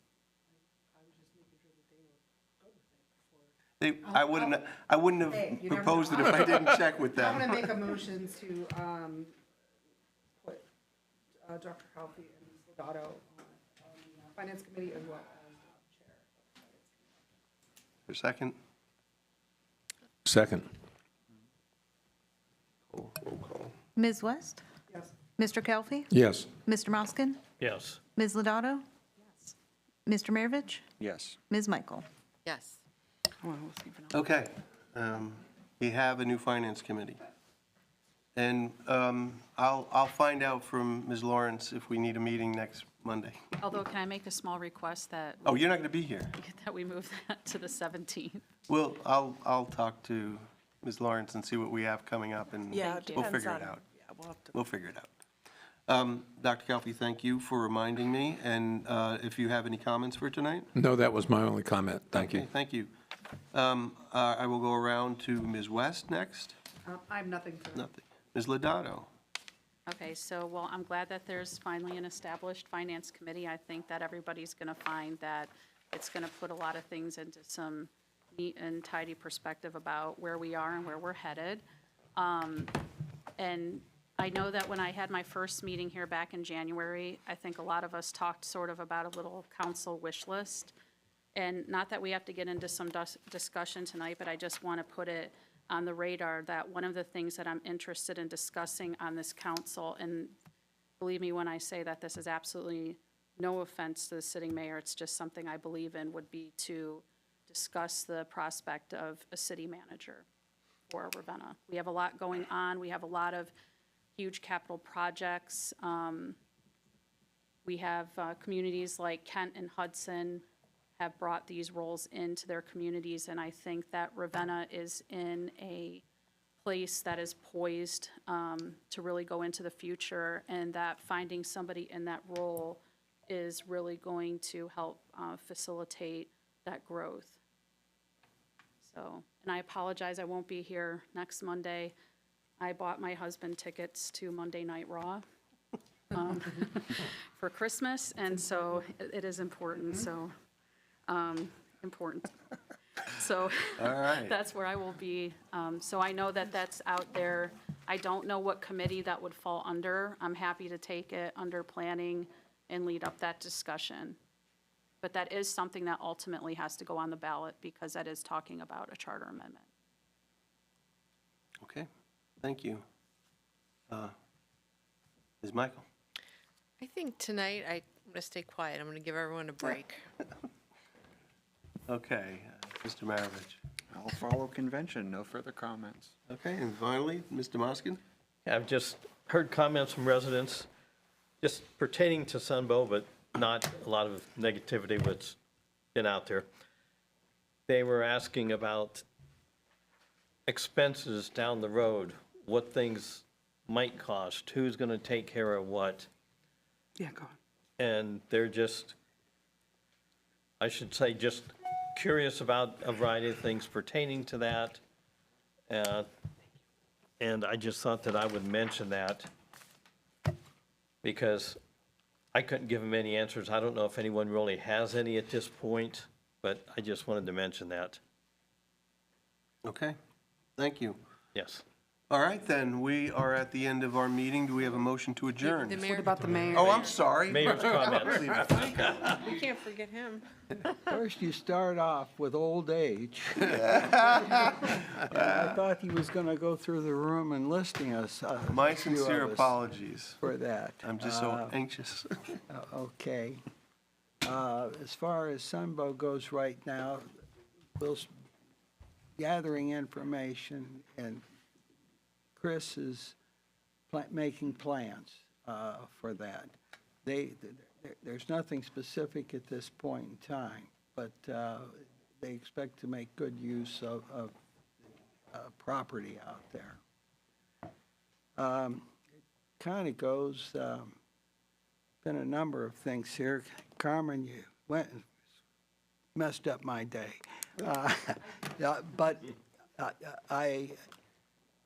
I was just making sure that they were good with it before. I wouldn't Hey, have you never proposed it know. if I didn't check with I want to them. make a motion to put Dr. Calfee and Ms. Lodato on the Finance Committee as well as Chair of the Finance Committee. For a second? Second. Roll call. Ms. West? Yes. Mr. Kelfi? Yes. Mr. Moskin? Yes. Ms. Lodato? Yes. Mr. Maravich? Yes. Ms. Michael? Yes. Oh, I was thinking of- Okay. We have a new Finance Committee. And I'll find out from Ms. Lawrence if we need a meeting next Monday. Although, can I make a small request that, Oh, you're not going to be here? that we move that to the 17th? Well, I'll talk to Ms. Lawrence and see what we have coming up, and Yeah, it Thank you. we'll depends figure it on- out. Yeah, we'll have to. We'll figure it out. Dr. Calfee, thank you for reminding me, and if you have any comments for tonight? No, that was my only comment. Thank you. Okay, thank you. I will go around to Ms. West next. I have nothing for that. Nothing. Ms. Lodato. Okay, so, well, I'm glad that there's finally an established finance committee. I think that everybody's going to find that it's going to put a lot of things into some neat and tidy perspective about where we are and where we're headed. And I know that when I had my first meeting here back in January, I think a lot of us talked sort of about a little council wish list. And not that we have to get into some discussion tonight, but I just want to put it on the radar that one of the things that I'm interested in discussing on this council, and believe me when I say that this is absolutely no offense to the sitting mayor, it's just something I believe in, would be to discuss the prospect of a city manager for Ravenna. We have a lot going on. We have a lot of huge capital projects. We have communities like Kent and Hudson have brought these roles into their communities, and I think that Ravenna is in a place that is poised to really go into the future, and that finding somebody in that role is really going to help facilitate that growth. So, and I apologize, I won't be here next Monday. I bought my husband tickets to Monday Night Raw for Christmas, and so it is important, so, important. So All right. that's where I will be. So I know that that's out there. I don't know what committee that would fall under. I'm happy to take it under planning and lead up that discussion. But that is something that ultimately has to go on the ballot because that is talking about a charter amendment. Okay, thank you. Ms. Michael? I think tonight I'm going to stay quiet. I'm going to give everyone a break. Okay, Mr. Maravich. I'll follow convention, no further comments. Okay, and finally, Mr. Moskin? I've just heard comments from residents just pertaining to Sunbow, but not a lot of negativity that's been out there. They were asking about expenses down the road, what things might cost, who's going to take care of what. Yeah, go on. And they're just, I should say, just curious about a variety of things pertaining to that. And I just thought that I would mention that because I couldn't give them any answers. I don't know if anyone really has any at this point, but I just wanted to mention that. Okay, thank you. Yes. All right, then, we are at the end of our meeting. Do we have a motion to adjourn? The mayor- What about the mayor? Oh, I'm sorry. Mayor's comments. You can't forget him. First, you start off with old age. I thought he was going to go through the room and listing us. My a few of sincere us apologies. for that. I'm just so anxious. Okay. As far as Sunbow goes right now, Will's gathering information, and Chris is making plans for that. There's nothing specific at this point in time, but they expect to make good use of property out there. Kind of goes, been a number of things here. Carmen, you went and messed up my day. Yeah, but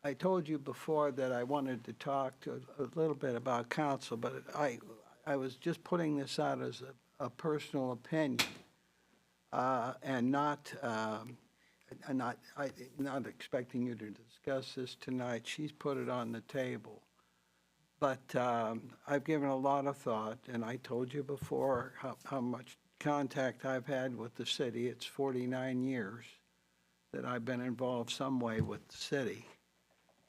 I told you before that I wanted to talk a little bit about council, but I was just putting this out as a personal opinion, and not expecting you to discuss this tonight. She's put it on the table. But I've given a lot of thought, and I told you before how much contact I've had with the city. It's 49 years that I've been involved some way with the city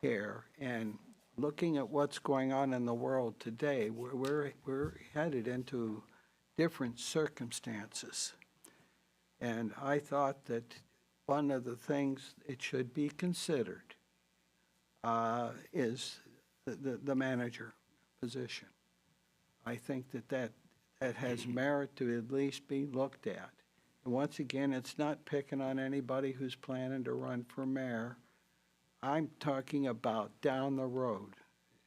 here. And looking at what's going on in the world today, we're headed into different circumstances. And I thought that one of the things it should be considered is the manager position. I think that has merit to at least be looked at. And once again, it's not picking on anybody who's planning to run for mayor. I'm talking about down the road.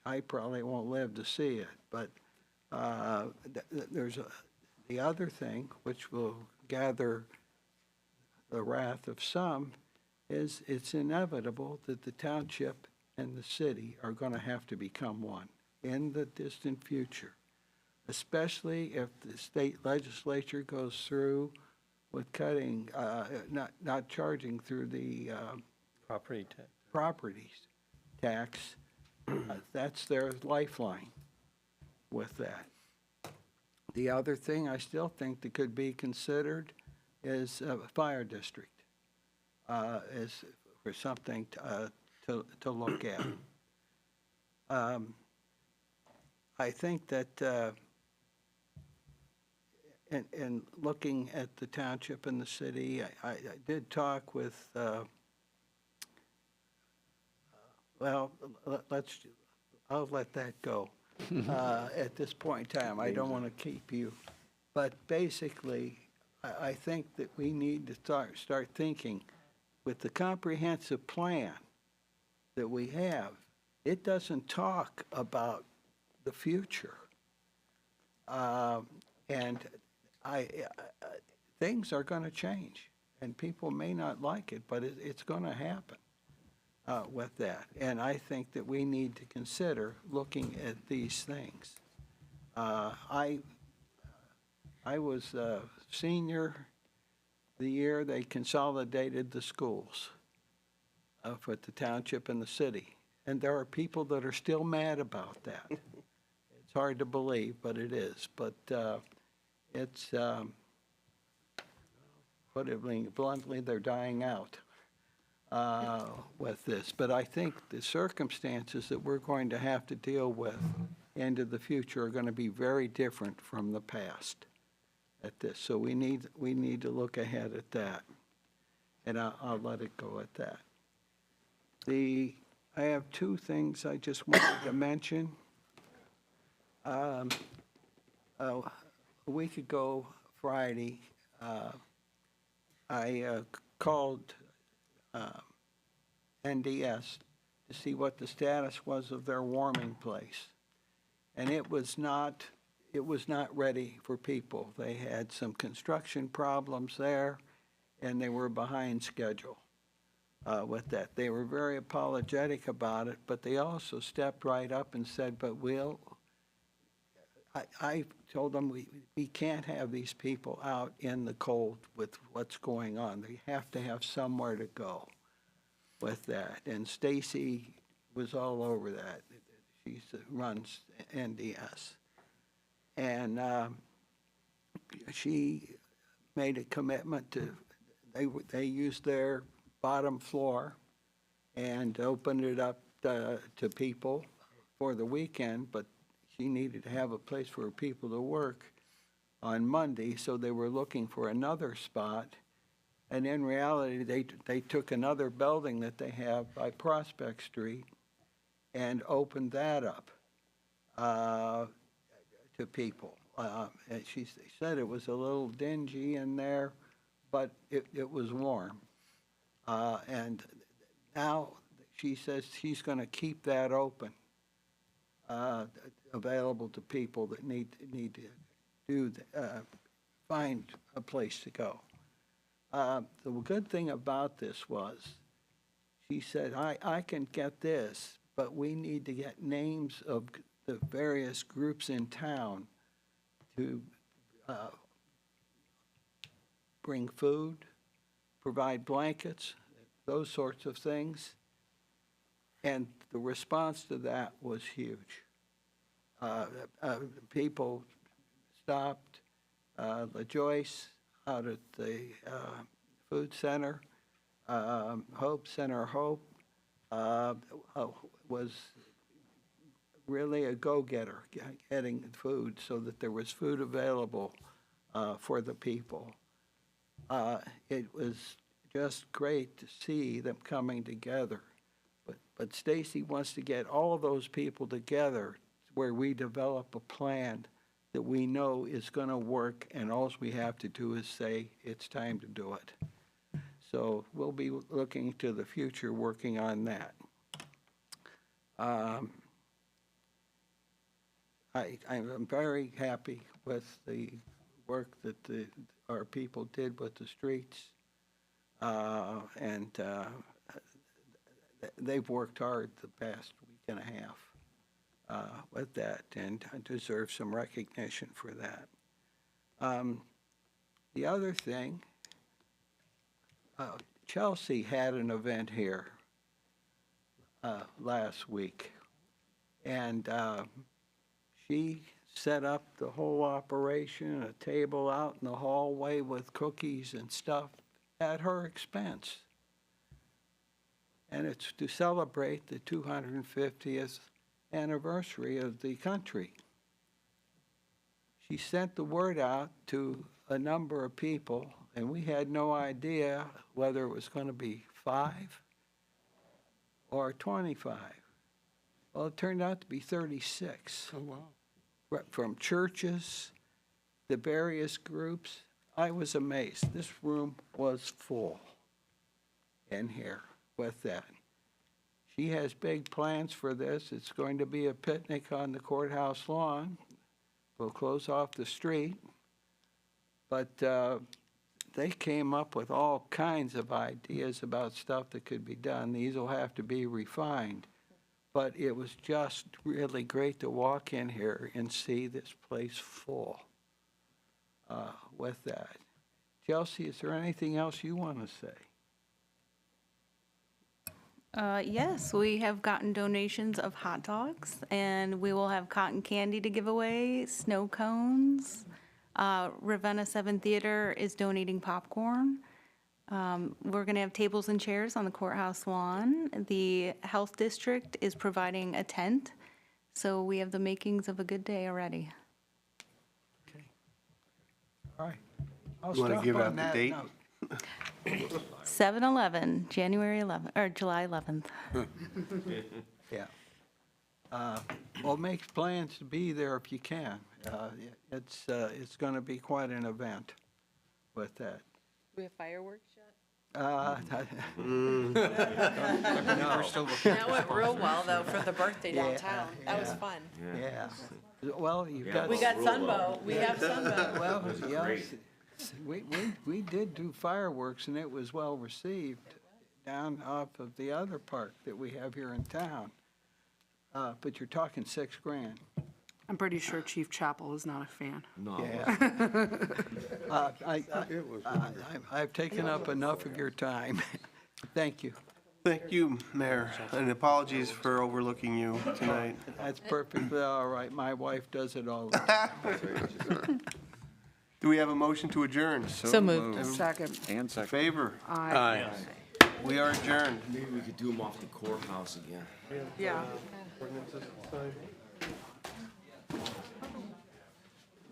I probably won't live to see it, but there's the other thing, which will gather the wrath of some, is it's inevitable that the township and the city are going to have to become one in the distant future, especially if the state legislature goes through with cutting, not charging through the Property tax. properties tax, That's their lifeline with that. The other thing I still think that could be considered is a fire district, is for something to look at. I think that in looking at the township and the city, I did talk with, well, I'll let that go at this point in time. I don't want to keep you. But basically, I think that we need to start thinking with the comprehensive plan that we have. It doesn't talk about the future. And things are going to change, and people may not like it, but it's going to happen with that. And I think that we need to consider looking at these things. I was a senior the year they consolidated the schools for the township and the city. And there are people that are still mad about that. It's hard to believe, but it is. But it's, put it bluntly, they're dying out with this. But I think the circumstances that we're going to have to deal with into the future are going to be very different from the past at this. So we need to look ahead at that. And I'll let it go at that. I have two things I just wanted to mention. A week ago, Friday, I called NDS to see what the status was of their warming place. And it was not ready for people. They had some construction problems there, and they were behind schedule with that. They were very apologetic about it, but they also stepped right up and said, but I told them we can't have these people out in the cold with what's going on. They have to have somewhere to go with that. And Stacy was all over that. She runs NDS. And she made a commitment to, they used their bottom floor and opened it up to people for the weekend, but she needed to have a place for people to work on Monday, so they were looking for another spot. And in reality, they took another building that they have by Prospect Street and opened that up to people. And she said it was a little dingy in there, but it was warm. And now she says she's going to keep that open, available to people that need to find a place to go. The good thing about this was, she said, I can get this, but we need to get names of the various groups in town to bring food, provide blankets, those sorts of things. And the response to that was huge. People stopped. LaJoyce out at the food center, Hope Center Hope, was really a go-getter, getting food so that there was food available for the people. It was just great to see them coming together. But Stacy wants to get all of those people together where we develop a plan that we know is going to work, and all we have to do is say it's time to do it. So we'll be looking to the future, working on that. I'm very happy with the work that our people did with the streets, and they've worked hard the past week and a half with that, and deserve some recognition for that. The other thing, Chelsea had an event here last week, And she set up the whole operation, a table out in the hallway with cookies and stuff at her expense. And it's to celebrate the 250th anniversary of the country. She sent the word out to a number of people, and we had no idea whether it was going to be 5 or 25. Well, it turned out to be 36. Oh, wow. From churches, the various groups. I was amazed. This room was full in here with that. She has big plans for this. It's going to be a picnic on the courthouse lawn. We'll close off the street. But they came up with all kinds of ideas about stuff that could be done. These will have to be refined. But it was just really great to walk in here and see this place full with that. Chelsea, is there anything else you want to say? Yes, we have gotten donations of hot dogs, and we will have cotton candy to give away, snow cones. Ravenna 7 Theater is donating popcorn. We're going to have tables and chairs on the courthouse lawn. The health district is providing a tent, so we have the makings of a good day already. All right. I'll You wanna stop give on out the that date? note. 7/11, January 11th, or July 11th. Yeah. Well, make plans to be there if you can. It's going to be quite an event with that. We have fireworks yet? That went real well, though, for the birthday downtown. That was fun. Yeah. Well, you've got. We got Sunbow. We have Sunbow. Well, yes, we did do fireworks, and it was well received down off of the other park that we have here in town. But you're talking $6,000. I'm pretty sure Chief Chappell is not a fan. Yeah. I've taken up enough of your time. Thank you. Thank you, Mayor, and apologies for overlooking you tonight. That's perfectly all right. My wife does it all the time. Do we have a motion to adjourn? So moved. Second. And second. Favor? Aye. We are adjourned. Maybe we could do them off the courthouse again. Yeah. Ordinances this time?